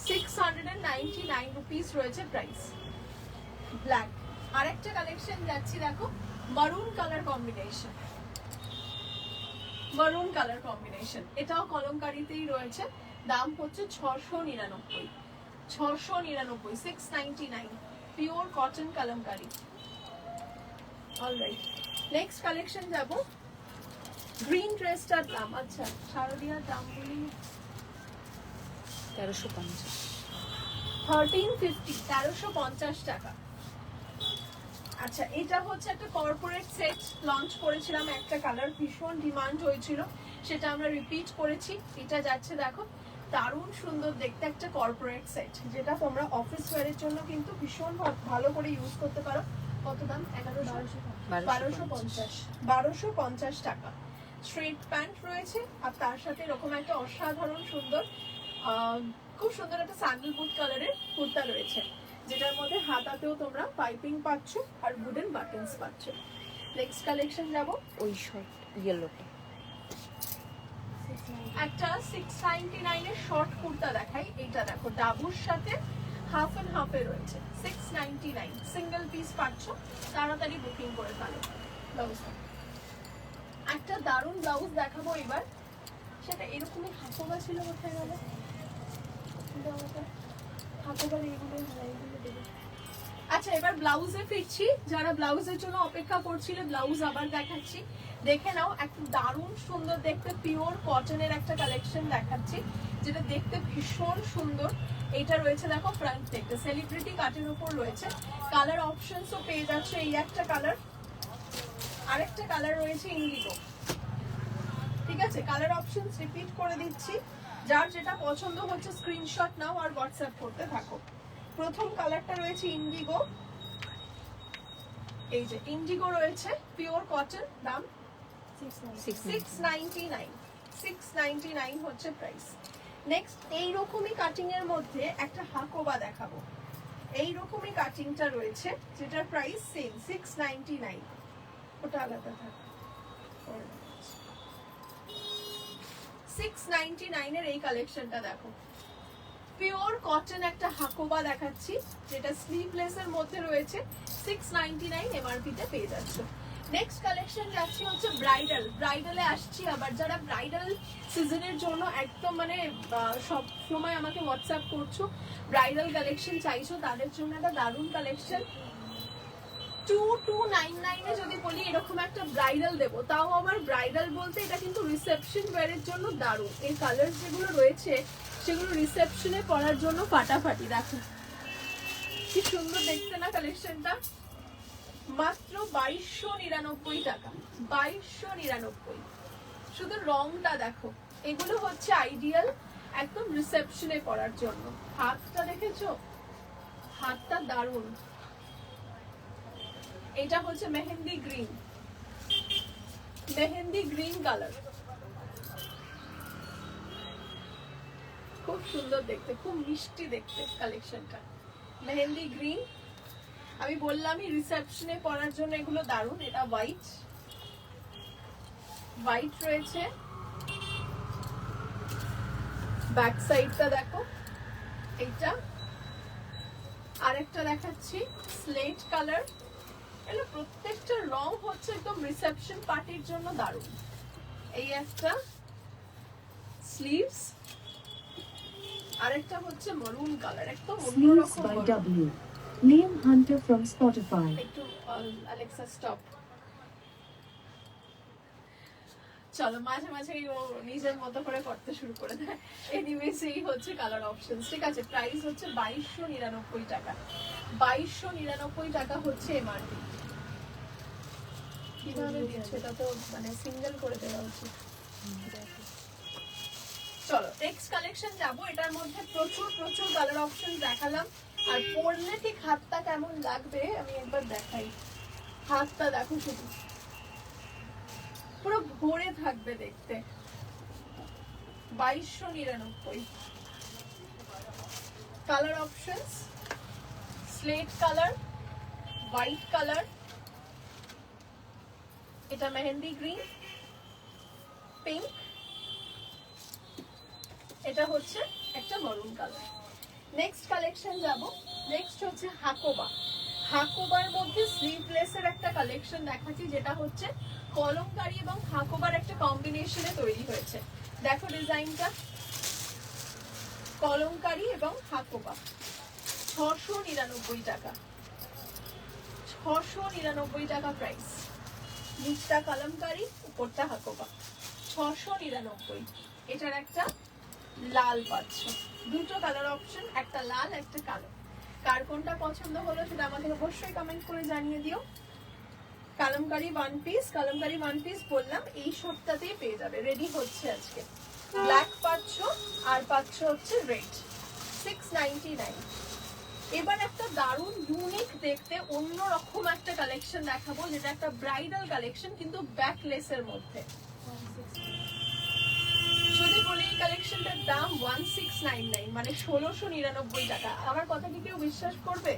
699 রুপিস রয়েছে প্রাইস। ব্ল্যাক। আর একটা কালেকশন যাচ্ছি দেখো, মারুন কালার কম্বিনেশন, মারুন কালার কম্বিনেশন, এটাও কলমকারিতেই রয়েছে। দাম হচ্ছে 699, 699, 699, pure cotton kalamkari. Alright, next collection যাব। গ্রিন ড্রেসটার দাম, আচ্ছা শারদিয়ার দাম বলি, 1350, 1350, 1350 টাকা। আচ্ছা, এটা হচ্ছে একটা কর্পোরেট সেট লঞ্চ করেছিলাম, একটা কালার ভীষণ ডিমান্ড হয়েছিল, সেটা আমরা রিপিট করেছি। এটা যাচ্ছে দেখো, দারুণ সুন্দর দেখতে একটা কর্পোরেট সেট, যেটা তোমরা অফিস ওয়্যারের জন্য কিন্তু ভীষণ ভালো করে ইউজ করতে পারো। কত দাম? 1250 টাকা। স্ট্রেট প্যান্ট রয়েছে আর তার সাথে এরকম একটা অসাধারণ সুন্দর খুব সুন্দর একটা স্যান্ডেলউড কালারের কুর্তা রয়েছে, যেটার মধ্যে হাতাতেও তোমরা পাইপিং পাচ্ছ আর উডেন বাটনস পাচ্ছ। নেক্সট কালেকশন যাব। ওই শর্ট ইয়েলোটা একটা 699 এর শর্ট কুর্তা দেখাই। এটা দেখো, ডাবুর সাথে হাফ এন্ড হাফে রয়েছে, 699, সিঙ্গেল পিস পাচ্ছ, তাড়াতাড়ি বুকিং করে ফেলো। একটা দারুণ ব্লাউজ দেখাবো এবার, সেটা এরকমই হাফোবা ছিল, কোথায় গেল হাফোবার? এইগুলো দেবে। আচ্ছা, এবার ব্লাউজে ফিরছি। যারা ব্লাউজের জন্য অপেক্ষা করছিলে, ব্লাউজ আবার দেখাচ্ছি, দেখে নাও। একটা দারুণ সুন্দর দেখতে পিওর কটনের একটা কালেকশন দেখাচ্ছি, যেটা দেখতে ভীষণ সুন্দর। এটা রয়েছে দেখো ফ্রন্ট থেকে সেলিব্রিটি কাটের উপর রয়েছে। কালার অপশনসও পেয়ে যাচ্ছে, এই একটা কালার, আরেকটা কালার রয়েছে ইন্ডিগো। ঠিক আছে, কালার অপশনস রিপিট করে দিচ্ছি, যার যেটা পছন্দ হচ্ছে স্ক্রিনশট নাও আর হোয়াটসঅ্যাপ করতে থাকো। প্রথম কালারটা রয়েছে ইন্ডিগো, এই যে ইন্ডিগো রয়েছে পিওর কটন, দাম 699, 699 হচ্ছে প্রাইস। নেক্সট এইরকমই কাটিং এর মধ্যে একটা হাকোবা দেখাবো। এইরকমই কাটিংটা রয়েছে, যেটার প্রাইস সেম 699, ওটা আলাদা থাকে। 699 এর এই কালেকশনটা দেখো, পিওর কটন একটা হাকোবা দেখাচ্ছি, যেটা স্লিভলেস এর মধ্যে রয়েছে, 699 এমআরপি তে পেয়ে যাচ্ছ। নেক্সট কালেকশন যাচ্ছি হচ্ছে ব্রাইডাল। ব্রাইডালে আসছি আবার, যারা ব্রাইডাল সিজনের জন্য একদম মানে সব সময় আমাকে হোয়াটসঅ্যাপ করছো, ব্রাইডাল কালেকশন চাইছো, তাদের জন্য একটা দারুণ কালেকশন। 2299 এ যদি বলি এরকম একটা ব্রাইডাল দেবো, তাও আবার ব্রাইডাল বলতে এটা কিন্তু রিসেপশন ওয়্যারের জন্য দারুণ। এই কালার যেগুলো রয়েছে সেগুলো রিসেপশনে পরার জন্য ফাটাফাটি। দেখো কি সুন্দর দেখতে না কালেকশনটা, মাত্র 2299 টাকা, 2299। শুধু রংটা দেখো, এগুলো হচ্ছে আইডিয়াল একদম রিসেপশনে পরার জন্য। হাতটা দেখেছো, হাতটা দারুণ। এটা হচ্ছে mehendi green, mehendi green colour, খুব সুন্দর দেখতে, খুব মিষ্টি দেখতে কালেকশনটা। মেহেন্দি গ্রিন, আমি বললামই রিসেপশনে পরার জন্য এগুলো দারুণ। এটা হোয়াইট, হোয়াইট রয়েছে। ব্যাক সাইডটা দেখো, এইটা আরেকটা দেখাচ্ছি স্লেট কালার। এগুলো প্রত্যেকটা রং হচ্ছে একদম রিসেপশন পার্টির জন্য দারুণ। এই একটা স্লিভস, আরেকটা হচ্ছে মরুন কালার, একদম Sleeves অন্যরকম by maroon। W. Liam Hunter from Spotify. একটু অ্যালেক্সা স্টপ। চলো, মাঝে মাঝে ও নিজের মতো করে করতে শুরু করে দেয়। এনিওয়েজ এই হচ্ছে কালার অপশন, ঠিক আছে। প্রাইস হচ্ছে 2299 টাকা, 2299 টাকা হচ্ছে এমআরপি। কিভাবে দিচ্ছে এটা তো মানে সিঙ্গেল করে দেওয়া উচিত। চলো নেক্সট কালেকশন যাব। এটার মধ্যে প্রচুর প্রচুর কালার অপশন দেখালাম, আর পরলে ঠিক হাতটা কেমন লাগবে আমি একবার দেখাই। হাতটা দেখো, শুধু পুরো ভরে থাকবে দেখতে। 2299। Colour options slate colour, white colour, এটা মেহেন্দি গ্রিন, পিঙ্ক, এটা হচ্ছে একটা মরুন কালার। নেক্সট কালেকশন যাব। নেক্সট হচ্ছে হাকোবা। হাকোবার মধ্যে স্লিভলেসের একটা কালেকশন দেখাচ্ছি, যেটা হচ্ছে কলমকারী এবং হাকোবার একটা কম্বিনেশনে তৈরি হয়েছে। দেখো ডিজাইনটা, কলমকারী এবং হাকোবা। 699 টাকা, 699 টাকা প্রাইস। নিচটা কলমকারী, উপরটা হাকোবা, 699। এটার একটা লাল পাচ্ছ, দুটো কালার অপশন, একটা লাল একটা কালো। কার কোনটা পছন্দ হলো সেটা আমাকে অবশ্যই কমেন্ট করে জানিয়ে দিও। Kalamkari one piece, Kalamkari one piece বললাম এই সপ্তাহতেই পেয়ে যাবে, রেডি হচ্ছে আজকে। ব্ল্যাক পাচ্ছ আর পাচ্ছ হচ্ছে রেড, 699। এবার একটা দারুণ ইউনিক দেখতে অন্যরকম একটা কালেকশন দেখাবো, যেটা একটা ব্রাইডাল কালেকশন কিন্তু ব্যাকলেসের মধ্যে। যদি বলি এই কালেকশনটার দাম 1699, মানে 1699 টাকা। আমার কথা কি কেউ বিশ্বাস করবে?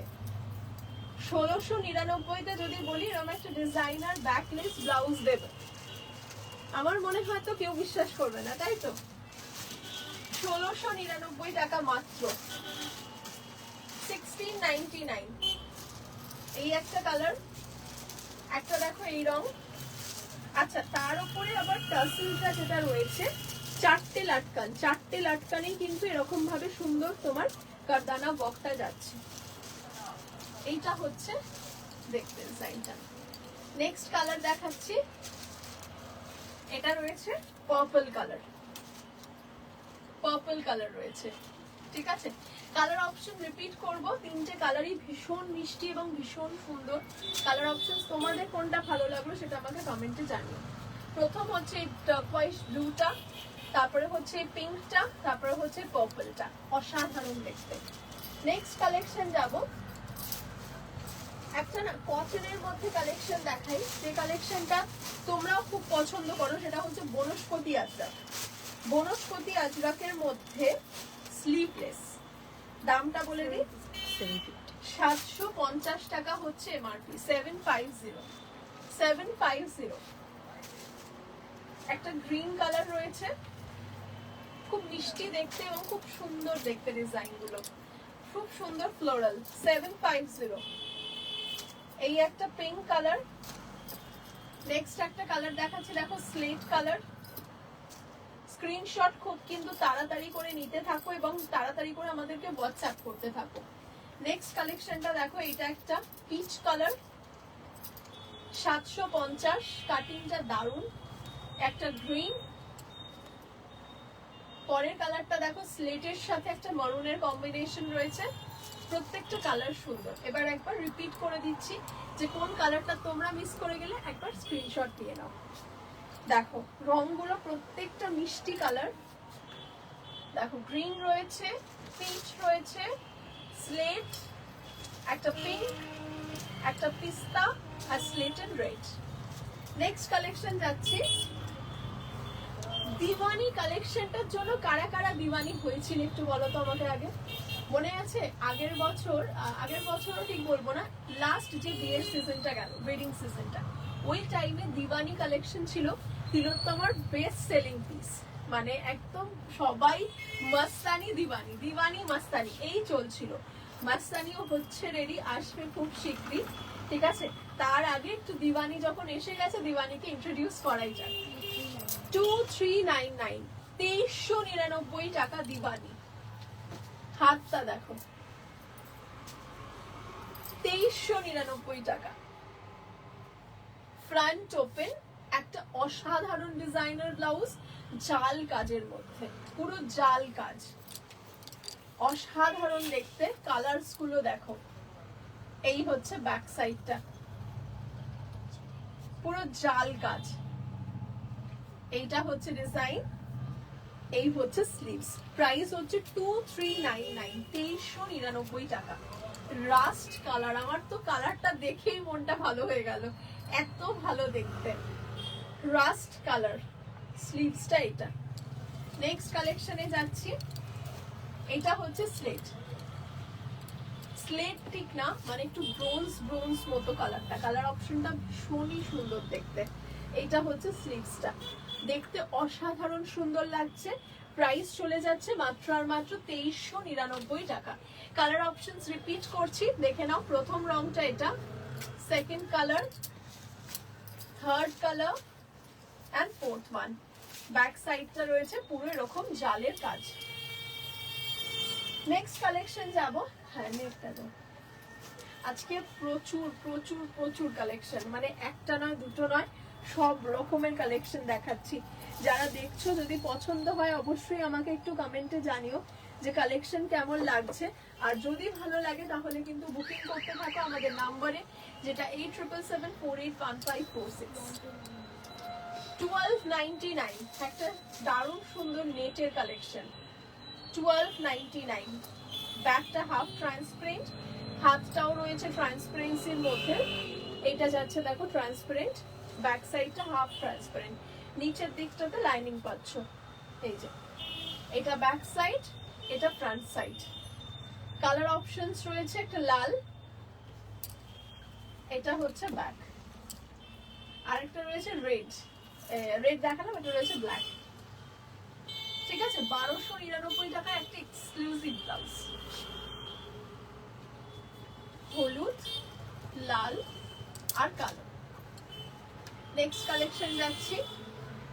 1699-তে যদি বলি এরকম একটা ডিজাইনার ব্যাকলেস ব্লাউজ দেবে, আমার মনে হয় তো কেউ বিশ্বাস করবে না, তাই তো? 1699 টাকা মাত্র, 1699। এই একটা কালার, একটা দেখো এই রং। আচ্ছা, তার উপরে আবার টাসেলটা যেটা রয়েছে, চারটে লাটকান, চারটে লাটকানেই কিন্তু এরকম ভাবে সুন্দর তোমার কারদানা বক্তা যাচ্ছে। এইটা হচ্ছে দেখতে ডিজাইনটা। নেক্সট কালার দেখাচ্ছি, এটা রয়েছে পার্পল কালার, পার্পল কালার রয়েছে, ঠিক আছে। কালার অপশন রিপিট করব, তিনটে কালারই ভীষণ মিষ্টি এবং ভীষণ সুন্দর। কালার অপশন তোমাদের কোনটা ভালো লাগলো সেটা আমাকে কমেন্টে জানিও। প্রথম হচ্ছে এই টার্কোয়াইজ ব্লুটা, তারপরে হচ্ছে এই পিঙ্কটা, তারপরে হচ্ছে পার্পলটা, অসাধারণ দেখতে। নেক্সট কালেকশন যাব, একটা না কটনের মধ্যে কালেকশন দেখাই, যে কালেকশনটা তোমরাও খুব পছন্দ করো, সেটা হচ্ছে বনস্পতি আজরাক। বনস্পতি আজরাকের মধ্যে স্লিভলেস, দামটা বলে দিই, 750 টাকা হচ্ছে এমআরপি, 750, 750। একটা গ্রিন কালার রয়েছে, খুব মিষ্টি দেখতে এবং খুব সুন্দর দেখতে, ডিজাইন গুলো খুব সুন্দর ফ্লোরাল, 750। এই একটা পিঙ্ক কালার, নেক্সট একটা কালার দেখাচ্ছি, দেখো স্লেট কালার। স্ক্রিনশট খুব কিন্তু তাড়াতাড়ি করে নিতে থাকো এবং তাড়াতাড়ি করে আমাদেরকে হোয়াটসঅ্যাপ করতে থাকো। নেক্সট কালেকশনটা দেখো, এটা একটা পিচ কালার, 750, কাটিংটা দারুন, একটা গ্রিন। পরের কালারটা দেখো, স্লেটের সাথে একটা মারুনের কম্বিনেশন রয়েছে, প্রত্যেকটা কালার সুন্দর। এবার একবার রিপিট করে দিচ্ছি যে কোন কালারটা তোমরা মিস করে গেলে একবার স্ক্রিনশট দিয়ে নাও। দেখো রংগুলো প্রত্যেকটা মিষ্টি কালার, দেখো গ্রিন রয়েছে, পিচ রয়েছে, স্লেট, একটা পিঙ্ক, একটা পিস্তা আর স্লেটেড রেড। নেক্সট কালেকশন যাচ্ছি, দিওয়ানি কালেকশনটার জন্য কারা কারা দিওয়ানি হয়েছিল একটু বলো তো আমাকে আগে। মনে আছে আগের বছরও ঠিক বলবো না, লাস্ট যে বিয়ের সিজনটা গেল, ওয়েডিং সিজনটা, ওই টাইমে দিওয়ানি কালেকশন ছিল তিলোত্তমার বেস্ট সেলিং পিস। মানে একদম সবাই মস্তানি দিওয়ানি, দিওয়ানি মস্তানি এই চলছিল। মস্তানিও হচ্ছে রেডি, আসবে খুব শীঘ্রই, ঠিক আছে। তার আগে একটু দিওয়ানি যখন এসে গেছে, দিওয়ানিকে ইন্ট্রোডিউস করাই যায়। 2399, 2399 টাকা দিওয়ানি। হাতটা দেখো, 2399 টাকা। ফ্রন্ট ওপেন, একটা অসাধারণ ডিজাইনার ব্লাউজ, জাল কাজের মধ্যে, পুরো জাল কাজ, অসাধারণ দেখতে। কালারস গুলো দেখো, এই হচ্ছে ব্যাক সাইডটা, পুরো জাল কাজ। এইটা হচ্ছে ডিজাইন, এই হচ্ছে স্লিভস। প্রাইস হচ্ছে 2399, 2399 টাকা। রাস্ট কালার, আমার তো কালারটা দেখেই মনটা ভালো হয়ে গেল, এত ভালো দেখতে। রাস্ট কালার, স্লিভসটা এটা। নেক্সট কালেকশনে যাচ্ছি, এটা হচ্ছে স্লেট। স্লেট ঠিক না, মানে একটু ব্রোঞ্জ ব্রোঞ্জ মতো কালারটা, কালার অপশনটা ভীষণই সুন্দর দেখতে। এইটা হচ্ছে স্লিভসটা, দেখতে অসাধারণ সুন্দর লাগছে। প্রাইস চলে যাচ্ছে মাত্র আর মাত্র 2399 টাকা। কালার অপশনস রিপিট করছি, দেখে নাও। প্রথম রংটা এটা, second colour, third colour and fourth one. Back সাইডটা রয়েছে পুরো এরকম জালের কাজ। নেক্সট কালেকশন যাব, হ্যাঁ নেক্সটটা দাও। আজকে প্রচুর প্রচুর প্রচুর কালেকশন, মানে একটা নয় দুটো নয়, সব রকমের কালেকশন দেখাচ্ছি। যারা দেখছো যদি পছন্দ হয় অবশ্যই আমাকে একটু কমেন্টে জানিও যে কালেকশন কেমন লাগছে। আর যদি ভালো লাগে তাহলে কিন্তু বুকিং করতে থাকো আমাদের নাম্বারে, যেটা 8777481546। 1299, একটা দারুণ সুন্দর নেটের কালেকশন, 1299। ব্যাকটা হাফ ট্রান্সপারেন্ট, হাতটাও রয়েছে ট্রান্সপারেন্সির মধ্যে। এটা যাচ্ছে দেখো ট্রান্সপারেন্ট, ব্যাক সাইডটা হাফ ট্রান্সপারেন্ট, নিচের দিকটাতে লাইনিং পাচ্ছ। এই যে এটা ব্যাক সাইড, এটা ফ্রন্ট সাইড। কালার অপশনস রয়েছে, একটা লাল, এটা হচ্ছে ব্যাক, আরেকটা রয়েছে রেড, রেড দেখালাম, এটা রয়েছে ব্ল্যাক। ঠিক আছে, 1299 টাকা একটা এক্সক্লুসিভ ব্লাউজ। হলুদ, লাল আর কালো। নেক্সট কালেকশন যাচ্ছি,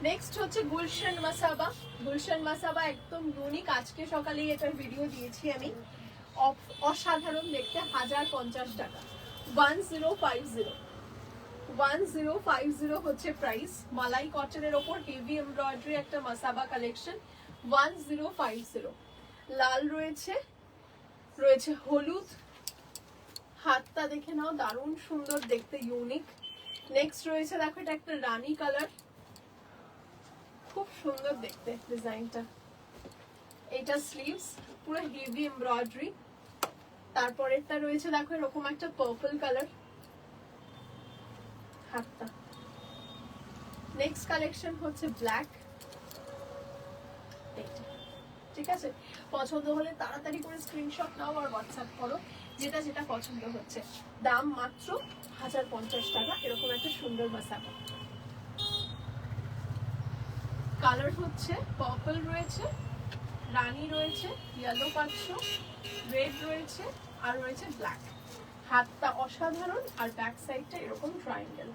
নেক্সট হচ্ছে গুলশান মাসাবা। গুলশান মাসাবা একদম ইউনিক, আজকে সকালেই এটার ভিডিও দিয়েছি আমি। অসাধারণ দেখতে, 1050 টাকা, 1050, 1050 হচ্ছে প্রাইস। মালাই কটনের ওপর হেভি এমব্রয়ডারি একটা মাসাবা কালেকশন, 1050। লাল রয়েছে, রয়েছে হলুদ, হাতটা দেখে নাও, দারুণ সুন্দর দেখতে, ইউনিক। নেক্সট রয়েছে দেখো, এটা একটা রানী কালার, খুব সুন্দর দেখতে ডিজাইনটা। এটা স্লিভস, পুরো হেভি এমব্রয়ডারি। তারপরেরটা রয়েছে দেখো এরকম একটা পার্পল কালার, হাতটা। নেক্সট কালেকশন হচ্ছে ব্ল্যাক, ঠিক আছে। পছন্দ হলে তাড়াতাড়ি করে স্ক্রিনশট নাও আর হোয়াটসঅ্যাপ করো যেটা যেটা পছন্দ হচ্ছে। দাম মাত্র 1050 টাকা, এরকম একটা সুন্দর মাসাবা। কালার হচ্ছে পার্পল রয়েছে, রানী রয়েছে, ইয়েলো পাচ্ছ, রেড রয়েছে আর রয়েছে ব্ল্যাক। হাতটা অসাধারণ আর ব্যাক সাইডটা এরকম ট্রায়াঙ্গেল।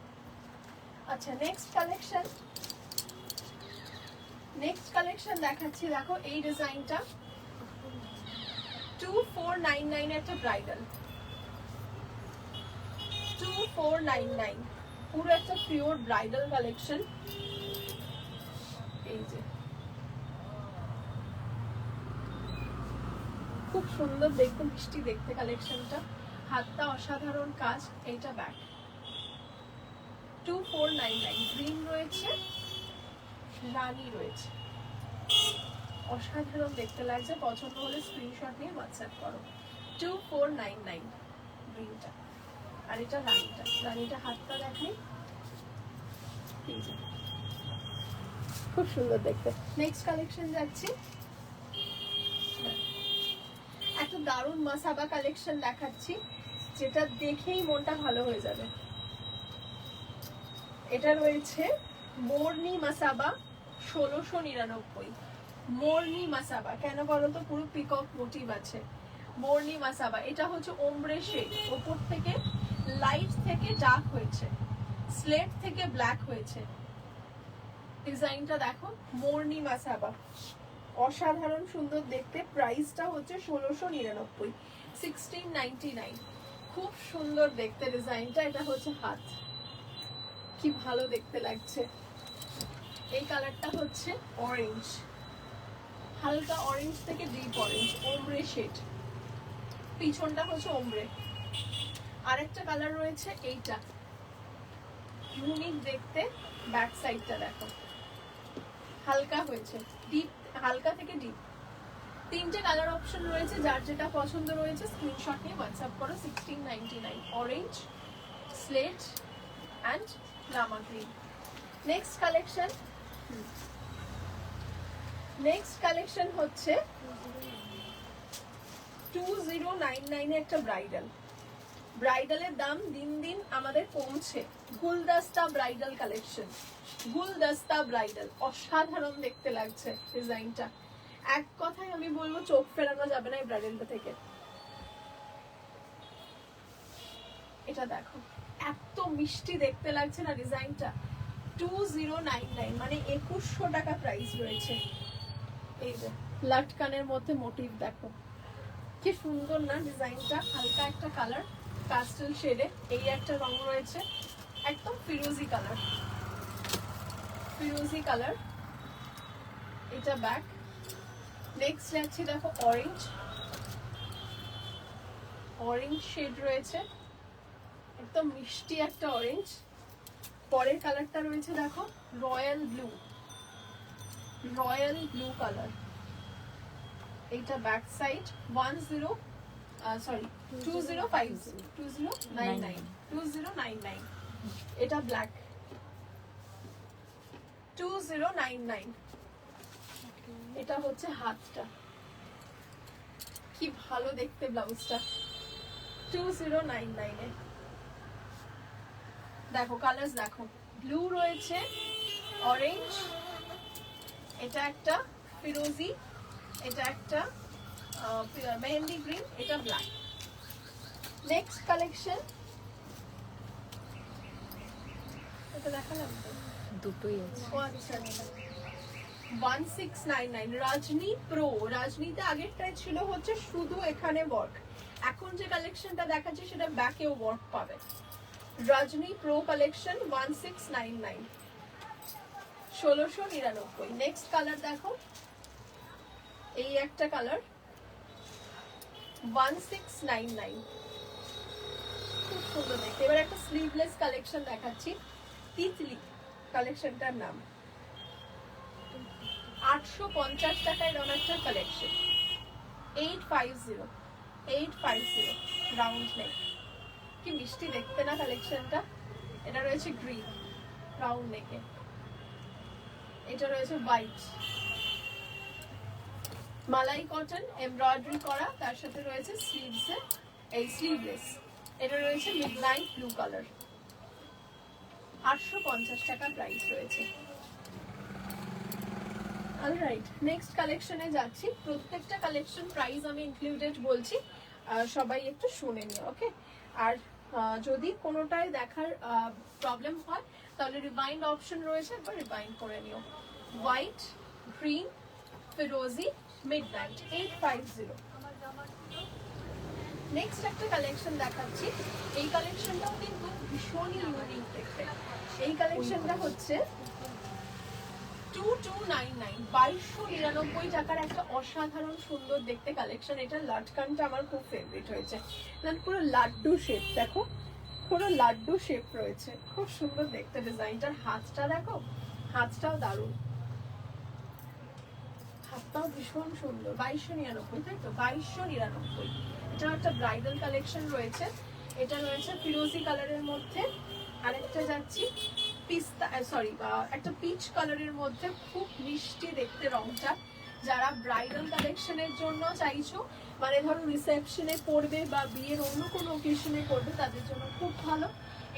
আচ্ছা নেক্সট কালেকশন দেখাচ্ছি, দেখো এই ডিজাইনটা 2499 একটা ব্রাইডাল, 2499 পুরো একটা পিওর ব্রাইডাল কালেকশন। এই যে খুব সুন্দর দেখতে, মিষ্টি দেখতে কালেকশনটা, হাতটা অসাধারণ কাজ। এইটা ব্যাক 2499, গ্রিন রয়েছে, রানী রয়েছে, অসাধারণ দেখতে লাগছে। পছন্দ হলে স্ক্রিনশট নিয়ে হোয়াটসঅ্যাপ করো। 2499 গ্রিনটা, আর এটা রানীটা হাতটা দেখাই, এই যে খুব সুন্দর দেখতে। নেক্সট কালেকশন যাচ্ছি, একটা দারুণ মাসাবা কালেকশন দেখাচ্ছি, যেটা দেখেই মনটা ভালো হয়ে যাবে। এটা রয়েছে মোরনি মাসাবা 1699। মোরনি মাসাবা কেন বলো তো, পুরো পিকক মোটিভ আছে। মোরনি মাসাবা এটা হচ্ছে ওমব্রে শেড, ওপর থেকে লাইট থেকে ডার্ক হয়েছে, স্লেট থেকে ব্ল্যাক হয়েছে। ডিজাইনটা দেখো, মোরনি মাসাবা অসাধারণ সুন্দর দেখতে। প্রাইসটা হচ্ছে 1699, 1699। খুব সুন্দর দেখতে ডিজাইনটা। এটা হচ্ছে হাত, কি ভালো দেখতে লাগছে। এই কালারটা হচ্ছে অরেঞ্জ, হালকা অরেঞ্জ থেকে ডিপ অরেঞ্জ, ওমব্রে শেড। পিছনটা হচ্ছে ওমব্রে। আরেকটা কালার রয়েছে এইটা, ইউনিক দেখতে। ব্যাক সাইডটা দেখো, হালকা হয়েছে, ডিপ, হালকা থেকে ডিপ। তিনটে কালার অপশন রয়েছে, যার যেটা পছন্দ রয়েছে স্ক্রিনশট নিয়ে হোয়াটসঅ্যাপ করো। 1699, orange, slate and Rama green. Next collection হচ্ছে 2099 একটা ব্রাইডালের দাম দিন দিন আমাদের কমছে। Guldasta bridal collection, Guldasta bridal, অসাধারণ দেখতে লাগছে ডিজাইনটা। এক কথায় আমি বলবো চোখ ফেরানো যাবে না এই ব্রাইডালটা থেকে। এটা দেখো, এত মিষ্টি দেখতে লাগছে না ডিজাইনটা। 2099 মানে 2100 টাকা প্রাইস রয়েছে। এই যে লাটকানের মধ্যে মোটিভ দেখো, কি সুন্দর না ডিজাইনটা। হালকা একটা কালার, প্যাস্টেল শেডে। এই একটা রং রয়েছে, একদম ফিরোজি কালার। এটা ব্যাক। নেক্সট যাচ্ছি, দেখো অরেঞ্জ শেড রয়েছে, একদম মিষ্টি একটা অরেঞ্জ। পরের কালারটা রয়েছে দেখো রয়্যাল ব্লু কালার। এইটা ব্যাক সাইড 2099। এটা ব্ল্যাক 2099। এটা হচ্ছে হাতটা, কি ভালো দেখতে ব্লাউজটা। 2099 এ দেখো কালার্স দেখো, ব্লু রয়েছে, অরেঞ্জ, এটা একটা ফিরোজি, এটা একটা মেহেন্দি গ্রিন, এটা ব্ল্যাক। নেক্সট কালেকশন, এটা দেখালাম তো, দুটোই আছে। ও আচ্ছা, 1699 রাজনীতে আগেরটাই ছিল হচ্ছে শুধু এখানে ওয়ার্ক। এখন যে কালেকশনটা দেখাচ্ছে সেটা ব্যাকেও ওয়ার্ক পাবে। রাজনী প্রো কালেকশন 1699, 1699। নেক্সট কালার দেখো, এই একটা কালার 1699, খুব সুন্দর দেখতে। এবার একটা স্লিভলেস কালেকশন দেখাচ্ছি, তিতলি কালেকশনটার নাম। 850 টাকায় এরকম একটা কালেকশন, 850 রাউন্ড নেক। কি মিষ্টি দেখতে না কালেকশনটা। এটা রয়েছে গ্রিন রাউন্ড নেকে, এটা রয়েছে হোয়াইট মালাই কটন এমব্রয়ডারি করা, তার সাথে রয়েছে স্লিভসে এই স্লিভলেস। এটা রয়েছে মিডনাইট ব্লু কালার, 850 টাকা প্রাইস রয়েছে। অলরাইট, নেক্সট কালেকশনে যাচ্ছি। প্রত্যেকটা কালেকশন প্রাইস আমি ইনক্লুডেড বলছি, সবাই একটু শুনে নিও, ওকে। আর যদি কোনোটাই দেখার প্রবলেম হয় তাহলে রিবাইন্ড অপশন রয়েছে, একবার রিবাইন্ড করে নিও। হোয়াইট, গ্রিন, ফিরোজি, মিডনাইট 850। নেক্সট একটা কালেকশন দেখাচ্ছি। এই কালেকশনটাও কিন্তু ভীষণই ইউনিক দেখতে। এই কালেকশনটা হচ্ছে 2299, 2299 টাকার একটা অসাধারণ সুন্দর দেখতে কালেকশন। এটা লাটকানটা আমার খুব ফেভারিট হয়েছে, কারণ পুরো লাড্ডু শেপ, দেখো পুরো লাড্ডু শেপ রয়েছে, খুব সুন্দর দেখতে ডিজাইনটার। হাতটা দেখো, হাতটাও দারুণ, হাতটাও ভীষণ সুন্দর। 2299, তাই তো 2299। এটা একটা ব্রাইডাল কালেকশন রয়েছে। এটা রয়েছে ফিরোজি কালারের মধ্যে, আরেকটা যাচ্ছি পিস্তা একটা পিচ কালারের মধ্যে, খুব মিষ্টি দেখতে রংটা। যারা ব্রাইডাল কালেকশনের জন্য চাইছো, মানে ধরো রিসেপশনে পরবে বা বিয়ের অন্য কোনো অকেশনে পরবে, তাদের জন্য খুব ভালো।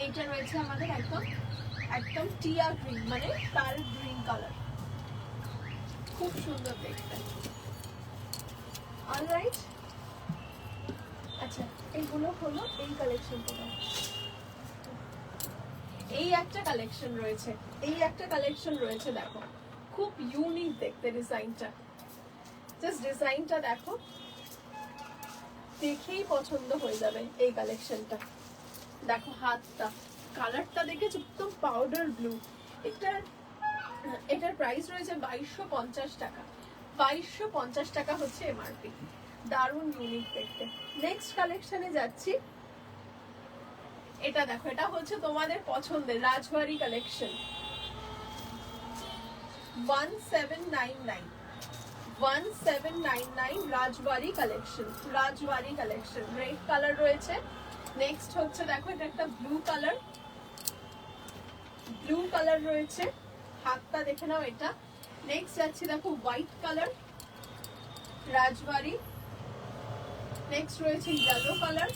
এইটা রয়েছে আমাদের একদম একদম টিয়া গ্রিন, মানে প্যারেট গ্রিন কালার, খুব সুন্দর দেখতে। অলরাইট, আচ্ছা এইগুলো হলো এই কালেকশনটা। এই একটা কালেকশন রয়েছে, এই একটা কালেকশন রয়েছে, দেখো খুব ইউনিক দেখতে ডিজাইনটা। জাস্ট ডিজাইনটা দেখো, দেখেই পছন্দ হয়ে যাবে এই কালেকশনটা। দেখো হাতটা, কালারটা দেখেছো, একদম পাউডার ব্লু। এটার প্রাইস রয়েছে 2250 টাকা। 2250 টাকা হচ্ছে এমআরপি। দারুণ ইউনিক দেখতে। নেক্সট কালেকশনে যাচ্ছি। এটা দেখো, এটা হচ্ছে তোমাদের পছন্দের রাজবাড়ি কালেকশন। 1799, 1799 রাজবাড়ি কালেকশন। রাজবাড়ি কালেকশন রেড কালার রয়েছে। নেক্সট হচ্ছে দেখো, এটা একটা ব্লু কালার, ব্লু কালার রয়েছে, হাতটা দেখে নাও এটা। নেক্সট যাচ্ছি দেখো হোয়াইট কালার, রাজবাড়ি। নেক্সট রয়েছে ইয়েলো কালার,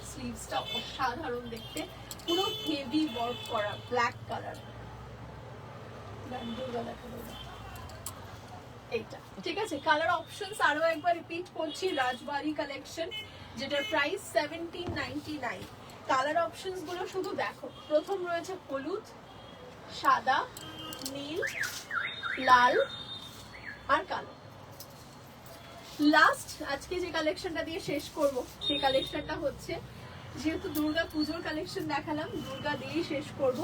স্লিভসটা অসাধারণ দেখতে, পুরো হেভি ওয়ার্ক করা ব্ল্যাক কালার। এইটা ঠিক আছে। কালার অপশনস আরো একবার রিপিট করছি, রাজবাড়ি কালেকশন, যেটার প্রাইস 1799। কালার অপশনস গুলো শুধু দেখো, প্রথম রয়েছে হলুদ, সাদা, নীল, লাল আর কালো। লাস্ট আজকে যে কালেকশনটা দিয়ে শেষ করব, সেই কালেকশনটা হচ্ছে, যেহেতু দুর্গা পুজোর কালেকশন দেখালাম, দুর্গা দিয়েই শেষ করব।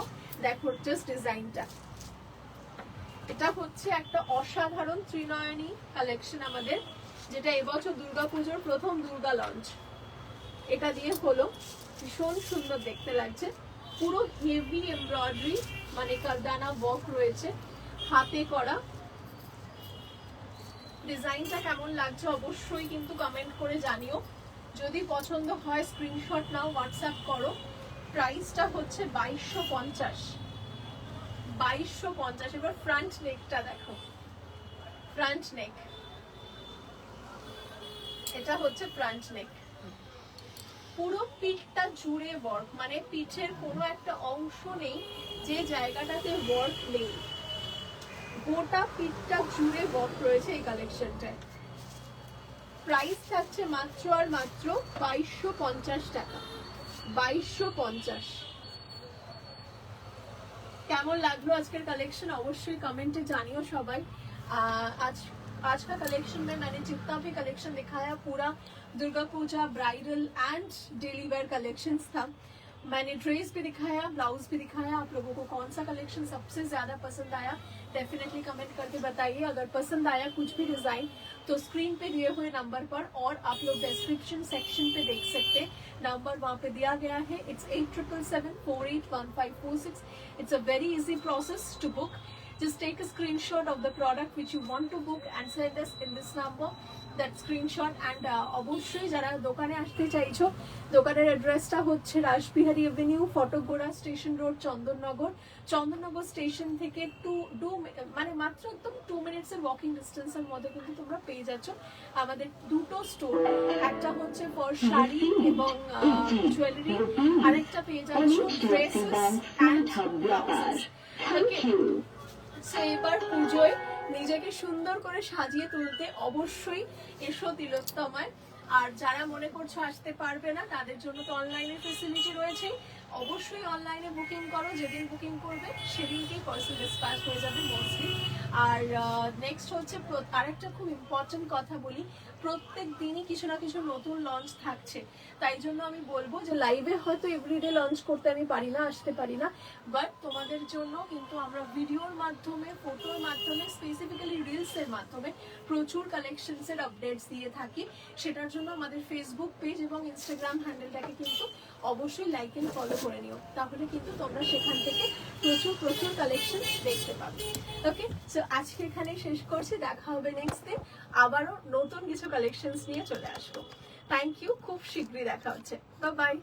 দেখো জাস্ট ডিজাইনটা, এটা হচ্ছে একটা অসাধারণ ত্রিনয়নী কালেকশন আমাদের, যেটা এবছর দুর্গা পুজোর প্রথম দুর্গা লঞ্চ। এটা দিয়ে হলো, ভীষণ সুন্দর দেখতে লাগছে, পুরো হেভি এমব্রয়ডারি, মানে কারদানা ওয়ার্ক রয়েছে, হাতে করা। ডিজাইনটা কেমন লাগছে অবশ্যই কিন্তু কমেন্ট করে জানিও। যদি পছন্দ হয় স্ক্রিনশট নাও, হোয়াটসঅ্যাপ করো। প্রাইসটা হচ্ছে 2250, 2250। এবার ফ্রন্ট নেকটা দেখো, ফ্রন্ট নেক, এটা হচ্ছে ফ্রন্ট নেক, পুরো পিঠটা জুড়ে ওয়ার্ক, মানে পিঠের কোনো একটা অংশ নেই যে জায়গাটাতে ওয়ার্ক নেই, গোটা পিঠটা জুড়ে ওয়ার্ক রয়েছে এই কালেকশনটায়। প্রাইস থাকছে মাত্র আর মাত্র 2250 টাকা। 2250। কেমন লাগলো আজকের कलेक्शन অবশ্যই कमेंटे জানিও সবাই। आज का कलेक्शन में मैंने जितना भी कलेक्शन दिखाया पूरा Durga Puja bridal and daily wear collections था। मैंने ड्रेस भी दिखाया, ब्लाउज भी दिखाया। आप लोगों को कौन सा कलेक्शन सबसे ज्यादा पसंद आया डेफिनेटली कमेंट करके बताइए। अगर पसंद आया कुछ भी डिजाइन तो स्क्रीन पे दिए हुए नंबर पर, और आप लोग डिस्क्रिप्शन सेक्शन पे देख सकते नंबर वहाँ पे दिया गया है। It's 8777481546। It's a very easy process to book. Just take a screenshot of the product which you want to book and send us in this number that screenshot। and অবশ্যই যারা দোকানে আসতে চাইছো, দোকানের অ্যাড্রেসটা হচ্ছে Rashbehari avenue, Phatakgora station road, Chandannagar. Chandannagar station থেকে মানে মাত্র একদম 2 মিনিটস এর ওয়াকিং ডিস্টেন্সের মধ্যে কিন্তু তোমরা পেয়ে যাচ্ছ আমাদের দুটো স্টোর। একটা হচ্ছে ফর শাড়ি এবং জুয়েলারি, আরেকটা পেয়ে যাচ্ছ ড্রেসেস এন্ড ব্লাউজেস। এবার পুজোয় নিজেকে সুন্দর করে সাজিয়ে তুলতে অবশ্যই এসো তিলোত্তমায়। আর যারা মনে করছো আসতে পারবে না, তাদের জন্য তো অনলাইনের ফেসিলিটি রয়েছে। অবশ্যই অনলাইনে বুকিং করো, যেদিন বুকিং করবে সেদিনকেই পার্সেল ডিসপ্যাচ হয়ে যাবে মোস্টলি। আর নেক্সট হচ্ছে আরেকটা খুব ইম্পর্টেন্ট কথা বলি, প্রত্যেক দিনই কিছু না কিছু নতুন লঞ্চ থাকছে, তাই জন্য আমি বলবো যে লাইভে হয়তো এভরিডে লঞ্চ করতে আমি পারি না, আসতে পারি না, বাট তোমাদের জন্য কিন্তু আমরা ভিডিওর মাধ্যমে, ফটোর মাধ্যমে, স্পেসিফিক্যালি রিলসের মাধ্যমে প্রচুর কালেকশনসের আপডেটস দিয়ে থাকি। সেটার জন্য আমাদের ফেসবুক পেজ এবং ইনস্টাগ্রাম হ্যান্ডেলটাকে কিন্তু অবশ্যই লাইক এন্ড ফলো করে নিও, তাহলে কিন্তু তোমরা সেখান থেকে প্রচুর প্রচুর কালেকশন দেখতে পাবে। ওকে, সো আজকে এখানে শেষ করছি, দেখা হবে নেক্সট দিন, আবারও নতুন কিছু কালেকশনস নিয়ে চলে আসবো। থ্যাংক ইউ, খুব শীঘ্রই দেখা হচ্ছে, বাই বাই।